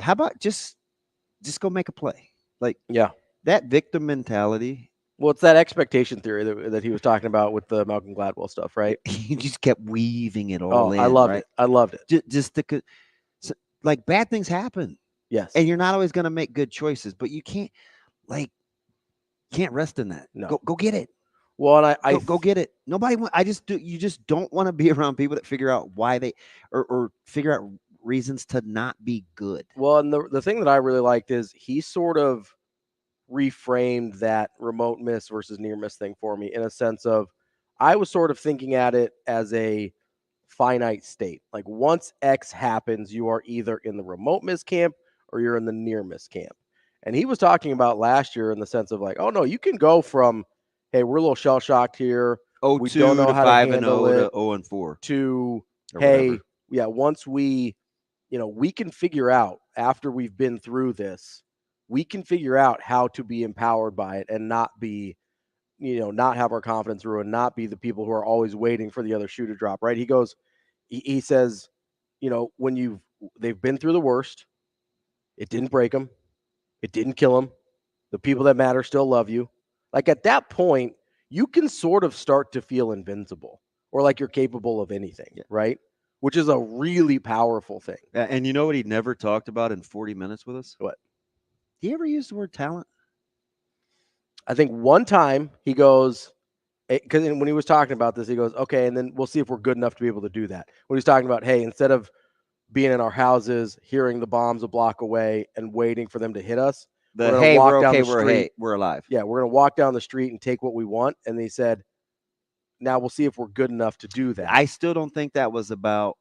How about just go make a play? Like, yeah, that victim mentality. Well, it's that expectation theory that he was talking about with the Malcolm Gladwell stuff, right? He just kept weaving it all in. I loved it. I loved it. Just like bad things happen. Yes. And you're not always going to make good choices, but you can't rest in that. No. Go get it. Well, and I go get it. You just don't want to be around people that figure out why they or figure out reasons to not be good. Well, and the thing that I really liked is he sort of reframed that remote miss versus near miss thing for me in a sense of I was sort of thinking at it as a finite state. Like once X happens, you are either in the remote miss camp or you're in the near miss camp. And he was talking about last year in the sense of like, oh no, you can go from, hey, we're a little shell shocked here. We don't know how to handle it. 0-4 to or hey, whatever. Yeah, once we can figure out after we've been through this, we can figure out how to be empowered by it and not be, not have our confidence ruined, not be the people who are always waiting for the other shoe to drop, right? He says, when they've been through the worst, it didn't break them. It didn't kill them. The people that matter still love you. Like at that point, you can sort of start to feel invincible or like you're capable of anything, right? Which is a really powerful thing. And you know what he never talked about in 40 minutes with us? What? Did he ever use the word talent? I think one time he goes, because when he was talking about this, he goes, okay, and then we'll see if we're good enough to be able to do that. When he's talking about, hey, instead of being in our houses, hearing the bombs a block away and waiting for them to hit us, we're alive. Yeah, we're going to walk down the street and take what we want. And he said, now we'll see if we're good enough to do that. I still don't think that was about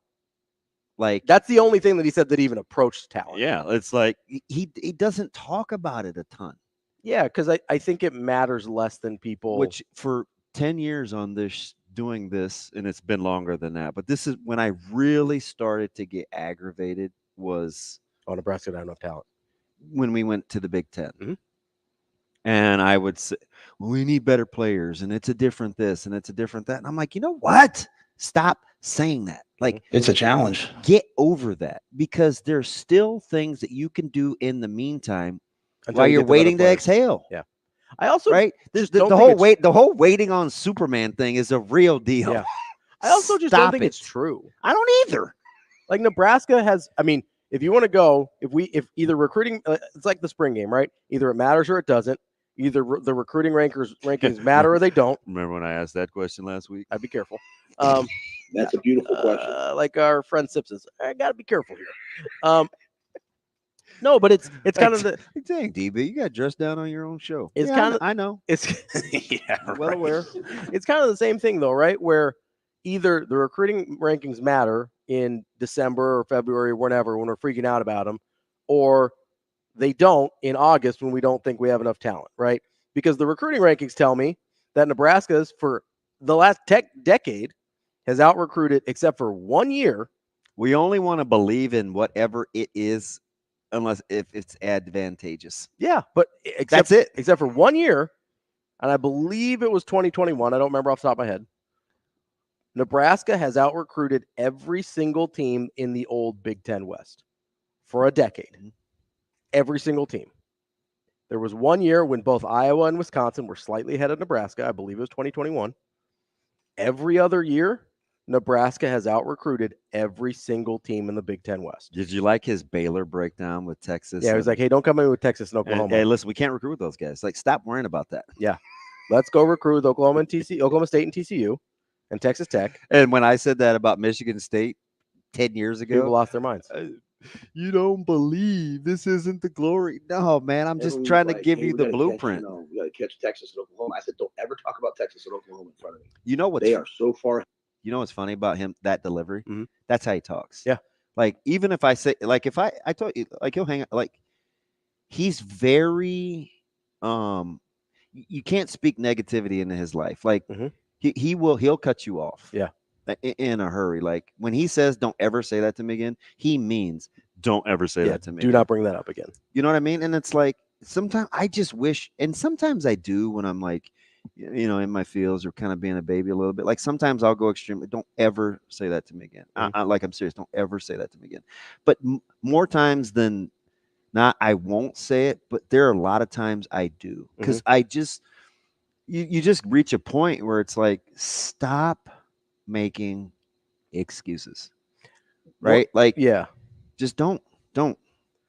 that's the only thing that he said that even approached talent. Yeah, it's like he doesn't talk about it a ton. Yeah, because I think it matters less than people. Which for 10 years on this doing this, and it's been longer than that, but this is when I really started to get aggravated was Nebraska didn't have enough talent. When we went to the Big Ten. Mm-hmm. And I would say, well, we need better players, and it's a different this, and it's a different that. And I'm like, you know what? Stop saying that. Like, it's a challenge. Get over that, because there's still things that you can do in the meantime while you're waiting to exhale. Yeah. I also there's the whole waiting on Superman thing is a real deal. Yeah. I also just don't think it's true. I don't either. Like Nebraska has, if you want to go, if either recruiting, it's like the spring game, right? Either it matters or it doesn't. Either the recruiting rankings matter or they don't. Remember when I asked that question last week? I'd be careful. That's a beautiful question. Like our friend Sips says, I got to be careful here. No, but it's kind of the dang, DB, you got dressed down on your own show. It's kind of I know. It's yeah, well aware. It's kind of the same thing though, right? Where either the recruiting rankings matter in December or February or whenever when we're freaking out about them, or they don't in August when we don't think we have enough talent, right? Because the recruiting rankings tell me that Nebraska's for the last decade has out-recruited, except for 1 year. We only want to believe in whatever it is, unless if it's advantageous. Yeah, but that's it. Except for 1 year, and I believe it was 2021. I don't remember off the top of my head. Nebraska has out-recruited every single team in the old Big Ten West for a decade. Every single team. There was one year when both Iowa and Wisconsin were slightly ahead of Nebraska. I believe it was 2021. Every other year, Nebraska has out-recruited every single team in the Big Ten West. Did you like his Baylor breakdown with Texas? Yeah, he was like, hey, don't come in with Texas and Oklahoma. Hey, listen, we can't recruit those guys. Like, stop worrying about that. Yeah. Let's go recruit Oklahoma State and TCU and Texas Tech. And when I said that about Michigan State 10 years ago, people lost their minds. You don't believe this isn't the glory. No, man, I'm just trying to give you the blueprint. You got to catch Texas and Oklahoma. I said, don't ever talk about Texas and Oklahoma in front of me. You know what? They are so far. You know what's funny about him? That delivery. Mm-hmm. That's how he talks. Yeah. Like, even if I say, like, if I told you, like, he'll hang out, like, he's very, you can't speak negativity into his life. Like, he'll cut you off. Yeah. In a hurry. Like, when he says, don't ever say that to me again, he means don't ever say that to me. Do not bring that up again. You know what I mean? And it's like, sometimes I just wish, and sometimes I do when I'm like, you know, in my feels or kind of being a baby a little bit. Like, sometimes I'll go extremely, don't ever say that to me again. Like, I'm serious. Don't ever say that to me again. But more times than not, I won't say it, but there are a lot of times I do. Because I just, you just reach a point where it's like, stop making excuses. Right? Well, like, yeah. Just don't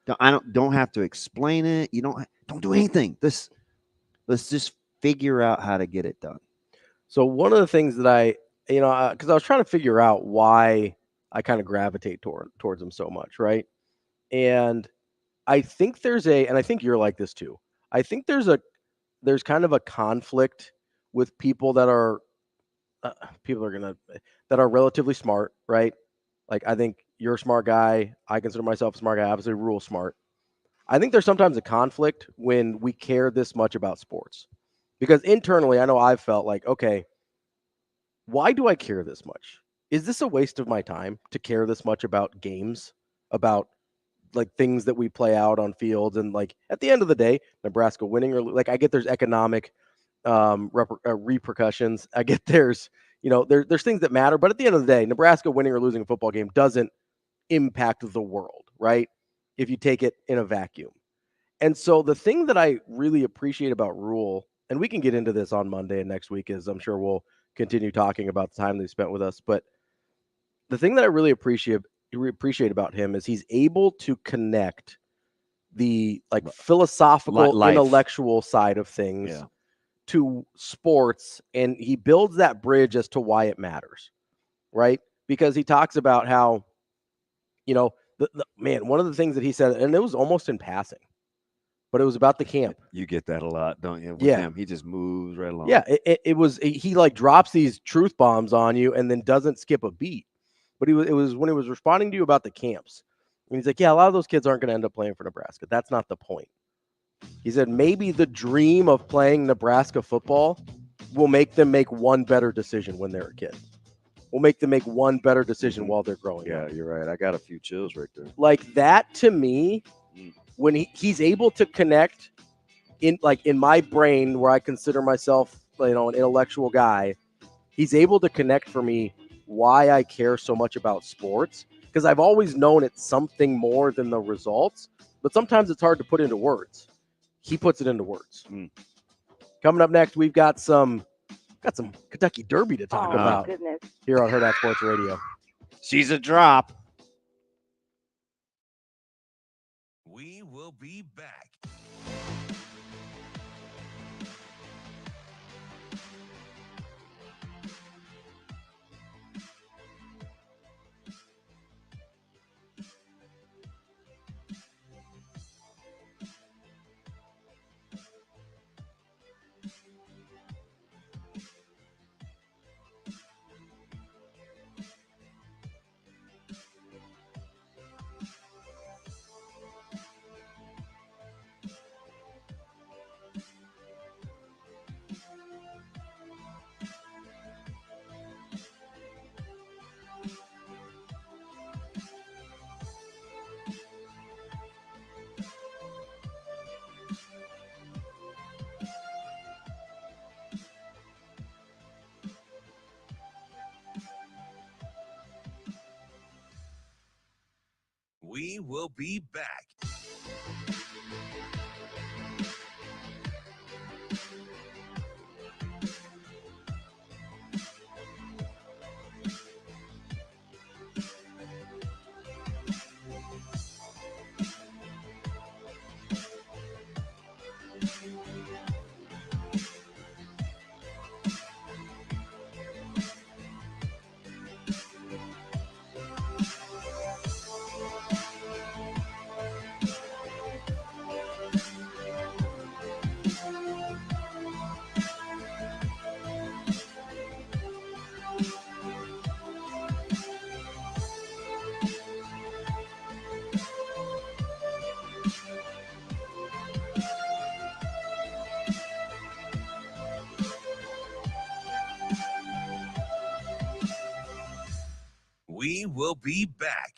have to explain it. You don't do anything. Let's just figure out how to get it done. So one of the things that because I was trying to figure out why I kind of gravitate towards him so much, right? And I think and I think you're like this too. I think there's kind of a conflict with people that are that are relatively smart, right? Like, I think you're a smart guy. I consider myself a smart guy. Obviously, rule smart. I think there's sometimes a conflict when we care this much about sports. Because internally, I know I've felt like, okay, why do I care this much? Is this a waste of my time to care this much about games, about like things that we play out on fields? And like, at the end of the day, Nebraska winning or like, I get there's economic repercussions. I get there's things that matter, but at the end of the day, Nebraska winning or losing a football game doesn't impact the world, right? If you take it in a vacuum. And so the thing that I really appreciate about Rule, and we can get into this on Monday and next week, is I'm sure we'll continue talking about the time they spent with us. But the thing that I really appreciate about him is he's able to connect the like philosophical, intellectual side of things to sports, and he builds that bridge as to why it matters, right? Because he talks about how, one of the things that he said, and it was almost in passing, but it was about the camp. You get that a lot, don't you? With him, he just moves right along. Yeah, he like drops these truth bombs on you and then doesn't skip a beat. But it was when he was responding to you about the camps, and he's like, yeah, a lot of those kids aren't going to end up playing for Nebraska. That's not the point. He said maybe the dream of playing Nebraska football will make them make one better decision when they're a kid. Will make them make one better decision while they're growing up. Yeah, you're right. I got a few chills right there. Like that to me, when he's able to connect in my brain where I consider myself, an intellectual guy, he's able to connect for me why I care so much about sports, because I've always known it's something more than the results, but sometimes it's hard to put into words. He puts it into words. Coming up next, we've got some Kentucky Derby to talk about here on Hurrdat Sports Radio. She's a drop. We will be back. We will be back. We will be back.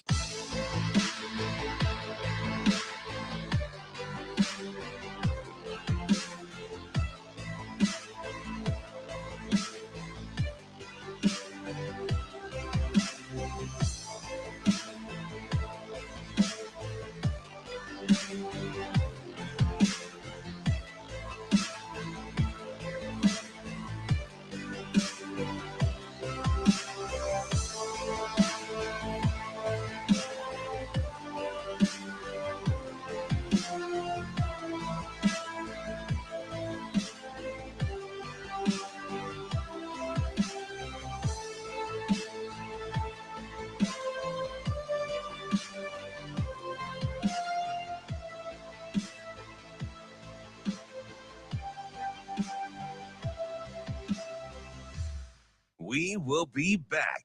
We will be back.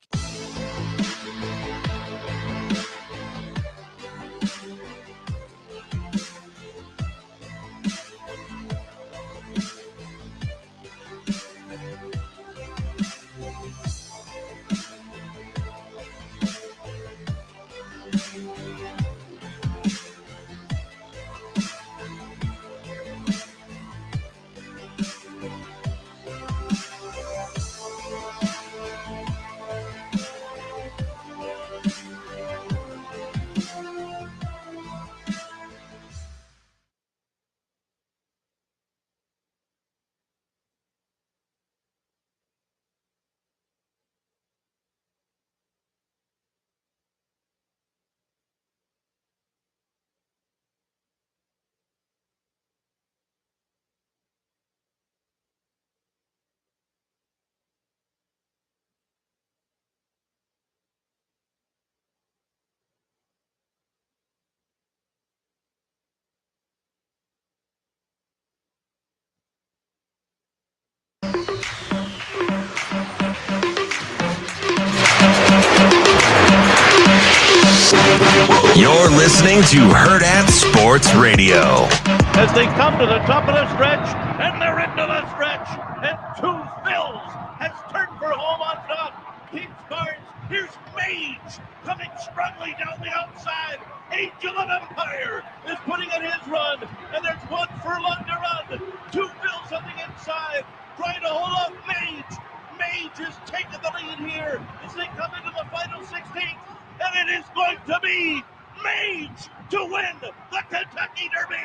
You're listening to Hurrdat Sports Radio. As they come to the top of the stretch, and they're into the stretch, and two Bills has turned for home on top. Keeps cards. Here's Mage coming strongly down the outside. Angel of Empire is putting in his run, and there's one furlong to run. Two Bills on the inside, trying to hold up Mage. Mage is taking the lead here as they come into the final 16th, and it is going to be Mage to win the Kentucky Derby.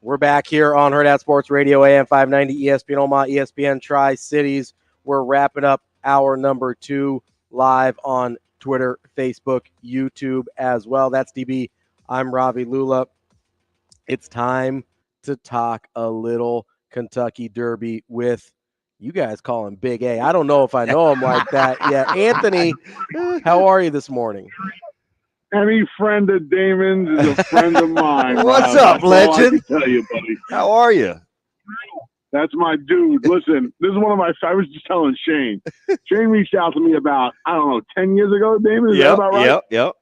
We're back here on Hurrdat Sports Radio, AM 590, ESPN Omaha, ESPN Tri-Cities. We're wrapping up hour number 2 live on Twitter, Facebook, YouTube as well. That's DB. I'm Ravi Lulla. It's time to talk a little Kentucky Derby with, you guys call him Big A. I don't know if I know him like that yet. Anthony, how are you this morning? Any friend of Damon's is a friend of mine. What's up, legend? I can tell you, buddy. How are you? That's my dude. Listen, this is one of my. I was just telling Shane. Shane reached out to me about 10 years ago. Damon, is that about right? Yep.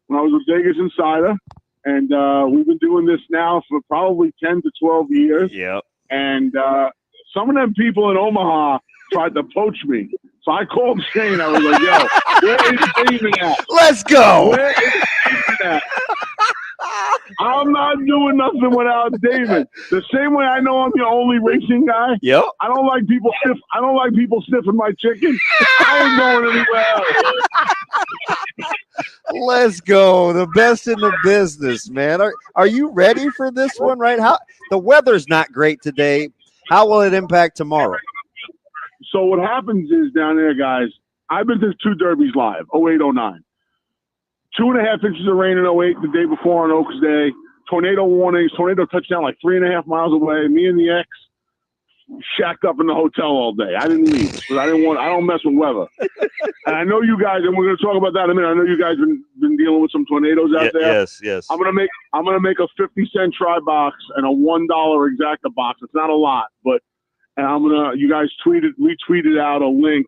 When I was with Vegas Insider, and we've been doing this now for probably 10 to 12 years. Yep. And some of them people in Omaha tried to poach me. So I called Shane. I was like, yo, where is Damon at? Let's go. Where is Damon at? I'm not doing nothing without Damon. The same way I know I'm the only racing guy. Yep. I don't like people sniffing my chicken. I ain't going anywhere else. Let's go. The best in the business, man. Are you ready for this one, right? The weather's not great today. How will it impact tomorrow? So what happens is down there, guys, I've been to 2 derbies live, 08, 09. 2.5 inches of rain in 08 the day before on Oaks Day. Tornado warnings, tornado touchdown like 3.5 miles away. Me and the ex shacked up in the hotel all day. I didn't leave because I don't mess with weather. And I know you guys, and we're going to talk about that in a minute. I know you guys been dealing with some tornadoes out there. Yes. I'm gonna make a 50-cent try box and a $1 exacta box. It's not a lot, but you guys retweeted out a link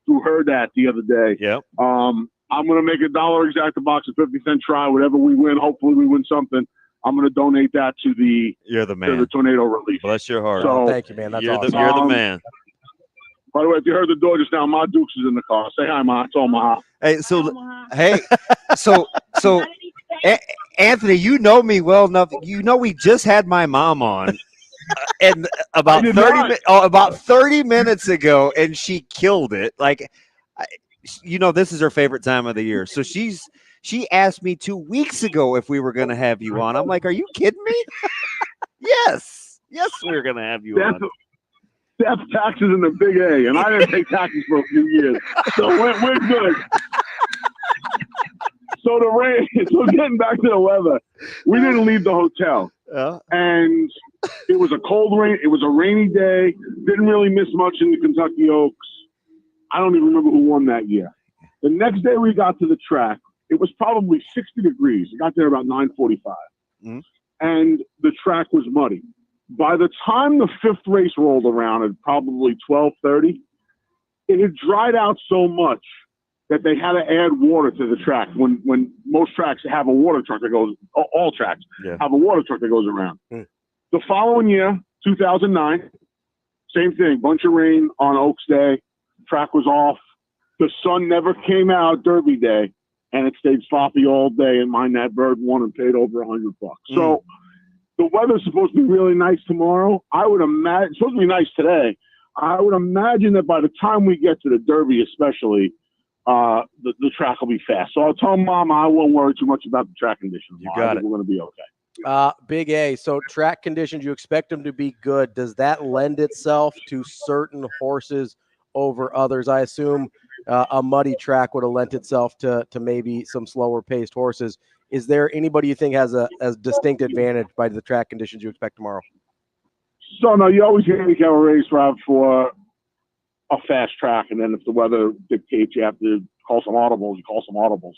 through Hurrdat the other day. Yep. I'm gonna make a $1 exacta box, a 50-cent try. Whatever we win, hopefully we win something. I'm going to donate that to the tornado relief. Bless your heart. So, thank you, man. That's awesome. You're the man. By the way, if you heard the door just now, Ma Dukes is in the car. Say hi, Ma. It's Omaha. Hey, so Anthony, you know me well enough. You know we just had my mom on, and about 30 minutes ago, and she killed it. Like, this is her favorite time of the year. So she asked me 2 weeks ago if we were going to have you on. I'm like, are you kidding me? Yes, we're going to have you on. Death taxes in the big A, and I didn't pay taxes for a few years, so we're good. So the rain. So getting back to the weather, we didn't leave the hotel, and it was a cold rain. It was a rainy day. Didn't really miss much in the Kentucky Oaks. I don't even remember who won that year. The next day we got to the track. It was probably 60 degrees. We got there about 9:45, and the track was muddy. By the time the 5th race rolled around at probably 12:30, it had dried out so much that they had to add water to the track. When most tracks have a water truck that goes, all tracks have a water truck that goes around. The following year, 2009, same thing. Bunch of rain on Oaks Day. Track was off. The sun never came out Derby Day. And it stayed sloppy all day, and Mind That Bird won and paid over $100. So the weather's supposed to be really nice tomorrow. I would imagine it's supposed to be nice today. I would imagine that by the time we get to the Derby, especially, the track will be fast. So I'll tell Mama I won't worry too much about the track conditions. You got it. We're going to be okay. Big A. So track conditions, you expect them to be good. Does that lend itself to certain horses over others? I assume a muddy track would have lent itself to maybe some slower paced horses. Is there anybody you think has a distinct advantage by the track conditions you expect tomorrow? So no, you always handicap a race, Rob, for a fast track, and then if the weather dictates you have to call some audibles, you call some audibles.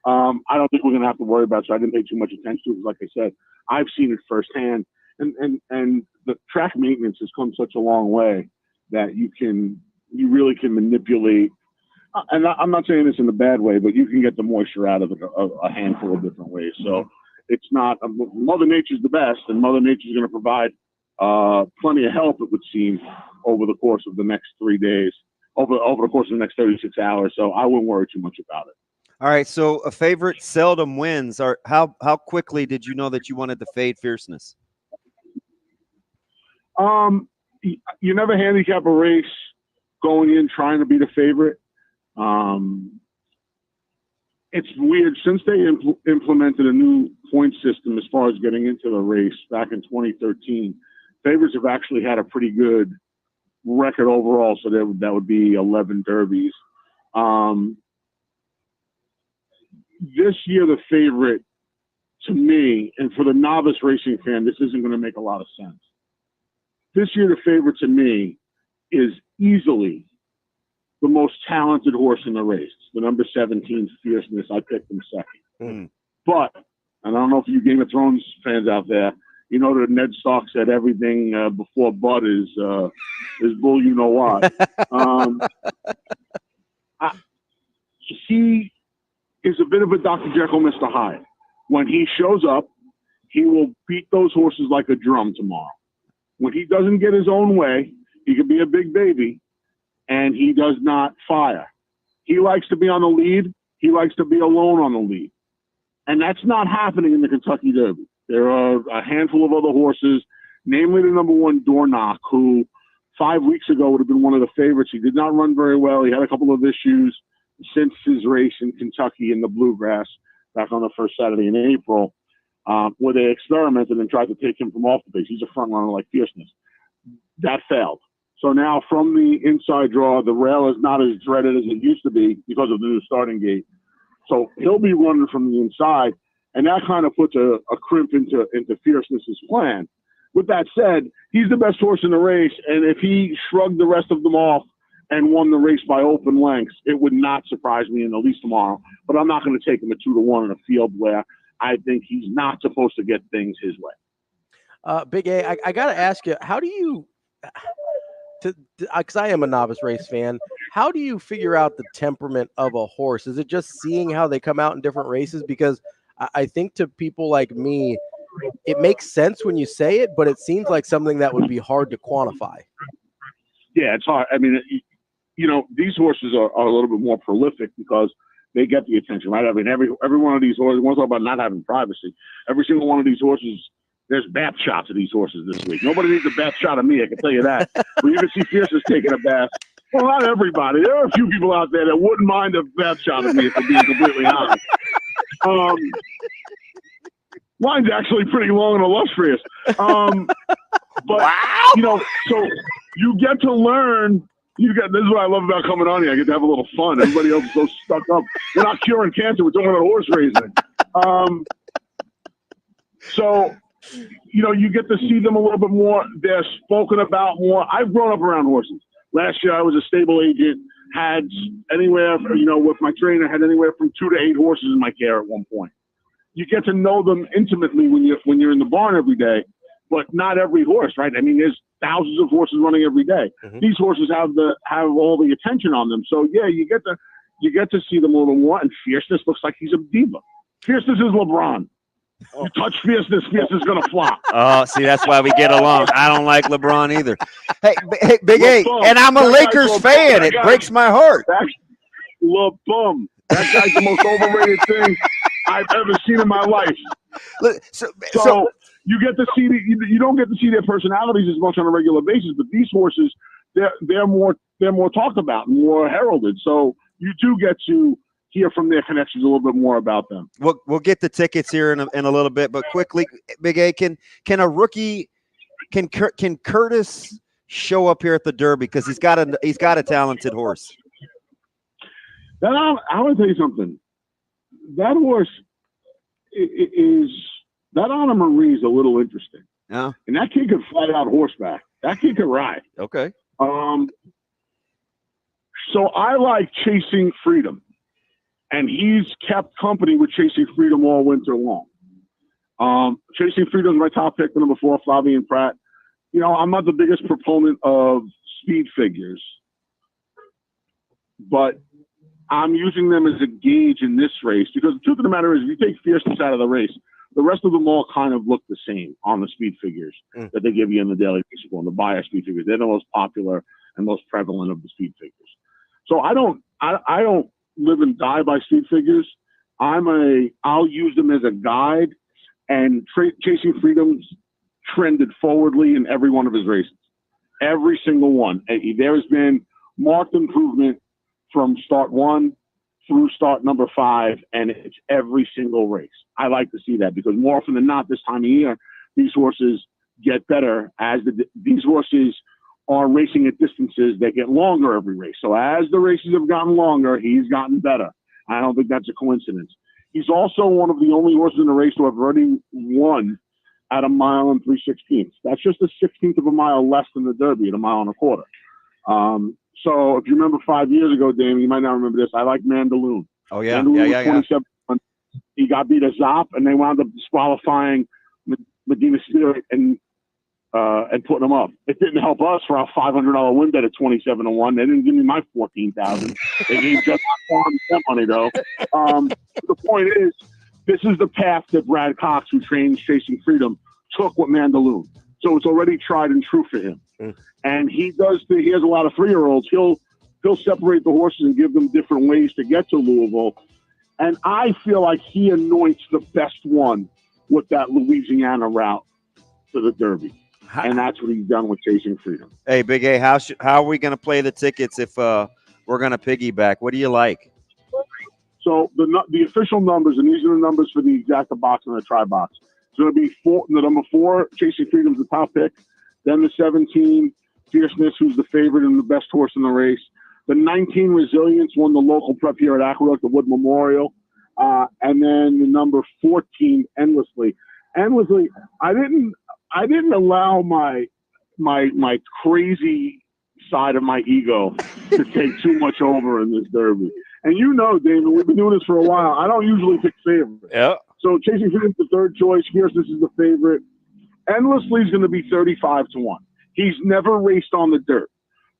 I don't think we're going to have to worry about it, so I didn't pay too much attention to it. Like I said, I've seen it firsthand, and the track maintenance has come such a long way that you really can manipulate. And I'm not saying this in a bad way, but you can get the moisture out of it a handful of different ways. So it's not Mother Nature's the best, and Mother Nature's going to provide plenty of help, it would seem, over the course of the next 3 days, over the course of the next 36 hours. So I wouldn't worry too much about it. All right. So a favorite seldom wins. How quickly did you know that you wanted to fade Fierceness? You never handicap a race going in trying to be the favorite. It's weird since they implemented a new point system as far as getting into the race back in 2013. Favorites have actually had a pretty good record overall, so that would be 11 derbies. This year, the favorite to me, and for the novice racing fan, this isn't going to make a lot of sense. This year, the favorite to me is easily the most talented horse in the race, the number 17 Fierceness. I picked him second. But, and I don't know if you Game of Thrones fans out there, you know that Ned Stark said everything before Bud is bull, you know what. He is a bit of a Dr. Jekyll, Mr. Hyde. When he shows up, he will beat those horses like a drum tomorrow. When he doesn't get his own way, he can be a big baby, and he does not fire. He likes to be on the lead. He likes to be alone on the lead. And that's not happening in the Kentucky Derby. There are a handful of other horses, namely the number 1 Dornock, who 5 weeks ago would have been one of the favorites. He did not run very well. He had a couple of issues since his race in Kentucky in the Bluegrass back on the first Saturday in April, where they experimented and tried to take him from off the base. He's a front runner like Fierceness. That failed. So now from the inside draw, the rail is not as dreaded as it used to be because of the new starting gate. So he'll be running from the inside, and that kind of puts a crimp into Fierceness's plan. With that said, he's the best horse in the race, and if he shrugged the rest of them off and won the race by open lengths, it would not surprise me in the least tomorrow. But I'm not going to take him at 2-1 in a field where I think he's not supposed to get things his way. Big A, I got to ask you, how do you, because I am a novice race fan, how do you figure out the temperament of a horse? Is it just seeing how they come out in different races? Because I think to people like me, it makes sense when you say it, but it seems like something that would be hard to quantify. Yeah, it's hard. I mean, these horses are a little bit more prolific because they get the attention, right? I mean, every one of these horses, we want to talk about not having privacy. Every single one of these horses, there's bath shots of these horses this week. Nobody needs a bath shot of me, I can tell you that. We even see Fierceness taking a bath. Well, not everybody. There are a few people out there that wouldn't mind a bath shot of me, if I'm being completely honest. Mine's actually pretty long and illustrious. But, so you get to learn. This is what I love about coming on here. I get to have a little fun. Everybody else is so stuck up. We're not curing cancer. We're talking about horse racing. So, you get to see them a little bit more. They're spoken about more. I've grown up around horses. Last year, I was a stable agent, had anywhere, with my trainer, had anywhere from 2 to 8 horses in my care at one point. You get to know them intimately when you're in the barn every day, but not every horse, right? I mean, there's thousands of horses running every day. Mm-hmm. These horses have all the attention on them. So yeah, you get to see them a little more. And Fierceness looks like he's a diva. Fierceness is LeBron. You touch Fierceness, Fierceness is gonna flop. Oh, see, that's why we get along. I don't like LeBron either. Hey, Big A, and I'm a Lakers fan. It breaks my heart. That's LeBum. That guy's the most overrated thing I've ever seen in my life. So you get to see you don't get to see their personalities as much on a regular basis, but these horses, they're more talked about, more heralded. So you do get to hear from their connections a little bit more about them. We'll get the tickets here in a little bit, but quickly, Big A, can a rookie can Curtis show up here at the Derby because he's got a talented horse? I want to tell you something. That horse is that Anna Marie is a little interesting. Yeah, and that kid could fly out horseback. That kid could ride. Okay. So I like Chasing Freedom, and he's kept company with Chasing Freedom all winter long. Chasing Freedom is my top pick, number 4, Flavien Prat. I'm not the biggest proponent of speed figures, but I'm using them as a gauge in this race because the truth of the matter is, if you take Fierceness out of the race, the rest of them all kind of look the same on the speed figures that they give you in the daily baseball and the buyer speed figures. They're the most popular and most prevalent of the speed figures. So I don't live and die by speed figures. I'll use them as a guide, and Chasing Freedom's trended forwardly in every one of his races. Every single one. There's been marked improvement from start 1 through start number 5, and it's every single race. I like to see that because more often than not, this time of year, these horses get better as these horses are racing at distances that get longer every race. So as the races have gotten longer, he's gotten better. I don't think that's a coincidence. He's also one of the only horses in the race to have already won at 1 mile and 3/16. That's just a 16th of a mile less than the Derby at 1 1/4 miles. So if you remember 5 years ago, Damon, you might not remember this. I like Mandaloon. Oh, yeah. Mandaloon Yeah. 27. He got beat a Zop, and they wound up disqualifying Medina Spirit and putting him up. It didn't help us for our $500 win bet at 27-1. They didn't give me my $14,000. They gave just that money, though. The point is, this is the path that Brad Cox, who trains Chasing Freedom, took with Mandaloon. So it's already tried and true for him. And he has a lot of 3-year-olds. He'll separate the horses and give them different ways to get to Louisville. And I feel like he anoints the best one with that Louisiana route to the Derby. And that's what he's done with Chasing Freedom. Hey, Big A, how are we going to play the tickets if we're going to piggyback? What do you like? So the official numbers, and these are the numbers for the exacta box and the tri box. It's going to be the number 4, Chasing Freedom's the top pick. Then the 17, Fierceness, who's the favorite and the best horse in the race. The 19, Resilience, won the local prep here at Aqueduct, the Wood Memorial. And then the number 14, Endlessly. Endlessly, I didn't allow my crazy side of my ego to take too much over in this Derby. And you know, Damon, we've been doing this for a while. I don't usually pick favorites. Yeah. So Chasing Freedom's the third choice. Fierceness is the favorite. Endlessly is going to be 35-1. He's never raced on the dirt,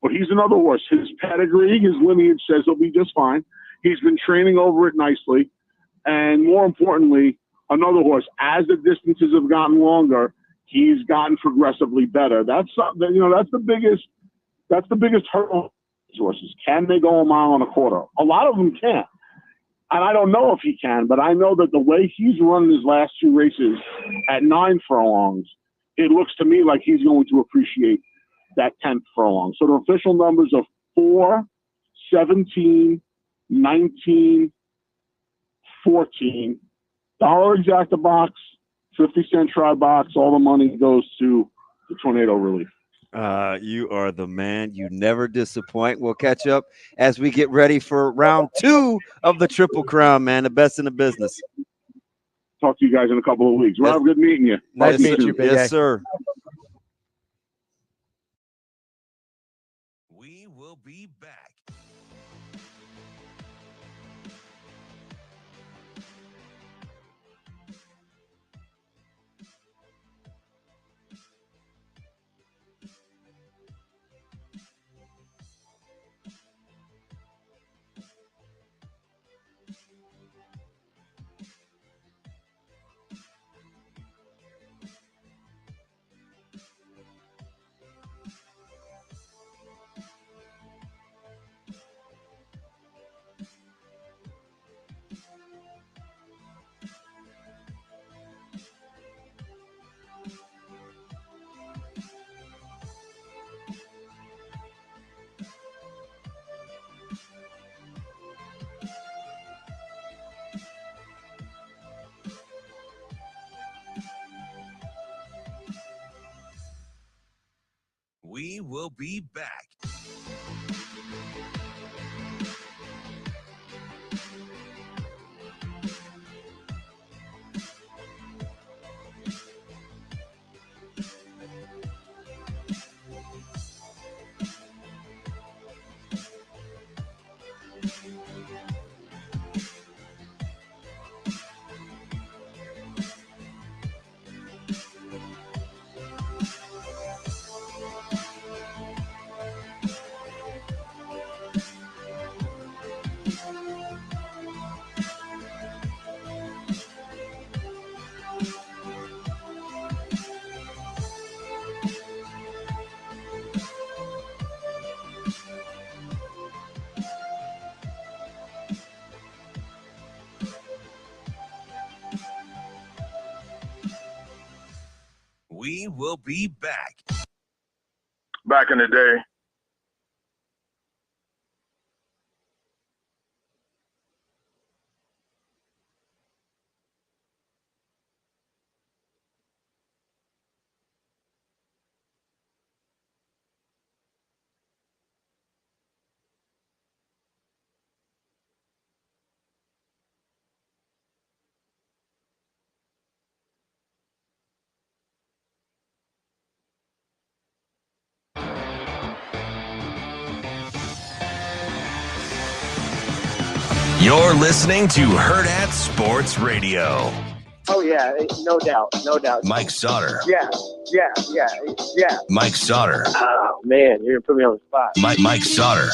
but he's another horse. His pedigree, his lineage says he'll be just fine. He's been training over it nicely. And more importantly, another horse, as the distances have gotten longer, he's gotten progressively better. That's the biggest hurdle. Horses, can they go a mile and a quarter? A lot of them can't, and I don't know if he can, but I know that the way he's run his last 2 races at 9 furlongs, it looks to me like he's going to appreciate that 10th furlong. So the official numbers are 4, 17, 19, 14. Dollar exacta box, 50-cent try box. All the money goes to the tornado relief. You are the man. You never disappoint. We'll catch up as we get ready for round 2 of the Triple Crown, man. The best in the business. Talk to you guys in a couple of weeks. Rob, good meeting you. Nice to meet you, Big Yes, A. sir. We will be back. We will be back. We will be back. Back in the day, You're listening to Hurrdat Sports Radio. Oh, yeah, no doubt, no doubt. Mike Sautter. Yeah. Mike Sautter. Oh, man, you're going to put me on the spot. Mike Sautter.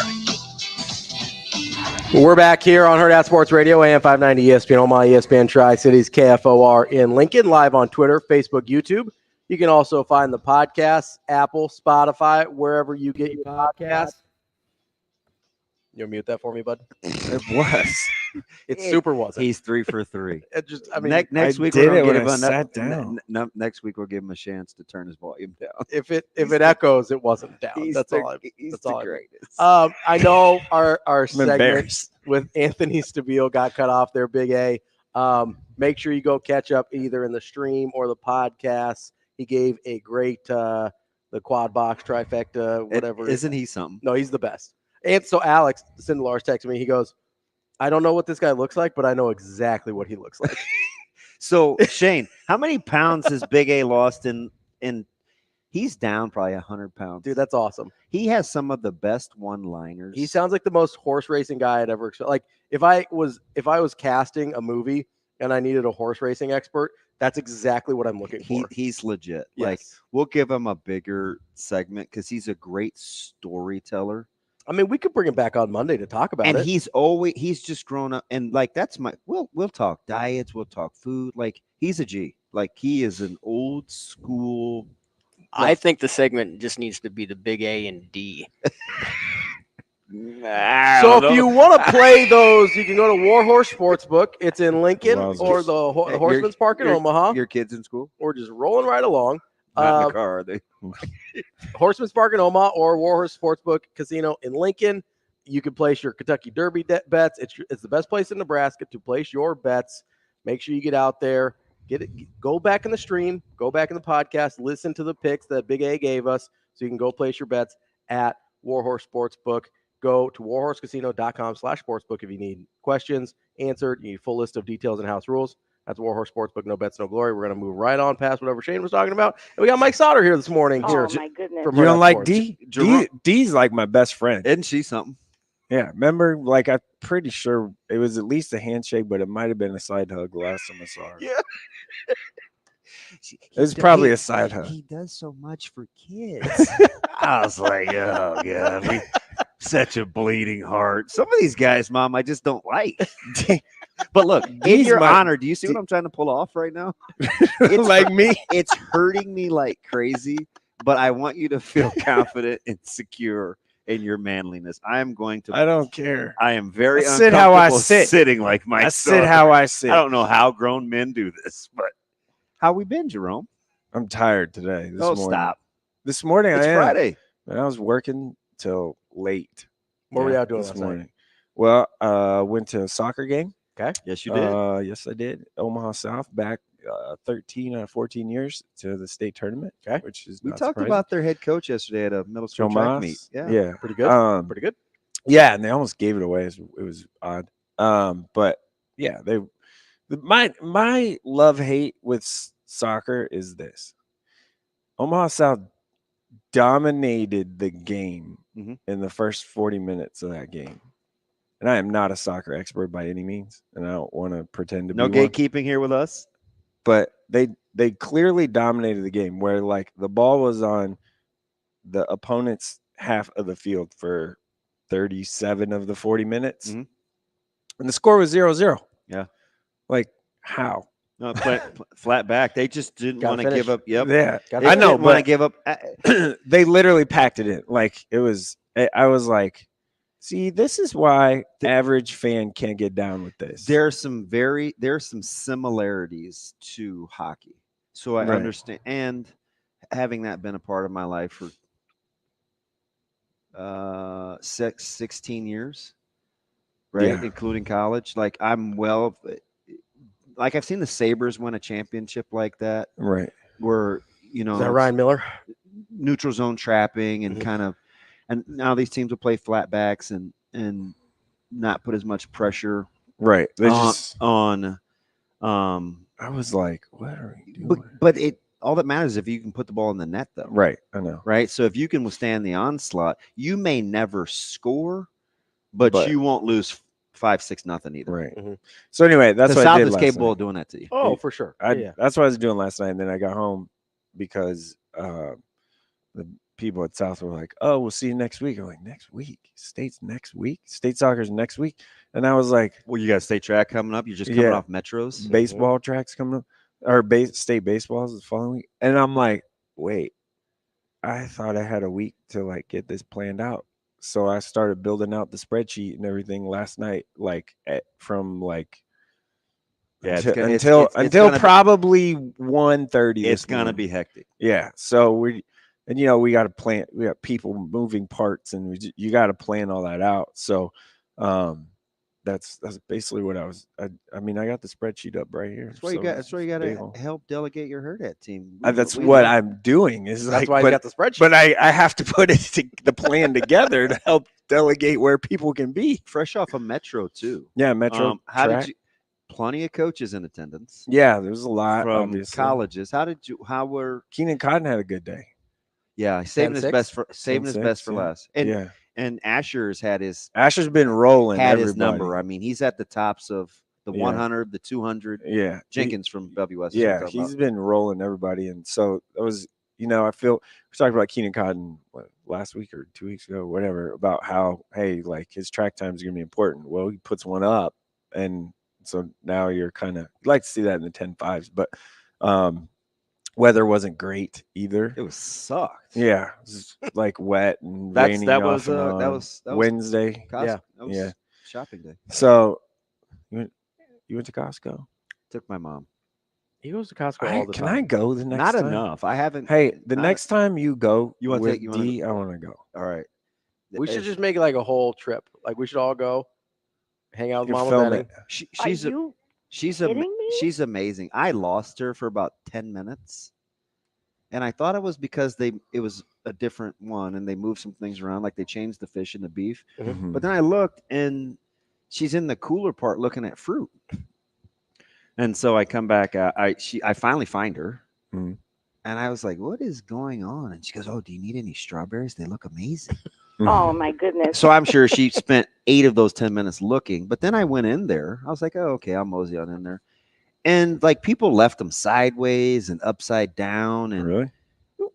We're back here on Hurrdat Sports Radio, AM 590 ESPN Omaha, ESPN Tri-Cities, KFOR in Lincoln, live on Twitter, Facebook, YouTube. You can also find the podcast, Apple, Spotify, wherever you get your podcasts. You'll mute that for me, bud? It was. It super wasn't. He's 3 for 3. It just, I mean, next week did we're it gonna when give I him sat down. next week we'll give him a chance to turn his volume down. If it echoes, it wasn't down. He's That's the, all. He's That's the all. greatest. I know our segment embarrassed. with Anthony Stabile got cut off there. Big A. Make sure you go catch up either in the stream or the podcast. He gave a great the quad box trifecta, whatever. Isn't he something? No, he's the best. And so Alex Sindelar's texted me. He goes, I don't know what this guy looks like, but I know exactly what he looks like. So Shane, how many pounds has Big A lost in he's down probably 100 pounds. Dude, that's awesome. He has some of the best one-liners. He sounds like the most horse racing guy I'd ever expect. Like if I was casting a movie and I needed a horse racing expert, that's exactly what I'm looking for. He's legit. Yes. Like we'll give him a bigger segment because he's a great storyteller. I mean, we could bring him back on Monday to talk about it. And he's just grown up, and like that's we'll talk diets, we'll talk food. Like he's a G. Like he is an old school. I think the segment just needs to be the Big A and D. So if you want to play those, you can go to Warhorse Sportsbook. It's in Lincoln or the Horseman's Park in Omaha. Your kids in school? Or just rolling right along. Not in the car, are they? Horseman's Park in Omaha or Warhorse Sportsbook Casino in Lincoln. You can place your Kentucky Derby bets. It's the best place in Nebraska to place your bets. Make sure you get out there. Go back in the stream. Go back in the podcast. Listen to the picks that Big A gave us so you can go place your bets at Warhorse Sportsbook. Go to warhorsecasino.com/sportsbook if you need questions answered. You need a full list of details and house rules. That's Warhorse Sportsbook. No bets, no glory. We're going to move right on past whatever Shane was talking about. And we got Mike Sautter here this morning. Oh, my goodness. You don't like D? D's like my best friend. Isn't she something? Yeah. Remember, like, I'm pretty sure it was at least a handshake, but it might have been a side hug the last time I saw her. Yeah. It was probably a side hug. He does so much for kids. I was like, oh, God. Such a bleeding heart. Some of these guys, Mom, I just don't like. But look, in your honor, do you see what I'm trying to pull off right now? It's like me. It's hurting me like crazy, but I want you to feel confident and secure in your manliness. I don't care. I am very I sit how I sit. Sitting like my son. Sit how I sit. I don't know how grown men do this, but how we been, Jerome? I'm tired today. This morning. Stop. This morning It's I am. Friday. And I was working till late. What were you out doing this last morning? night? Well, went to a soccer game. Okay. Yes, you did. Yes, I did. Omaha South back 13 out of 14 years to the state tournament. Okay. Which is We not talked surprising. about their head coach yesterday at a middle school Joe track Moss. meet. Yeah. Pretty good. Pretty good. Yeah, and they almost gave it away. It was odd. But yeah, my love-hate with soccer is this. Omaha South dominated the game in the first 40 minutes of that game. And I am not a soccer expert by any means, and I don't want to pretend to be one. gatekeeping here with us. But they clearly dominated the game where like the ball was on the opponent's half of the field for 37 of the 40 minutes. And the score was 0-0. Yeah. Like how? No, flat back. They just didn't want to give up. Yep. Yeah. They I know, didn't want to but give up. they literally packed it in. Like it was, I was like, see, this is why the average fan can't get down with this. There are some similarities to hockey. So I understand. And having that been a part of my life for 16 years, right? Yeah. Including college. Like like I've seen the Sabres win a championship like that. Right. Where, you know, Is that Ryan Miller? Neutral zone trapping and kind of, and now these teams will play flat backs and not put as much pressure. Right. On I was like, what are we doing? But all that matters is if you can put the ball in the net, though. Right. I know. Right. So if you can withstand the onslaught, you may never score, but you won't lose 5-6-0 either. Right. So anyway, that's what South I did is last capable night. of doing that to you. Oh, for sure. That's what I was doing last night. And then I got home because the people at South were like, "Oh, we'll see you next week." I'm like, "Next week? State's next week? State soccer's next week?" And I was like, "Well, you got state track coming up. You're just coming off Metros. Baseball tracks coming up, or state baseballs the following week." And I'm like, "Wait, I thought I had a week to like get this planned out so I started building out the spreadsheet and everything last night, from until probably 1:30. It's gonna be hectic. Yeah. So we got to plan. We got people moving parts, and you got to plan all that out. So, that's basically what I was. I mean, I got the spreadsheet up right here. That's why you got to help delegate your Hurrdat team. That's what I'm doing. That's why I got the spreadsheet. But I have to put the plan together to help delegate where people can be. Fresh off of Metro too. Yeah, Metro. Plenty of coaches in attendance. Yeah, there's a lot from obviously. Colleges. How were Keenan Cotton had a good day. Yeah, saving his best for last. And Asher's been rolling. Had his number. I mean, he's at the tops of the 100, the 200. Yeah, Jenkins from WS. Yeah, he's been rolling everybody, and so it was. I feel we talked about Keenan Cotton last week or 2 weeks ago, whatever, about how his track time is going to be important. Well, he puts one up, and so now you're kind of like to see that in the 10.5s, but weather wasn't great either. It was sucked. Yeah, it was wet and raining. That was Wednesday. Was shopping day. So you went to Costco? Took my mom. He goes to Costco all the time. Can I go the next Not time? enough. I haven't. Hey, the next time you go, you want to take? I want to go. All right. We should just make it like a whole trip. Like we should all go, hang out with Mama Benny. She's amazing. I lost her for about 10 minutes, and I thought it was because it was a different one, and they moved some things around, like they changed the fish and the beef. Mm-hmm. But then I looked, and she's in the cooler part looking at fruit. And so I come back. I finally find her, and I was like, "What is going on?" And she goes, "Oh, do you need any strawberries? They look amazing." Oh my goodness! So I'm sure she spent 8 of those 10 minutes looking. But then I went in there. I was like, "Oh, okay, I'll mosey on in there." And people left them sideways and upside down. And really,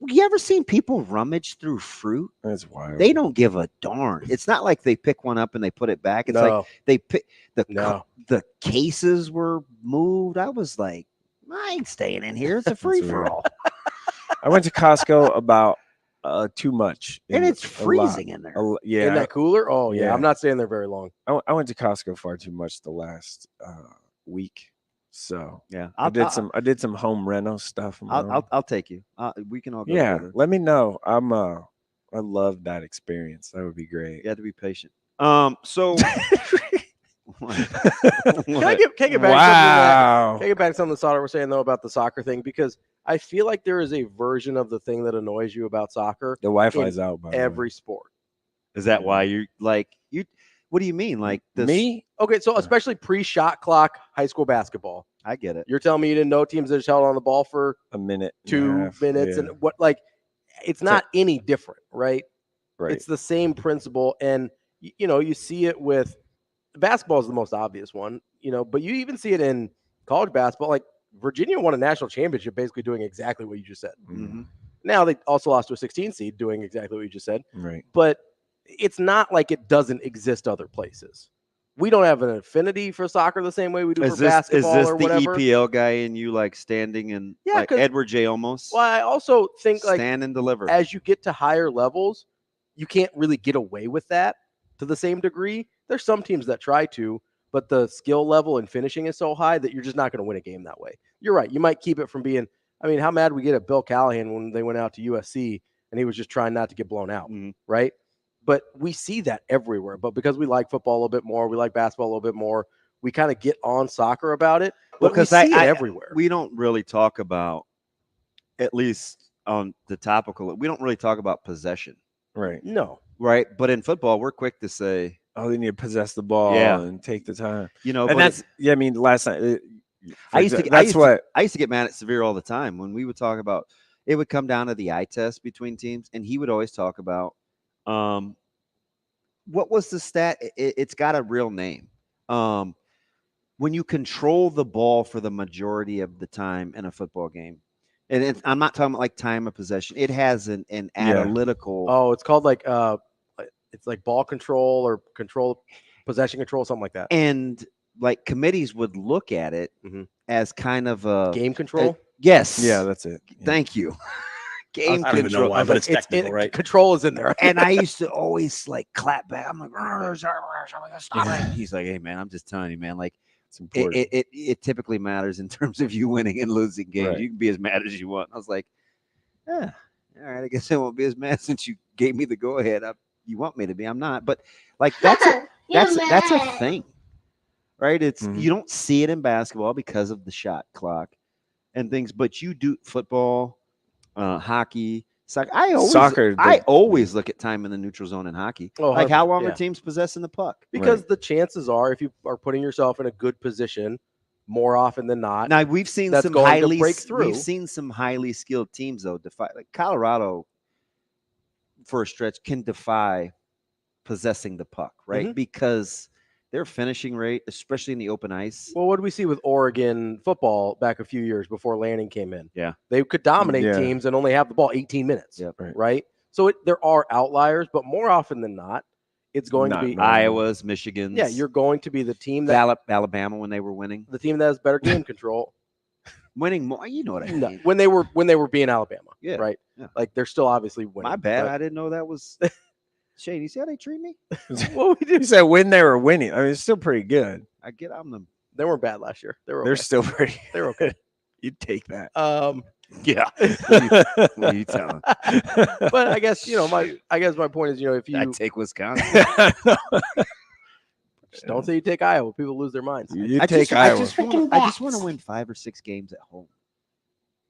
you ever seen people rummage through fruit? That's wild. They don't give a darn. It's not like they pick one up and they put it back. It's like they pick the cases were moved. I was like, I ain't staying in here. It's a free for all. I went to Costco about too much, and it's freezing in there. Yeah, in that cooler. Oh yeah, Yeah. I'm not staying there very long. I went to Costco far too much the last week. So yeah, I did some home reno stuff. I'll take you. We can all go together. Let me know. I love that experience. That would be great. You have to be patient. So Can I get back? Can I get back to something that Sautter was saying though about the soccer thing, because I feel like there is a version of the thing that annoys you about soccer. The Wi-Fi's out by every sport. Is that why you like you? What do you mean? Like this? Me? Okay, so especially pre-shot clock high school basketball. I get it. You're telling me you didn't know teams that just held on the ball for a minute, 2 minutes, and what? It's not any different, right? Right. It's the same principle, and you see it with basketball is the most obvious one, but you even see it in college basketball. Like Virginia won a national championship basically doing exactly what you just said. Mm-hmm. Now they also lost to a 16 seed doing exactly what you just said. Right. But it's not like it doesn't exist other places. We don't have an affinity for soccer the same way we do for basketball or whatever. Is this the EPL guy in you standing and like Edward J. Almost? Well, I also think stand and deliver. As you get to higher levels, you can't really get away with that to the same degree. There's some teams that try to, but the skill level and finishing is so high that you're just not going to win a game that way. You're right. You might keep it from being, how mad we get at Bill Callahan when they went out to USC and he was just trying not to get blown out, right? But we see that everywhere. But because we like football a little bit more, we like basketball a little bit more, we kind of get on soccer about it. But because we see it everywhere. We don't really talk about, at least on the topical, we don't really talk about possession. Right. No. Right. But in football, we're quick to say, oh, they need to possess the ball and take the time. And that's last night. I used to get mad at Severe all the time when we would talk about, it would come down to the eye test between teams, and he would always talk about what was the stat? It's got a real name. When you control the ball for the majority of the time in a football game, and I'm not talking about like time of possession. It has an analytical. Oh, it's called it's like ball control or possession control, something like that. And like committees would look at it as kind of a game control. Yes. Yeah, that's it. Yeah. Thank you. Game I don't even know control. why, but it's technical, right? Control is in there. And I used to always like clap back. I'm like, stop it. He's like, hey man, I'm just telling you, man. Like, it's important. It typically matters in terms of you winning and losing games. Right. You can be as mad as you want. I was like, yeah, all right. I guess I won't be as mad since you gave me the go ahead. You want me to be? I'm not. But like that's a thing, right? It's you don't see it in basketball because of the shot clock and things, but you do football, hockey. Soccer. I always look at time in the neutral zone in hockey. Oh, like how long yeah. are teams possessing the puck? Because the chances are, if you are putting yourself in a good position, more often than not, now we've seen that's some going highly to break through. We've seen some highly skilled teams though defy, like Colorado, for a stretch, can defy possessing the puck, right? Because their finishing rate, especially in the open ice. Well, what did we see with Oregon football back a few years before Lanning came in? Yeah. They could dominate teams and only have the ball 18 minutes, right? So there are outliers, but more often than not, it's going to be Iowa's, Michigan's. Yeah, you're going to be the team that Alabama when they were winning. The team that has better game control. Winning more, you know what I mean. No, when they were being Alabama, right? Yeah. Like they're still obviously winning. My bad, I didn't know that was Shane, you see how they treat me? What we do? You said when they were winning. I mean, it's still pretty good. I get on them. They weren't bad last year. They're still pretty. They're okay. You'd take that. Yeah. What are you telling? But I guess my point is, if you I take Wisconsin. Just don't say you take Iowa. People lose their minds. You take Iowa. I just want to win 5 or 6 games at home.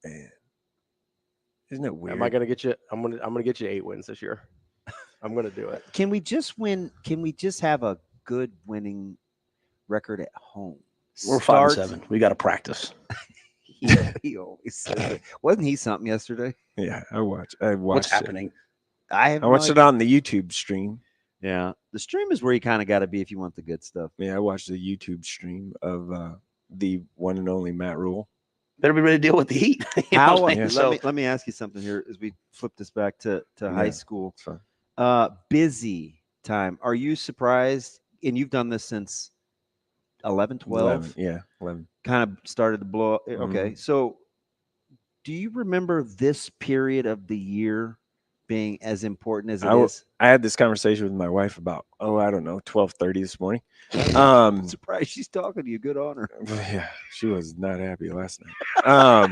Man. Isn't it weird? Am I gonna get you? I'm gonna get you 8 wins this year. I'm going to do it. Can we just win? Can we just have a good winning record at home? We're 5-7. We got to practice. he always says it. Wasn't he something yesterday? Yeah, I watched. What's happening? I watched it on the YouTube stream. Yeah, the stream is where you kind of got to be if you want the good stuff. Yeah, I watched the YouTube stream of the one and only Matt Rule. Better be ready to deal with the heat. Let me ask you something here as we flip this back to high school. Busy time. Are you surprised? And you've done this since 11, 12? 11. Kind of started to blow up. Okay. So do you remember this period of the year being as important as it is? I had this conversation with my wife about, I don't know, 12:30 this morning. I'm surprised she's talking to you. Good on her. Yeah, she was not happy last night.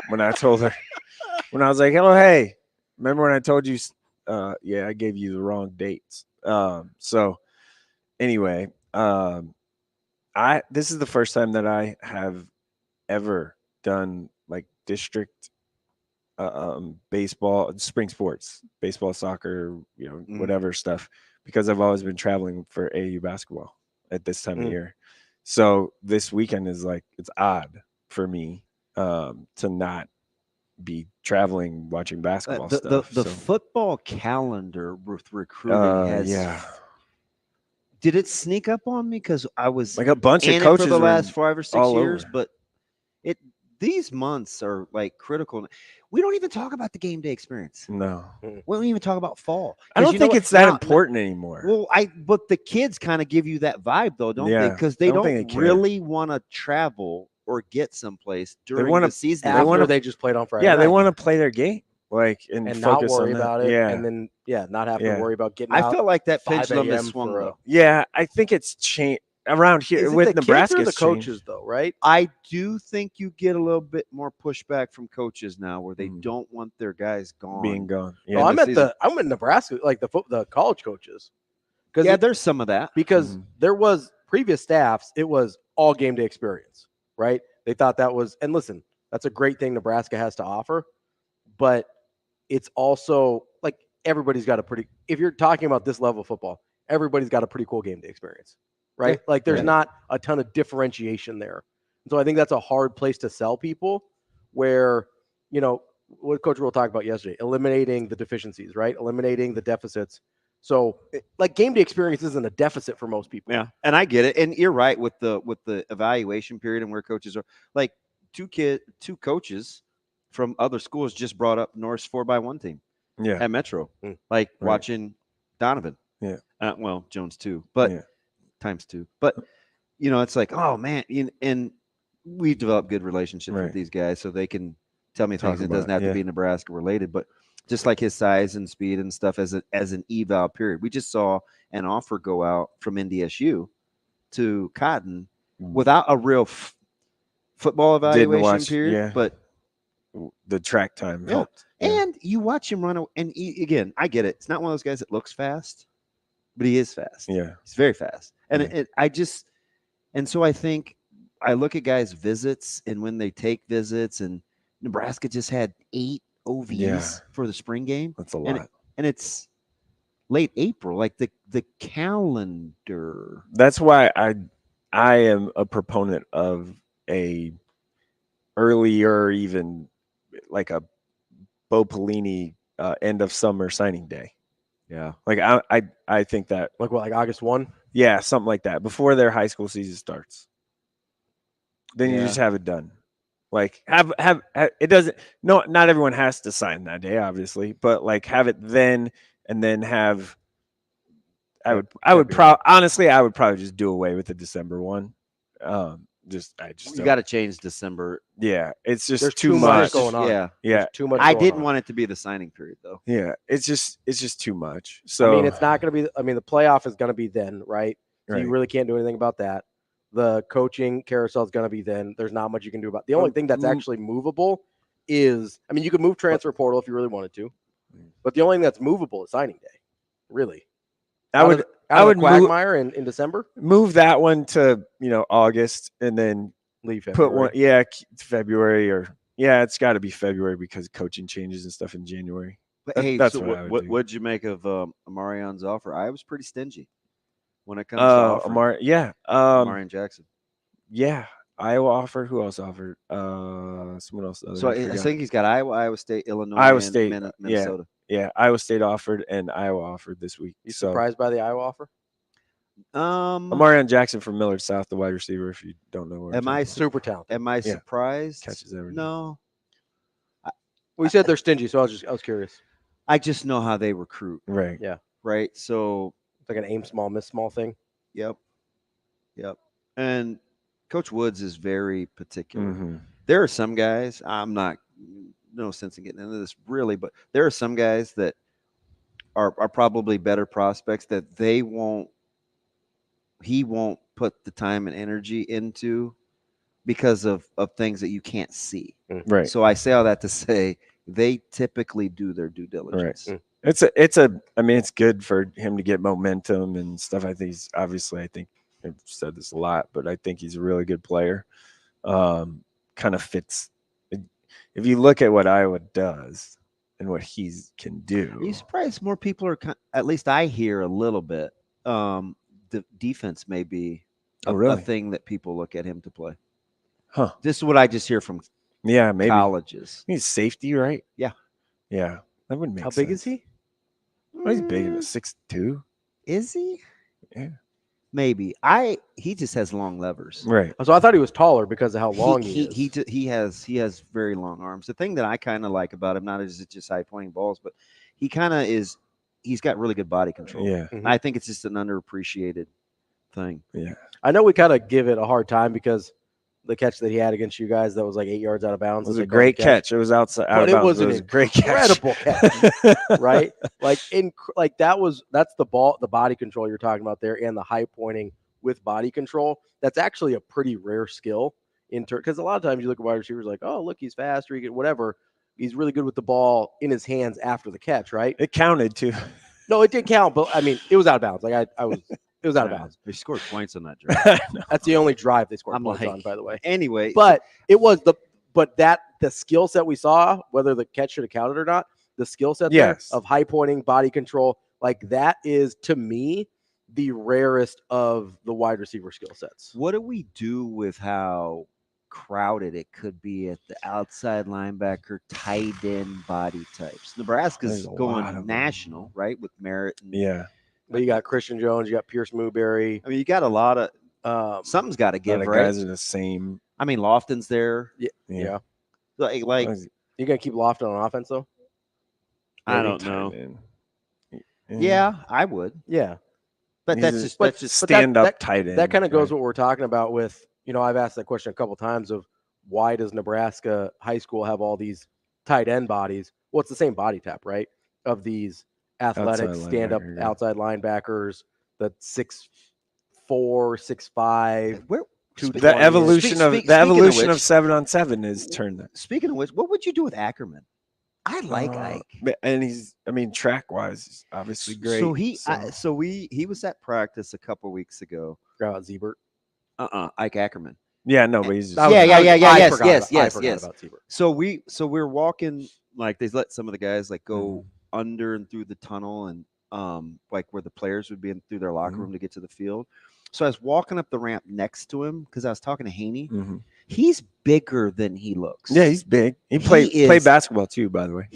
When I told her, when I was like, hello, hey, remember when I told you, I gave you the wrong dates. So anyway, this is the first time that I have ever done like district baseball, spring sports, baseball, soccer, whatever stuff, because I've always been traveling for AAU basketball at this time of year. So this weekend is like, it's odd for me to not be traveling, watching basketball stuff. The football calendar with recruiting has did it sneak up on me because I was like a bunch of coaches for the last 5 or 6 years, over. but these months are like critical. We don't even talk about the game day experience. No, we don't even talk about fall. I don't think it's that important anymore. Well, but the kids kind of give you that vibe though, don't they? Because they don't really want to travel or get someplace during the season. After they just played on Friday. Yeah, they want to play their game, and not focus worry on about that. it. Yeah, and then not have to worry about getting. I felt like that 5 pendulum a.m. has swung though. Yeah, I think it's changed around here with Nebraska. The coaches though, right? I do think you get a little bit more pushback from coaches now, where they don't want their guys being gone. Yeah, I'm in Nebraska, like the college coaches. There's some of that because there was previous staffs. It was all game day experience, right? They thought that was, and listen, that's a great thing Nebraska has to offer, but it's also like everybody's got if you're talking about this level of football, everybody's got a pretty cool game day experience, right? Yeah. Like there's not a ton of differentiation there. And so I think that's a hard place to sell people where, what Coach Rule talked about yesterday, eliminating the deficiencies, right? Eliminating the deficits. So like game day experience isn't a deficit for most people. Yeah. And I get it. And you're right with the evaluation period and where coaches are like two coaches from other schools just brought up North's 4x1 team at Metro, watching Donovan. Yeah. Jones too, but times 2, but it's like, oh man. And we've developed good relationships with these guys so they can tell me things. It doesn't have to be Nebraska related, but just like his size and speed and stuff as an eval period. We just saw an offer go out from NDSU to Cotton without a real football evaluation period, but the track time helped. And you watch him run, and again, I get it. It's not one of those guys that looks fast, but he is fast. Yeah, he's very fast. And so I think I look at guys' visits and when they take visits, and Nebraska just had 8 OVs for the spring game. That's a lot, and it's late April, like the calendar. That's why I am a proponent of a earlier, even like a Bo Pelini end of summer signing day. Yeah, like I think that like August 1. Yeah, something like that before their high school season starts. Then you just have it done. Like have it doesn't. No, not everyone has to sign that day, obviously, but like have it then, and then have. I would probably just do away with the December one. You got to change December. Yeah, it's just There's too much going on. Yeah. There's too much. I didn't want it to be the signing period though. Yeah, it's just too much. So I mean, it's not going to be. I mean, the playoff is going to be then, right? So Right. you really can't do anything about that. The coaching carousel is going to be then. There's not much you can do about. The only thing that's actually movable is, I mean, you could move transfer portal if you really wanted to, but the only thing that's movable is signing day. Really, I would quagmire in December. Move that one to August and then leave February. Put one February it's got to be February because coaching changes and stuff in January. But That's so what I would do. what'd you make of Amarion's offer? I was pretty stingy when it comes to offering. Amarion Jackson. Yeah, Iowa offered. Who else offered? Someone else. So I think he's got Iowa State, Illinois, Iowa State, Minnesota. Yeah, Iowa State offered and Iowa offered this week. You surprised by the Iowa offer? Amarion Jackson from Millard South, the wide receiver. If you don't know, am I super talented? Am I surprised? Catches everything. No. We said they're stingy, so I was curious. I just know how they recruit. Right. Yeah. Right. So it's like an aim small, miss small thing. Yep. And Coach Woods is very particular. Mm-hmm. There are some guys, I'm not, no sense in getting into this really, but there are some guys that are probably better prospects that he won't put the time and energy into because of things that you can't see. Right. So I say all that to say they typically do their due diligence. Right. I mean, it's good for him to get momentum and stuff. I think I've said this a lot, but I think he's a really good player. Kind of fits. If you look at what Iowa does and what he can do, Are you surprised more people are? At least I hear a little bit. The defense may be a thing that people look at him to play. Huh? This is what I just hear from maybe colleges. He's safety, right? Yeah. That wouldn't make How sense. big is he? Well, he's big, 6'2". Is he? Yeah. Maybe. He just has long levers. Right. So I thought he was taller because of how long he is. He has very long arms. The thing that I kind of like about him, not is it just high pointing balls, but he kind of is. He's got really good body control. Yeah. Mm-hmm. I think it's just an underappreciated thing. Yeah. I know we kind of give it a hard time because the catch that he had against you guys that was like 8 yards out of bounds. It was a great catch. It was outside. But it was an incredible catch, right? That's the body control you're talking about there, and the high pointing with body control. That's actually a pretty rare skill because a lot of times you look at wide receivers like, oh, look, he's fast or he can whatever. He's really good with the ball in his hands after the catch, right? It counted too. No, it did count, but I mean, it was out of bounds. Like it was out of bounds. They scored points on that drive. That's the only drive they scored points on, by the way. Anyway, but it was the skill set we saw, whether the catch should have counted or not, the skill set there of high pointing, body control, like that is to me the rarest of the wide receiver skill sets. What do we do with how crowded it could be at the outside linebacker, tight end body types? Nebraska's going national, right? With Merritt. But you got Christian Jones, you got Pierce Mooberry. I mean, you got a lot of something's got to give, right? Guys are the same. I mean, Lofton's there. Yeah. Like you gonna keep Lofton on offense though? I don't know. Yeah, I would. Yeah, but that's just stand up tight end. That kind of goes what we're talking about with. I've asked that question a couple times of why does Nebraska high school have all these tight end bodies? Well, it's the same body type, right? Of these athletic stand-up outside linebackers, the 6'4", 6'5". The evolution of 7-on-7 is turned that. Speaking of which, what would you do with Ackerman? I like Ike, and track wise, he's obviously great. So he was at practice a couple weeks ago. Ziebert, Ike Ackerman. Yeah, no, but he's just yes. About Ziebert. So we're walking, like they let some of the guys like go under and through the tunnel and like where the players would be in through their locker room to get to the field. So I was walking up the ramp next to him because I was talking to Haney. He's bigger than he looks. Yeah, he's big. He played basketball too, by the way.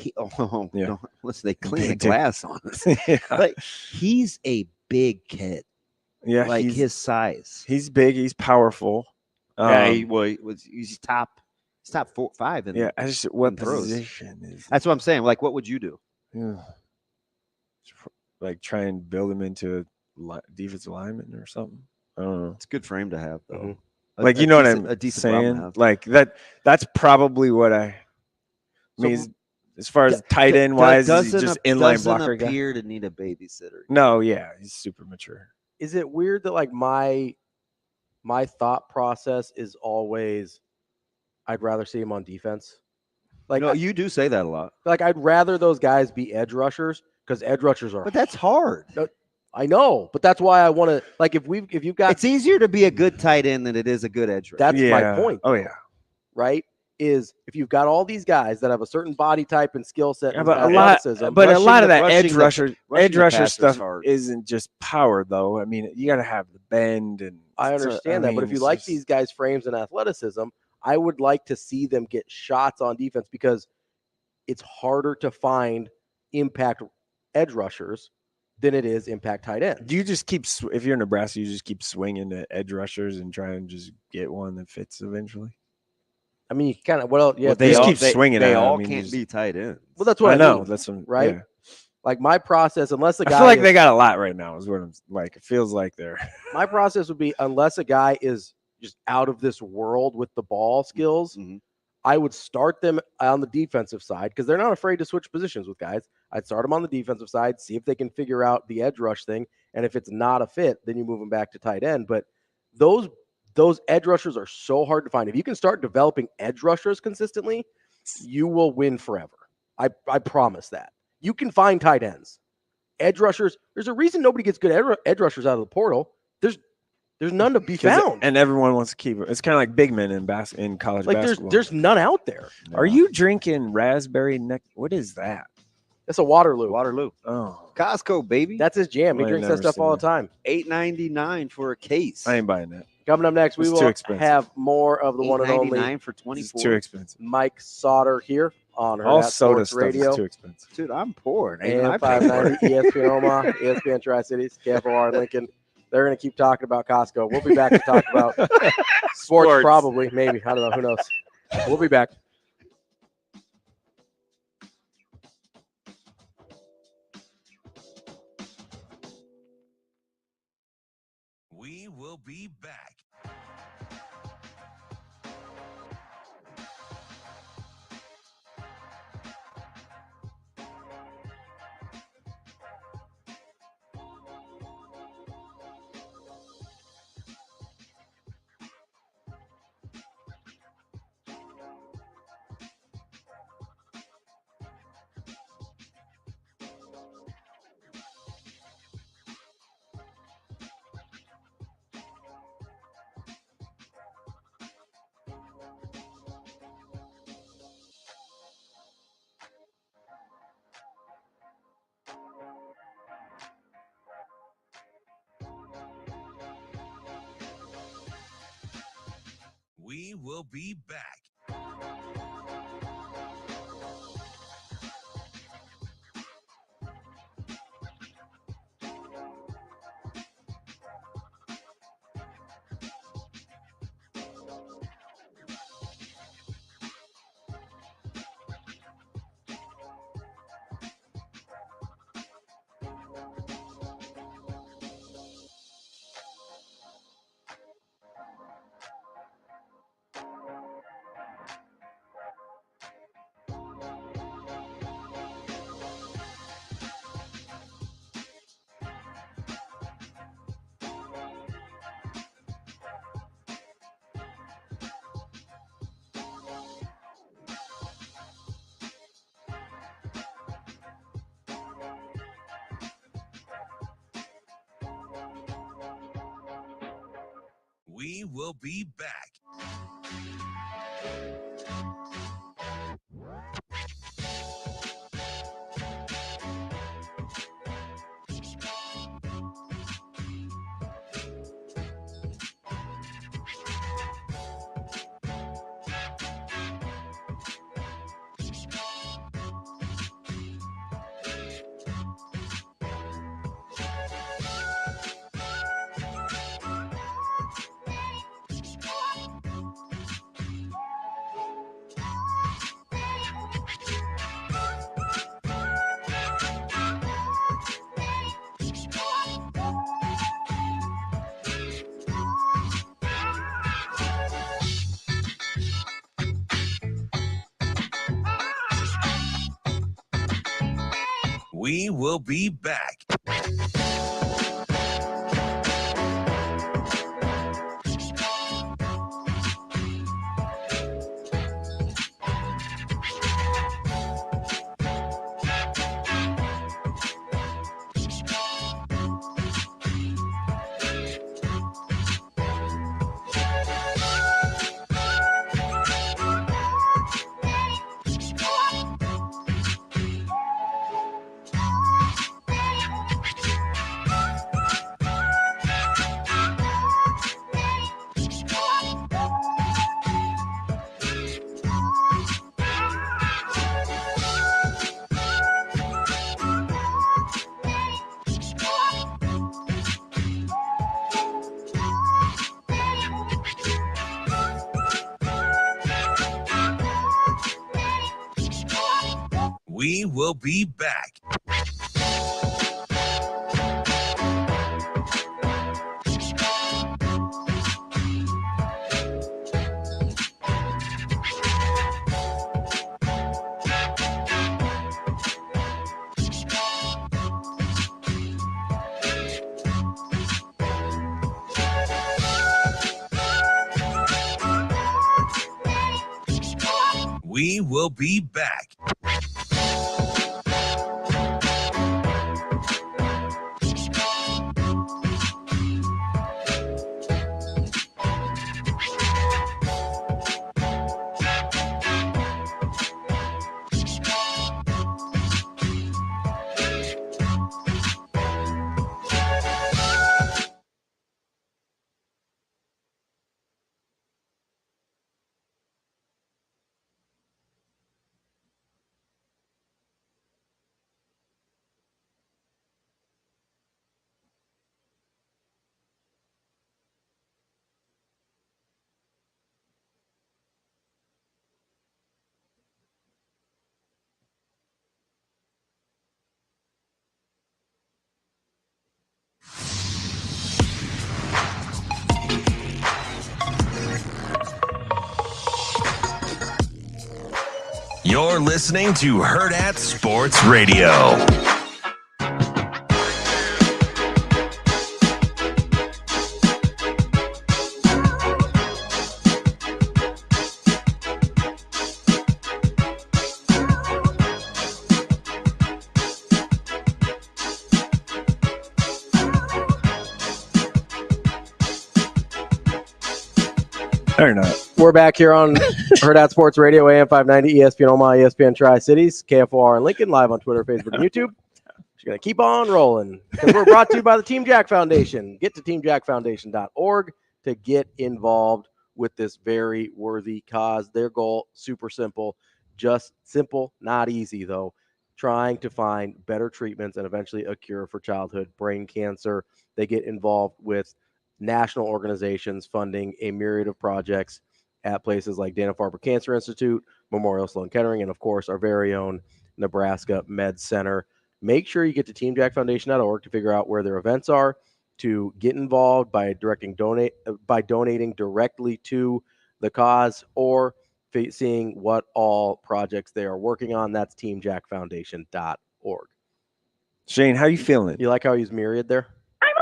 No, listen, they clean the glass on us. But he's a big kid. Yeah, like his size. He's big. He's powerful. He's top 4-5. In what throws. Position is? That's what I'm saying. Like, what would you do? Yeah. Like try and build him into a defensive lineman or something. I don't know. It's a good frame to have, though. Like, you know what I'm saying? Like that's probably what I mean. As far as tight end wise, he's just inline blocker guy. Appear to need a babysitter. No, yeah, he's super mature. Is it weird that like my thought process is always I'd rather see him on defense? Like, no, you do say that a lot. Like, I'd rather those guys be edge rushers because edge rushers are. But that's hard. I know, but that's why I want to. Like, if you've got, it's easier to be a good tight end than it is a good edge rusher. That's my point. Oh yeah, right. Is if you've got all these guys that have a certain body type and skill set, but a lot of that edge rusher stuff isn't just power, though. I mean, you got to have the bend, and I understand that. But if you like these guys' frames and athleticism, I would like to see them get shots on defense because it's harder to find impact edge rushers than it is impact tight end. Do you just keep, if you're Nebraska, you just keep swinging to edge rushers and try and just get one that fits eventually? I mean, you kind of, they just keep swinging. They all can't be tight ends. Well, that's what I know. mean, that's what, right. Yeah. Like my process, unless the guy, I feel like they got a lot right now. Is what I'm like. It feels like they're. My process would be unless a guy is just out of this world with the ball skills, I would start them on the defensive side because they're not afraid to switch positions with guys. I'd start them on the defensive side, see if they can figure out the edge rush thing, and if it's not a fit, then you move them back to tight end. But those edge rushers are so hard to find. If you can start developing edge rushers consistently, you will win forever. I promise that. You can find tight ends. Edge rushers, there's a reason nobody gets good edge rushers out of the portal. There's none to be found. And everyone wants to keep it. It's kind of like big men in college basketball. There's none out there. No. Are you drinking raspberry neck? What is that? That's a Waterloo. Oh. Costco, baby. That's his jam. He drinks that stuff all the time. $8.99 for a case. I ain't buying that. Coming up next, we will have more of the one and only for 24. It's too expensive. Mike Sautter here on Hurrdat Sports Radio. Is too expensive. Dude, I'm poor. AM 590, ESPN Omaha, ESPN Tri-Cities, KFOR Lincoln. They're going to keep talking about Costco. We'll be back to talk about sports, probably, maybe. I don't know. Who knows? We'll be back. We will be back. We will be back. We will be back. We will be back. We will be back. We will be back. You're listening to Hurrdat Sports Radio. Or not. We're back here on Hurrdat Sports Radio, AM 590, ESPN Omaha, ESPN Tri-Cities, KFOR in Lincoln, live on Twitter, Facebook, and YouTube. Just going to keep on rolling because we're brought to you by the Team Jack Foundation. Get to teamjackfoundation.org to get involved with this very worthy cause. Their goal, super simple, just simple, not easy, though. Trying to find better treatments and eventually a cure for childhood brain cancer. They get involved with national organizations funding a myriad of projects at places like Dana-Farber Cancer Institute, Memorial Sloan Kettering, and of course our very own Nebraska Med Center. Make sure you get to teamjackfoundation.org to figure out where their events are, to get involved by donating directly to the cause, or seeing what all projects they are working on. That's teamjackfoundation.org. Shane, how you feeling? You like how he's myriad there? I'm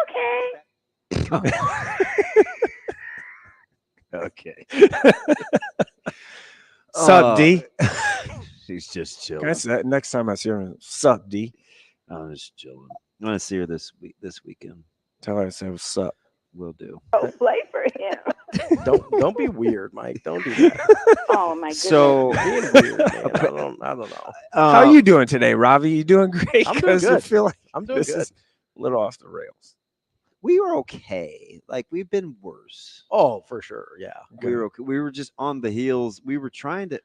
okay. Okay. Sup, D? She's just chilling. Next time I see her, sup, D? I'm just chilling. I'm gonna see her this weekend. Tell her I said what's up. will do. Oh, play for him. Don't be weird, Mike. Don't do that. Oh my goodness. So Being weird, man. I don't know. How are you doing today, Ravi? You doing great? I'm doing 'Cause I good. feel like I'm doing this good. is a little off the rails. We were okay. Like, we've been worse. Oh, for sure. Yeah. We were okay. We were just on the heels. We were trying to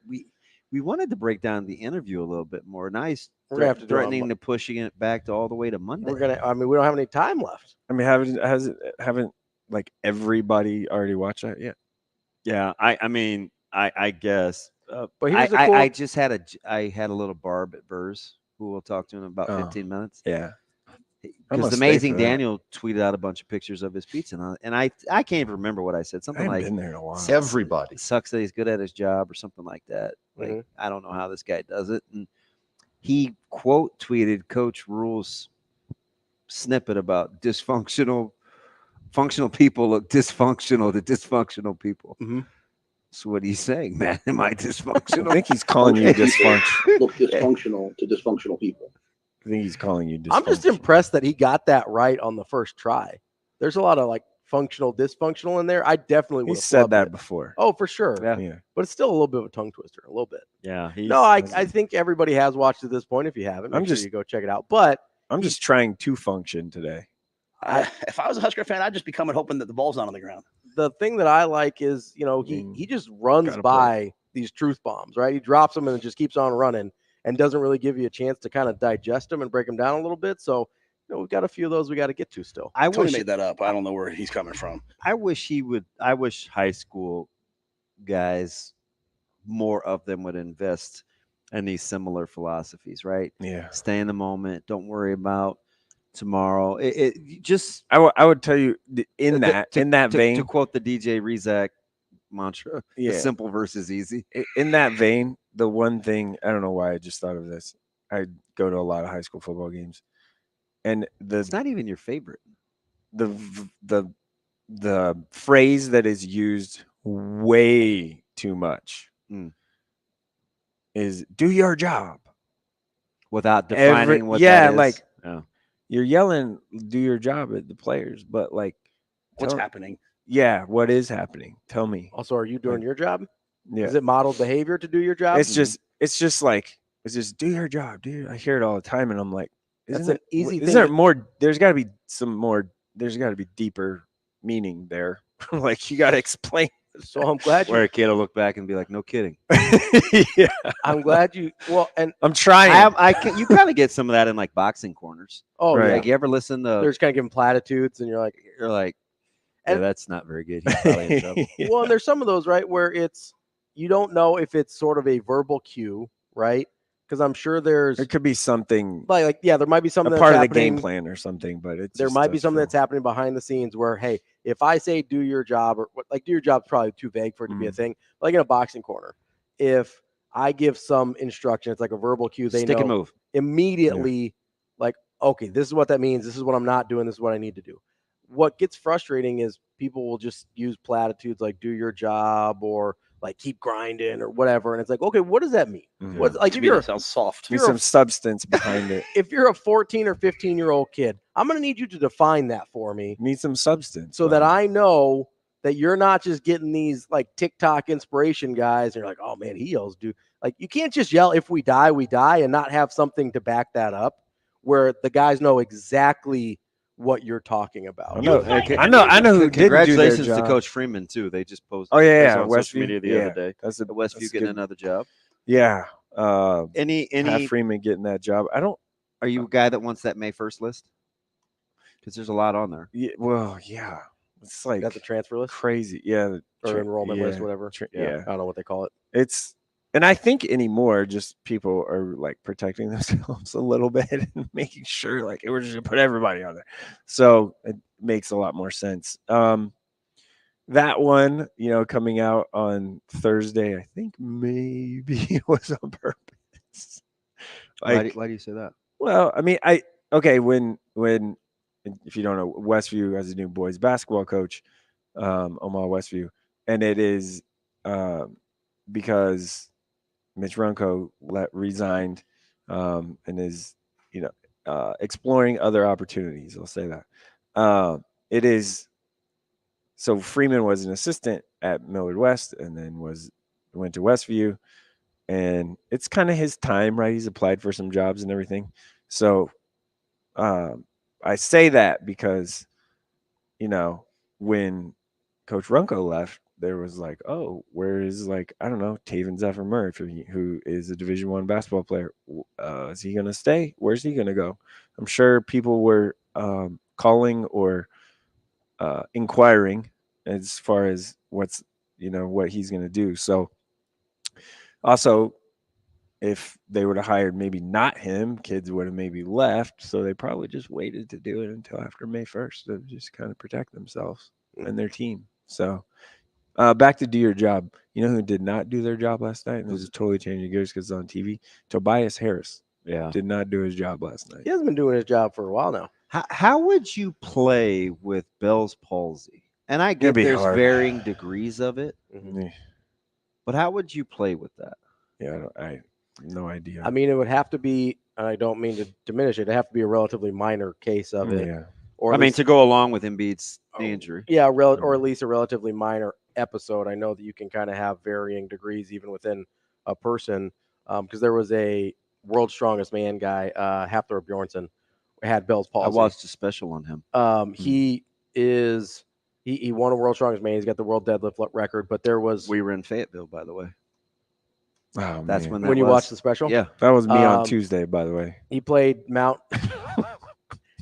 we wanted to break down the interview a little bit more. Now he's We're gonna have to do threatening to pushing it back to all the way to Monday. we don't have any time left. I mean, haven't like everybody already watched that yet? Yeah, I mean, I guess. But here's the I just had a little Barb at Vrzal who we'll talk to in about 15 minutes. Yeah. Because Amazing Daniel tweeted out a bunch of pictures of his pizza, and I can't even remember what I said. Something I haven't like, been there in a while. Everybody. It sucks that he's good at his job or something like that. Like, I don't know how this guy does it. And he quote tweeted Coach Rule's snippet about functional people look dysfunctional to dysfunctional people. So what are you saying, man? Am I dysfunctional? I think he's calling you dysfunctional. Look dysfunctional to dysfunctional people. I think he's calling you dysfunctional. I'm just impressed that he got that right on the first try. There's a lot of like functional, dysfunctional in there. I definitely would have said that before. Oh, for sure. Yeah. But it's still a little bit of a tongue twister, a little bit. Yeah. No, I think everybody has watched at this point. If you haven't, make sure you go check it out. But I'm just trying to function today. If I was a Husker fan, I'd just be coming hoping that the ball's not on the ground. The thing that I like is, he just runs by these truth bombs, right? He drops them and then just keeps on running and doesn't really give you a chance to kind of digest them and break them down a little bit. So, we've got a few of those we got to get to still. Tony made that up. I don't know where he's coming from. I wish high school guys, more of them would invest in these similar philosophies, right? Yeah. Stay in the moment. Don't worry about tomorrow. I would tell you in that vein, to quote the DJ Rizak mantra, the simple versus easy. In that vein, the one thing, I don't know why I just thought of this. I go to a lot of high school football games, and it's not even your favorite. The phrase that is used way too much is "do your job" without defining what that is. Like you're yelling "do your job" at the players, but like what's happening? Yeah, what is happening? Tell me. Also, are you doing your job? Yeah. Is it modeled behavior to do your job? It's just do your job, dude. I hear it all the time, and I'm like, that's an easy thing. Is there more? There's got to be some more. There's got to be deeper meaning there. Like you got to explain. So I'm glad where a kid will look back and be like, "No kidding." Yeah, I'm glad you. Well, and I'm trying. You kind of get some of that in like boxing corners. Oh, right. Yeah. Like you ever listen to? They're just kind of giving platitudes, and you're like, yeah, that's not very good. He's probably in trouble. Well, and there's some of those, right, where you don't know if it's sort of a verbal cue, right? Because I'm sure there could be something like there might be something a part of the game plan or something, but there might be something that's happening behind the scenes where, hey, if I say do your job, or like do your job is probably too vague for it to be a thing. Like in a boxing corner, if I give some instruction, it's like a verbal cue. They Stick know and move immediately. Like, okay, this is what that means. This is what I'm not doing. This is what I need to do. What gets frustrating is people will just use platitudes like "do your job" or like "keep grinding" or whatever, and it's like, okay, what does that mean? Mm-hmm. What's like if you're sounds soft, need some substance behind it. If you're a 14 or 15-year-old kid, I'm gonna need you to define that for me. Need some substance so that I know that you're not just getting these like TikTok inspiration guys. And you're like, oh man, he yells, dude. Like you can't just yell "if we die, we die" and not have something to back that up, where the guys know exactly what you're talking about. I know who Congratulations didn't do their to job. Coach Freeman too. They just posted. Oh yeah, on social media the other day. That's Westview getting another job. Yeah. Any Pat Freeman getting that job. Are you a guy that wants that May 1st list? Because there's a lot on there. Yeah. Well, yeah. It's like got the transfer list, crazy. Yeah. Or enrollment list, whatever. Yeah. I don't know what they call it. And I think anymore, just people are like protecting themselves a little bit and making sure like we're just gonna put everybody on there. So it makes a lot more sense. That one, coming out on Thursday, I think maybe it was on purpose. Like, why do you say that? Well, I mean, when if you don't know, Westview has a new boys basketball coach, Omaha Westview, and it is because Mitch Runco resigned and is, exploring other opportunities. I'll say that. It is So Freeman was an assistant at Millard West and then went to Westview. And it's kind of his time, right? He's applied for some jobs and everything. So I say that because, when Coach Runco left, there was like, oh, where is I don't know, Taven Zephyr Murray, who is a Division I basketball player. Is he going to stay? Where's he going to go? I'm sure people were calling or inquiring as far as what he's going to do. So also, if they would have hired maybe not him, kids would have maybe left. So they probably just waited to do it until after May 1st to just kind of protect themselves and their team. So back to do your job. You know who did not do their job last night? And this is totally changing gears because it's on TV. Tobias Harris. Yeah. Did not do his job last night. He hasn't been doing his job for a while now. How would you play with Bell's palsy? And I get there's hard. varying degrees of it. Mm-hmm. But how would you play with that? Yeah, I no idea. I mean, it would have to be, I don't mean to diminish it, it'd have to be a relatively minor case of it. Yeah. Or I mean, to go along with Embiid's injury. Yeah, or at least a relatively minor episode. I know that you can kind of have varying degrees even within a person, because there was a World's Strongest Man guy, Hafthor Bjornsson, had Bell's palsy. I watched a special on him. He won a World's Strongest Man. He's got the world deadlift record, but there was... We were in Fayetteville, by the way. Oh, that's man. when you watched the special? Yeah. That was me on Tuesday, by the way. He played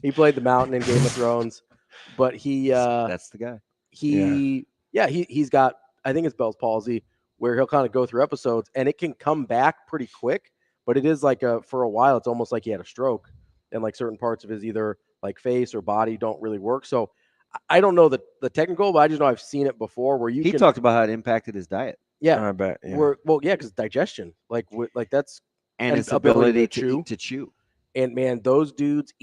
he played the Mountain in Game of Thrones, but that's the guy. He's got, I think it's Bell's palsy, where he'll kind of go through episodes and it can come back pretty quick, but it is for a while, it's almost like he had a stroke and certain parts of his either face or body don't really work. So I don't know the technical, but I just know I've seen it before where he talked about how it impacted his diet. Yeah, I bet. Yeah. Because digestion, that's and his ability to chew. And man, those dudes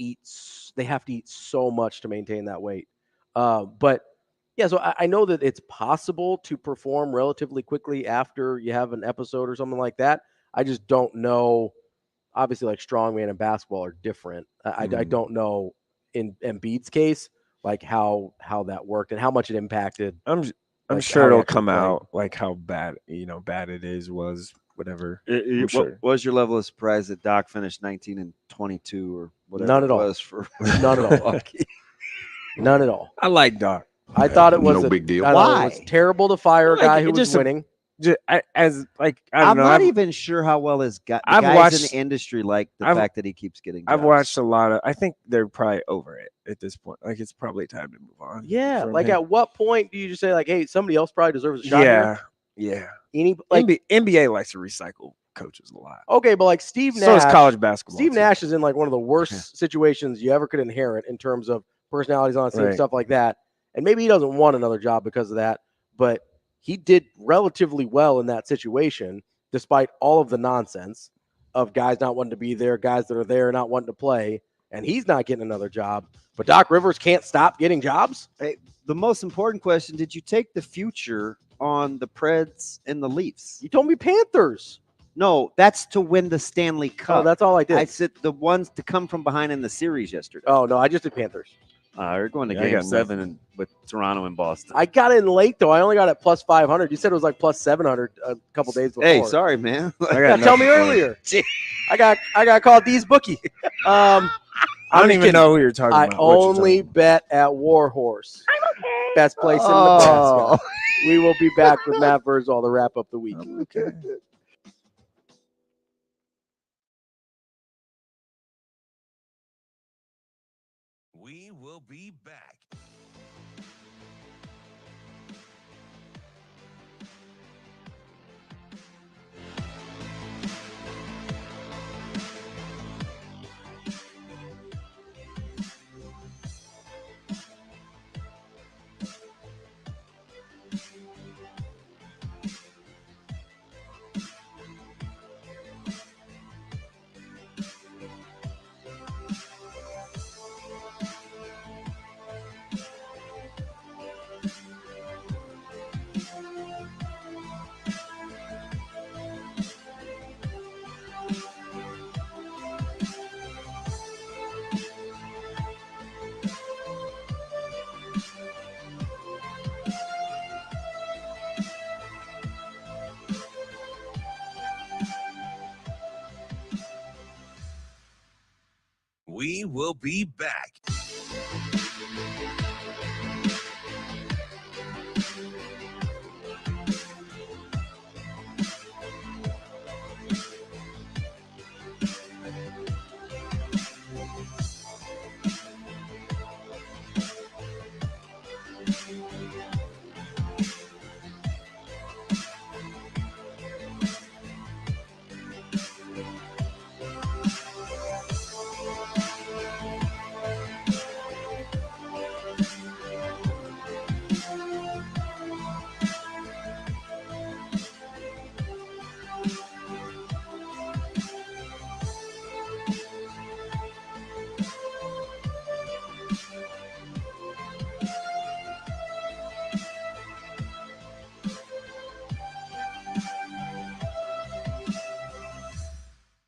they have to eat so much to maintain that weight. But yeah, so I know that it's possible to perform relatively quickly after you have an episode or something like that. I just don't know. Obviously, strongman and basketball are different. I don't know in Embiid's case, how that worked and how much it impacted. I'm sure it'll come out how bad it was whatever. What was your level of surprise that Doc finished 19 and 22 or whatever? None at all. Was for none at all. None at all. I like Doc. I thought it was no big deal. Why? It was terrible to fire a guy who was winning. I'm not even sure how well his guys in the industry the fact that he keeps getting jobs. I've watched a lot of. I think they're probably over it at this point. It's probably time to move on. Yeah, at what point do you just say hey, somebody else probably deserves a shot? Yeah. NBA likes to recycle coaches a lot. Okay, but Steve Nash. So is college basketball. Steve Nash is in one of the worst situations you ever could inherit in terms of personalities on the team, stuff like that. And maybe he doesn't want another job because of that, but he did relatively well in that situation, despite all of the nonsense of guys not wanting to be there, guys that are there not wanting to play, and he's not getting another job. But Doc Rivers can't stop getting jobs? Hey, the most important question, did you take the future on the Preds and the Leafs? You told me Panthers. No, that's to win the Stanley Cup. Oh, that's all I did. I said the ones to come from behind in the series yesterday. Oh, no, I just did Panthers. You're going to Game 7 with Toronto and Boston. I got in late, though. I only got it plus 500. You said it was plus 700 a couple days before. Hey, sorry, man. Tell me earlier. I got called D's bookie. I don't even know who you're talking about. I only bet at Warhorse. I'm okay. Best place in Nebraska. We will be back with Matt Vrzal to wrap up the week. Okay. We will be back. We will be back.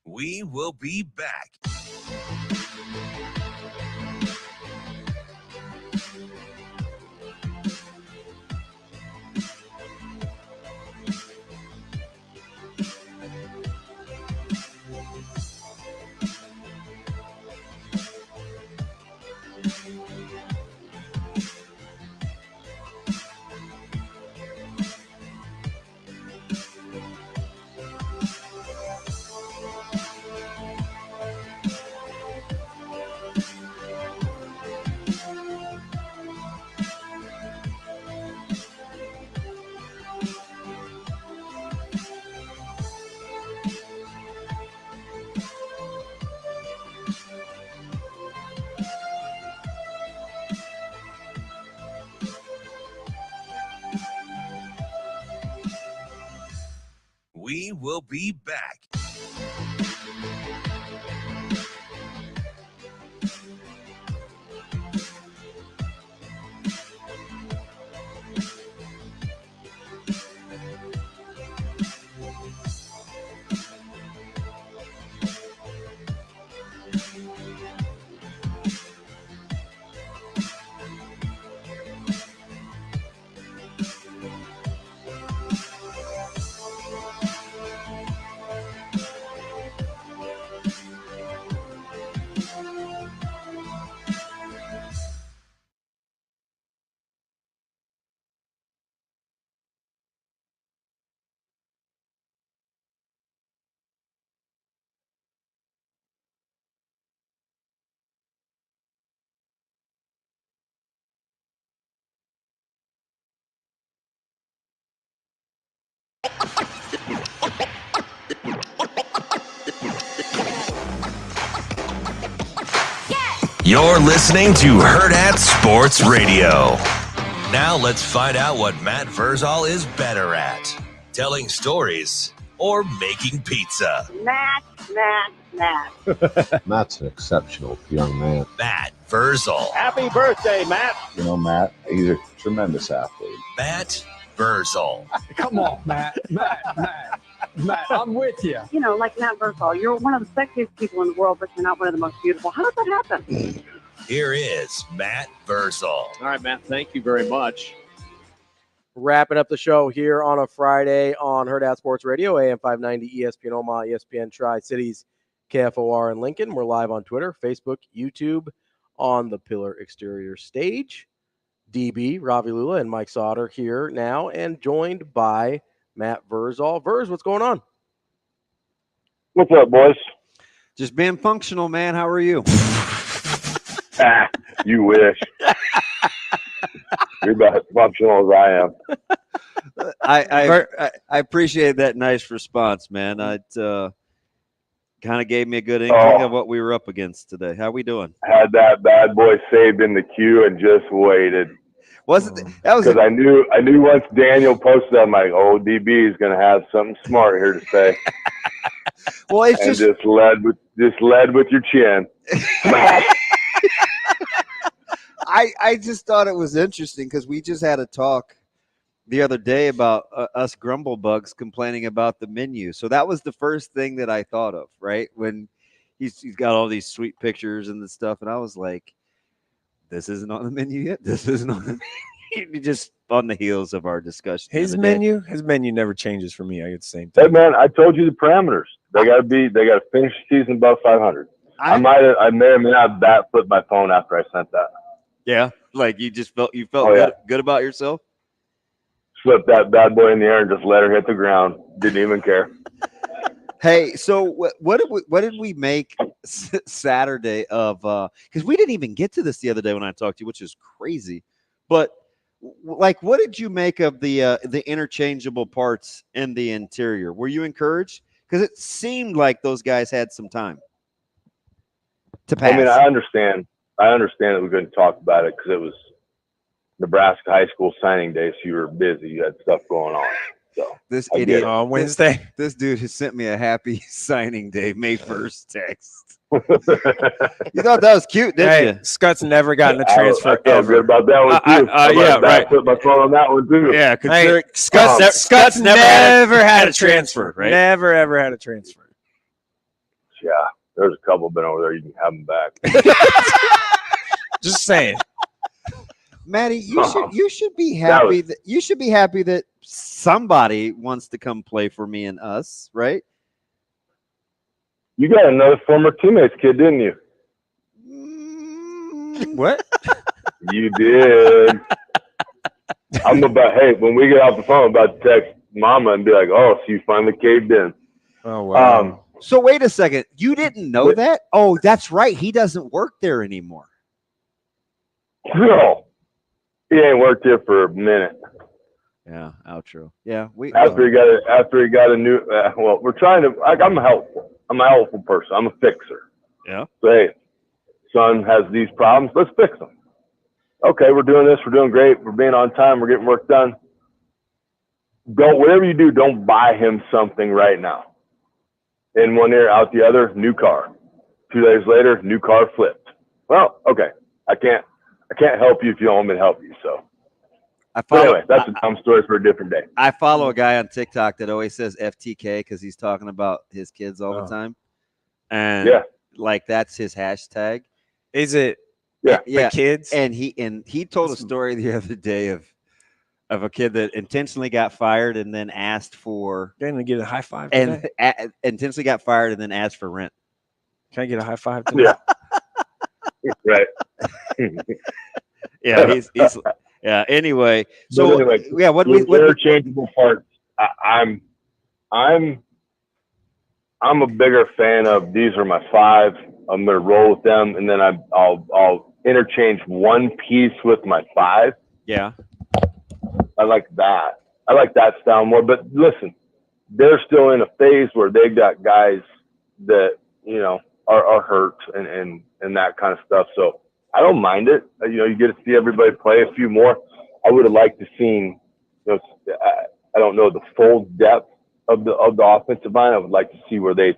We will be back. We will be back. You're listening to Hurrdat Sports Radio. Now let's find out what Matt Vrzal is better at. Telling stories or making pizza. Matt. Matt's an exceptional young man. Matt Vrzal. Happy birthday, Matt. You know, Matt, he's a tremendous athlete. Matt Vrzal. Come on, Matt, I'm with you. You know, like Matt Vrzal, you're one of the sexiest people in the world, but you're not one of the most beautiful. How does that happen? Here is Matt Vrzal. All right, Matt, thank you very much. Wrapping up the show here on a Friday on Hurrdat Sports Radio, AM 590, ESPN Omaha, ESPN Tri-Cities, KFOR in Lincoln. We're live on Twitter, Facebook, YouTube, on the Pillar Exterior stage. DB, Ravi, Lulla, and Mike Sautter here now, and joined by Matt Vrzal. Verz, what's going on? What's up, boys? Just being functional, man. How are you? You wish. You're about as functional as I am. I appreciate that nice response, man. It kind of gave me a good inkling of what we were up against today. How we doing? Had that bad boy saved in the queue and just waited. Because I knew once Daniel posted, I'm like, oh, DB is going to have something smart here to say. Well, it's and just led with your chin. I just thought it was interesting because we just had a talk the other day about us grumble bugs complaining about the menu. So that was the first thing that I thought of, right? When he's got all these sweet pictures and the stuff, and I was like, this isn't on the menu yet. This isn't on the menu. Just on the heels of our discussion. His menu never changes for me. I get the same thing. Hey man, I told you the parameters. They got to finish the season above 500. I may or may not have bat flipped my phone after I sent that. Yeah, like you felt good about yourself. Flipped that bad boy in the air and just let her hit the ground. Didn't even care. Hey, so what did we make Saturday of? Because we didn't even get to this the other day when I talked to you, which is crazy. But like, what did you make of the interchangeable parts in the interior? Were you encouraged? Because it seemed like those guys had some time to pass. I mean, I understand that we couldn't talk about it because it was Nebraska high school signing day, so you were busy. You had stuff going on. So this idiot on Wednesday. This dude has sent me a happy signing day May 1st text. You thought that was cute, didn't you? Scott's never gotten a transfer. I felt good about that one too. Yeah, right. Put my phone on that one too. Yeah, Scott's never had a transfer. Right? Never ever had a transfer. Yeah, there's a couple been over there. You can have them back. Just saying. Maddie, you should be happy that you should be happy that somebody wants to come play for me and us, right? You got another former teammates kid, didn't you? What? You did. When we get off the phone, I'm about to text Mama and be like, "Oh, so you finally caved in." Oh wow. So wait a second, you didn't know that? Oh, that's right. He doesn't work there anymore. No. He ain't worked here for a minute. Yeah, outro. Yeah, after he got a new. We're trying to. I'm helpful. I'm a helpful person. I'm a fixer. Yeah. So hey, son has these problems. Let's fix them. Okay, we're doing this. We're doing great. We're being on time. We're getting work done. Whatever you do, don't buy him something right now. In one ear, out the other. New car. 2 days later, new car flipped. Well, okay. I can't help you if you don't want me to help you. So anyway, that's a dumb story for a different day. I follow a guy on TikTok that always says FTK because he's talking about his kids all the time. And like that's his hashtag. Is it for kids? And he told a story the other day of a kid that intentionally got fired and then asked for Can I get a high five and intentionally got fired and then asked for rent. Can I get a high five today? Right. Yeah, he's anyway. So what interchangeable parts. I'm a bigger fan of these are my 5. I'm gonna roll with them, and then I'll interchange one piece with my 5. Yeah. I like that. I like that style more. But listen, they're still in a phase where they got guys that are hurt and that kind of stuff. So I don't mind it. You get to see everybody play a few more. I would have liked to seen, I don't know the full depth of the offensive line. I would like to see where they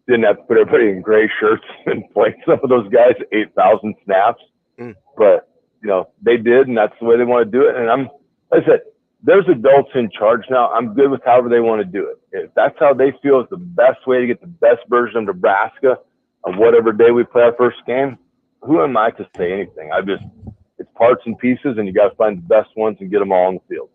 didn't have to put everybody in gray shirts and play some of those guys 8,000 snaps. But they did, and that's the way they want to do it. And like I said, there's adults in charge now. I'm good with however they want to do it. If that's how they feel is the best way to get the best version of Nebraska on whatever day we play our first game, who am I to say anything? It's parts and pieces, and you got to find the best ones and get them all on the field.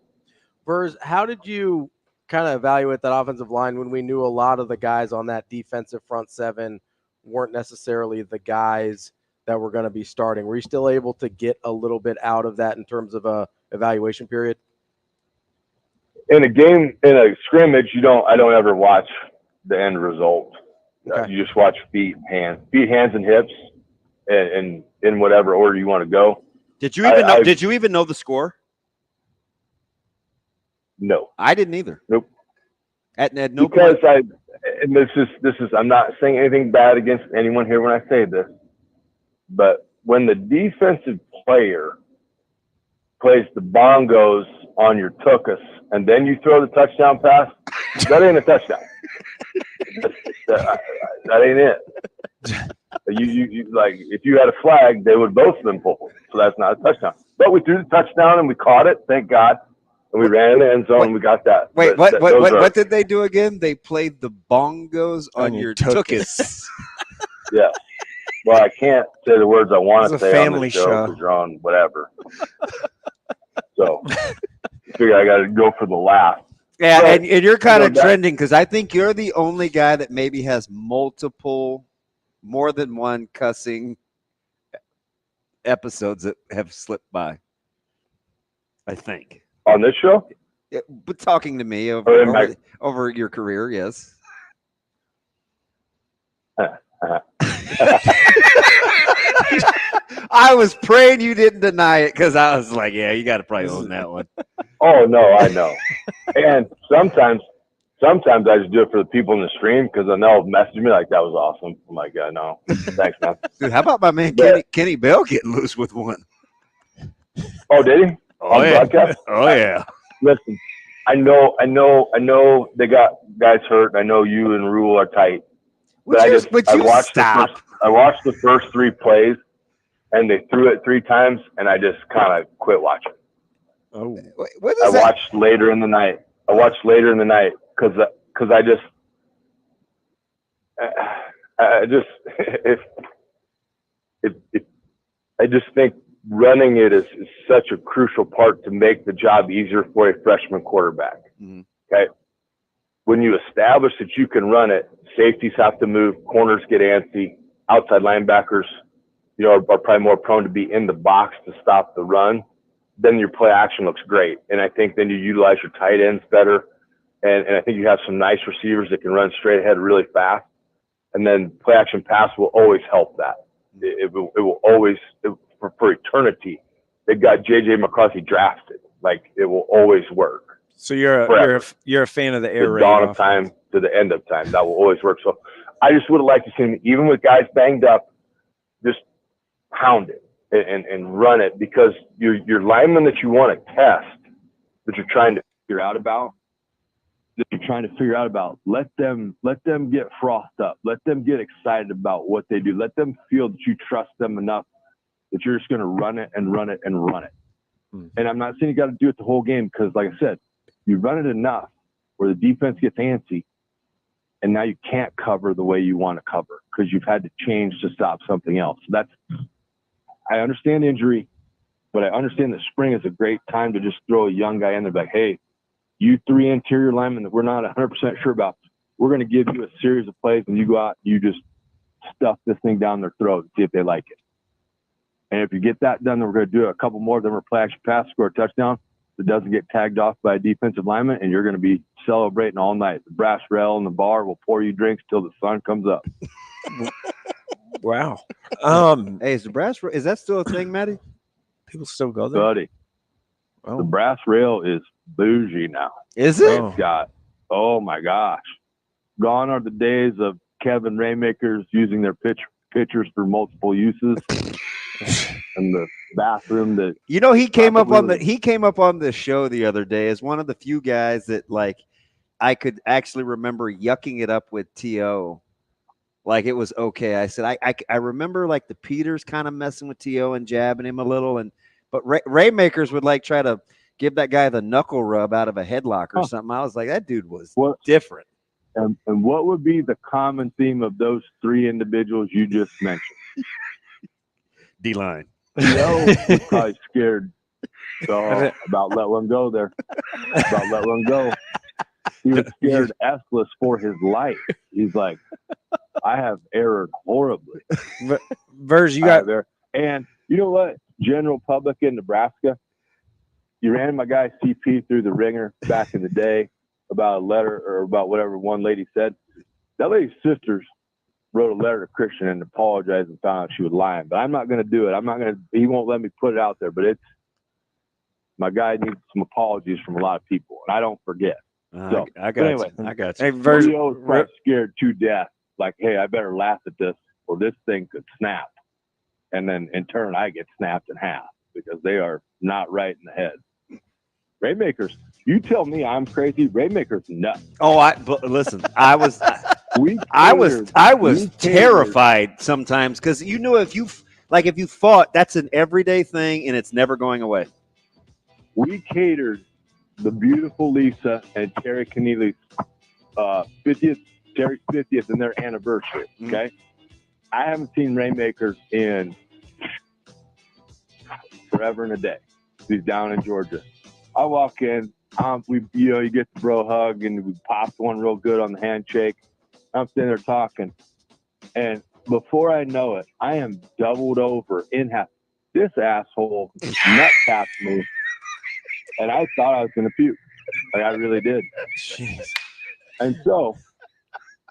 Verz, how did you kind of evaluate that offensive line when we knew a lot of the guys on that defensive front 7 weren't necessarily the guys that were going to be starting? Were you still able to get a little bit out of that in terms of a evaluation period? In a scrimmage, I don't ever watch the end result. Okay. You just watch feet, hands, and hips, and in whatever order you want to go. Did you even know? Did you even know the score? No, I didn't either. Nope. At no because point. this is. I'm not saying anything bad against anyone here when I say this, but when the defensive player plays the bongos on your tuchus and then you throw the touchdown pass, that ain't a touchdown. that ain't it. You like if you had a flag, they would both of them pull. So that's not a touchdown. But we threw the touchdown and we caught it, thank God. And we ran in the end zone and we got that. Wait, what did they do again? They played the bongos on your tuchus. Yeah. Well, I can't say the words I want to say on the show because you're on whatever. So I figure I got to go for the laugh. Yeah, so, and you're kind of trending because I think you're the only guy that maybe has multiple more than one cussing episodes that have slipped by. I think on this show. Yeah, but talking to me over your career, yes. I was praying you didn't deny it because I was like, yeah, you got to probably own that one. Oh no, I know. And sometimes I just do it for the people in the stream because then they'll message me like, that was awesome. I'm like, yeah, no, thanks, man. Dude, how about my man Kenny Bell getting loose with one? Oh, did he? Oh, on yeah. broadcast? Oh, yeah. Listen, I know they got guys hurt. I know you and Rule are tight. I watched the first 3 plays, and they threw it 3 times, and I just kind of quit watching. Oh, I watched later in the night because I just think running it is such a crucial part to make the job easier for a freshman quarterback. Mm-hmm. Okay. When you establish that you can run it, safeties have to move, corners get antsy, outside linebackers, are probably more prone to be in the box to stop the run. Then your play action looks great. And I think then you utilize your tight ends better. And I think you have some nice receivers that can run straight ahead really fast. And then play action pass will always help that. It will always, for eternity, they got J.J. McCarthy drafted. Like, it will always work. So you're a fan of the air raid. The dawn of time to the end of time. That will always work. So I just would have liked to see him, even with guys banged up, just pound it and run it, because your linemen that you want to test, that you're trying to figure out about, let them get frothed up. Let them get excited about what they do. Let them feel that you trust them enough that you're just going to run it and run it and run it. Mm-hmm. And I'm not saying you got to do it the whole game, because, like I said, you run it enough where the defense gets antsy, and now you can't cover the way you want to cover because you've had to change to stop something else. I understand injury, but I understand that spring is a great time to just throw a young guy in there like, hey, you 3 interior linemen that we're not 100% sure about, we're going to give you a series of plays, and you go out, you just stuff this thing down their throat and see if they like it. And if you get that done, then we're going to do a couple more of them, or play action pass, score a touchdown that doesn't get tagged off by a defensive lineman, and you're going to be celebrating all night. The brass rail in the bar will pour you drinks till the sun comes up. Wow. Hey, is the brass rail, is that still a thing, Matty? People still go there? Buddy, the brass rail is bougie now. Is it? Oh my gosh. Gone are the days of Kevin Raymakers using their pitchers for multiple uses. And the bathroom that he came up on the show the other day as one of the few guys that, like, I could actually remember yucking it up with T.O. Like, it was okay. I said I remember, like, the Peters kind of messing with T.O. and jabbing him a little, but Raymakers would, like, try to give that guy the knuckle rub out of a headlock or something. I was like, that dude was different. And what would be the common theme of those 3 individuals you just mentioned? D-line. T.O. was probably scared about let one go there. About let one go. He was scared S-less for his life. He's like, I have erred horribly. Verz, you got there. And you know what? General public in Nebraska, you ran my guy CP through the ringer back in the day about a letter or about whatever one lady said. That lady's sisters wrote a letter to Christian and apologized and found out she was lying. But I'm not going to do it. He won't let me put it out there. But my guy needs some apologies from a lot of people, and I don't forget. So, I got anyway, you. I got you. you. Hey, Theo was probably scared to death. Like, hey, I better laugh at this, or this thing could snap. And then, in turn, I get snapped in half because they are not right in the head. Raymakers, you tell me I'm crazy. Raymakers nuts. Oh, listen, I was terrified sometimes because if you fought, that's an everyday thing and it's never going away. We catered the beautiful Lisa and Terry Keneally's 50th and their anniversary. Okay, I haven't seen Raymakers in forever and a day. He's down in Georgia. I walk in, you get the bro hug, and we popped one real good on the handshake. I'm sitting there talking, and before I know it, I am doubled over in half. This asshole nut tapped me, and I thought I was going to puke. Like, I really did. Jeez. And so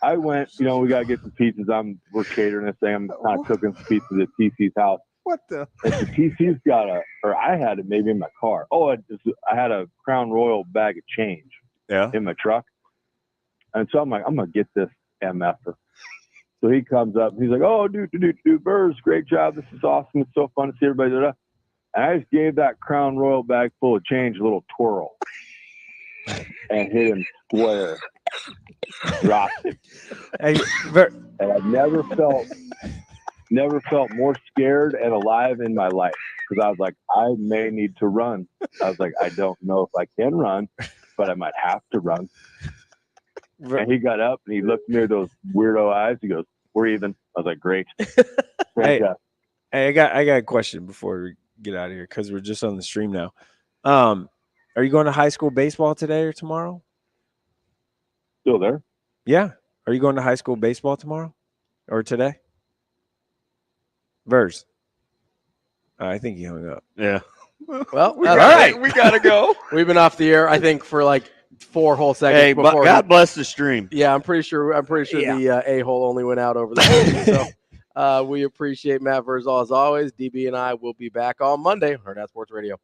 I went, we got to get some pizzas. We're catering this thing. I'm kind of cooking some pizzas at TC's house. What the? And so TC's got I had it maybe in my car. Oh, I had a Crown Royal bag of change in my truck. And so I'm like, I'm going to get this MFer. So he comes up, and he's like, oh, dude, Burrs, great job. This is awesome. It's so fun to see everybody. And I just gave that Crown Royal bag full of change a little twirl and hit him square. Dropped him. Hey, and I've never felt more scared and alive in my life, because I was like, I may need to run. I was like, I don't know if I can run, but I might have to run. And he got up and he looked at me with those weirdo eyes. He goes, we're even. I was like, great. Hey, I got a question before we get out of here, because we're just on the stream now. Are you going to high school baseball today or tomorrow? Still there? Yeah. Are you going to high school baseball tomorrow or today? Verse. I think he hung up. Yeah. Well, all right. We got to go. We've been off the air, I think, for like 4 whole seconds. Hey, before God bless the stream. Yeah, I'm pretty sure the a-hole only went out over there. So we appreciate Matt Vrzal as always. DB and I will be back on Monday. Hurrdat Sports Radio.